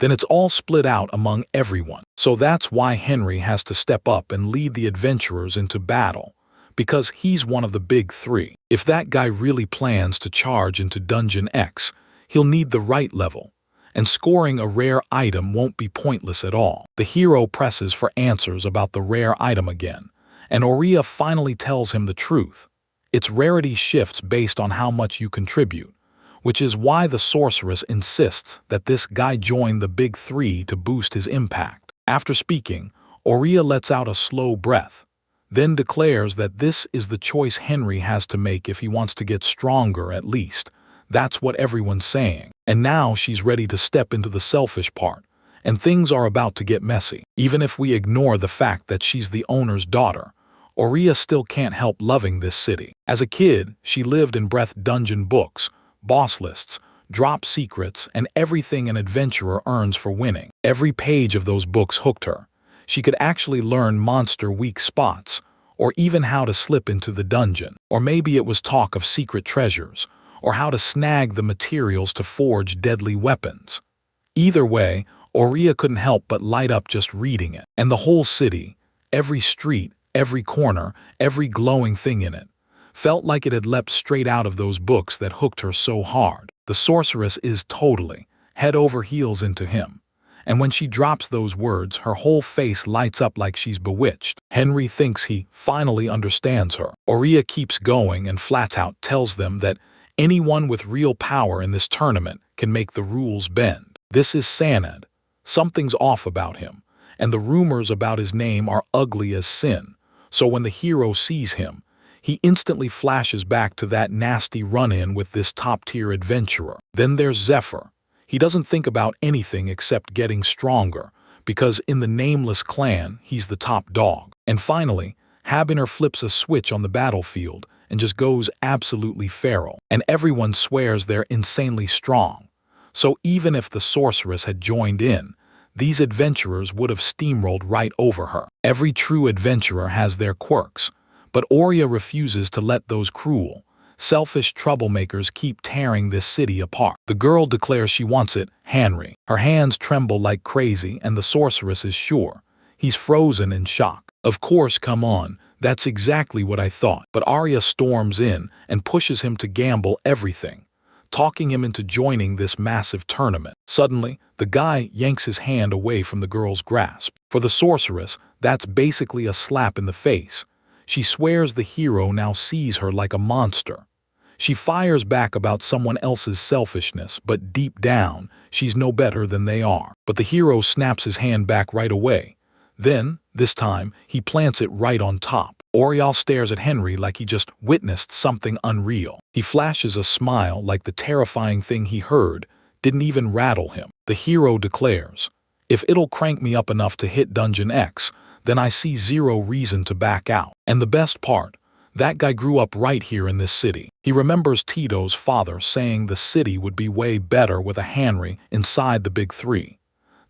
Then it's all split out among everyone. So that's why Henry has to step up and lead the adventurers into battle, because he's one of the big three. If that guy really plans to charge into Dungeon X, he'll need the right level, and scoring a rare item won't be pointless at all. The hero presses for answers about the rare item again, and Oria finally tells him the truth. Its rarity shifts based on how much you contribute, which is why the sorceress insists that this guy join the big three to boost his impact. After speaking, Oria lets out a slow breath, then declares that this is the choice Henry has to make if he wants to get stronger at least. That's what everyone's saying. And now she's ready to step into the selfish part, and things are about to get messy. Even if we ignore the fact that she's the owner's daughter, Oria still can't help loving this city. As a kid, she lived in Breath Dungeon books, boss lists, drop secrets, and everything an adventurer earns for winning. Every page of those books hooked her. She could actually learn monster weak spots, or even how to slip into the dungeon. Or maybe it was talk of secret treasures, or how to snag the materials to forge deadly weapons. Either way, Oria couldn't help but light up just reading it. And the whole city, every street, every corner, every glowing thing in it, felt like it had leapt straight out of those books that hooked her so hard. The sorceress is totally head over heels into him, and when she drops those words, her whole face lights up like she's bewitched. Henry thinks he finally understands her. Oria keeps going and flat out tells them that anyone with real power in this tournament can make the rules bend. This is Sanad. Something's off about him, and the rumors about his name are ugly as sin. So when the hero sees him, he instantly flashes back to that nasty run-in with this top-tier adventurer. Then there's Zephyr. He doesn't think about anything except getting stronger, because in the nameless clan, he's the top dog. And finally, Habiner flips a switch on the battlefield, and just goes absolutely feral, and everyone swears they're insanely strong. So even if the sorceress had joined in, these adventurers would have steamrolled right over her. Every true adventurer has their quirks, but Oria refuses to let those cruel, selfish troublemakers keep tearing this city apart. The girl declares she wants it, Henry. Her hands tremble like crazy, and the sorceress is sure. He's frozen in shock. Of course, come on, that's exactly what I thought. But Arya storms in and pushes him to gamble everything, talking him into joining this massive tournament. Suddenly, the guy yanks his hand away from the girl's grasp. For the sorceress, that's basically a slap in the face. She swears the hero now sees her like a monster. She fires back about someone else's selfishness, but deep down, she's no better than they are. But the hero snaps his hand back right away. Then, this time, he plants it right on top. Oriol stares at Henry like he just witnessed something unreal. He flashes a smile like the terrifying thing he heard didn't even rattle him. The hero declares, "If it'll crank me up enough to hit Dungeon X, then I see zero reason to back out." And the best part, that guy grew up right here in this city. He remembers Tito's father saying the city would be way better with a Henry inside the Big Three.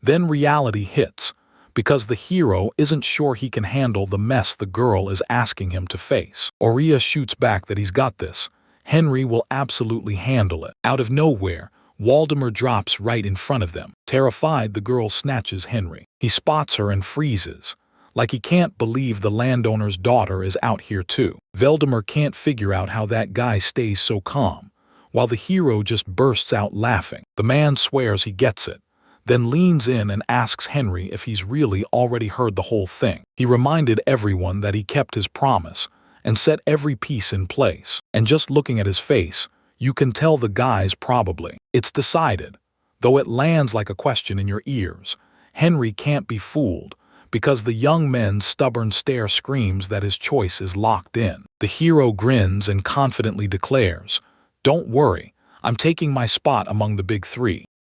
Then reality hits, because the hero isn't sure he can handle the mess the girl is asking him to face. Oria shoots back that he's got this. Henry will absolutely handle it. Out of nowhere, Waldemar drops right in front of them. Terrified, the girl snatches Henry. He spots her and freezes, like he can't believe the landowner's daughter is out here too. Waldemar can't figure out how that guy stays so calm, while the hero just bursts out laughing. The man swears he gets it, then leans in and asks Henry if he's really already heard the whole thing. He reminded everyone that he kept his promise and set every piece in place. And just looking at his face, you can tell the guy's probably. It's decided, though it lands like a question in your ears. Henry can't be fooled, because the young man's stubborn stare screams that his choice is locked in. The hero grins and confidently declares, "Don't worry, I'm taking my spot among the Big Three."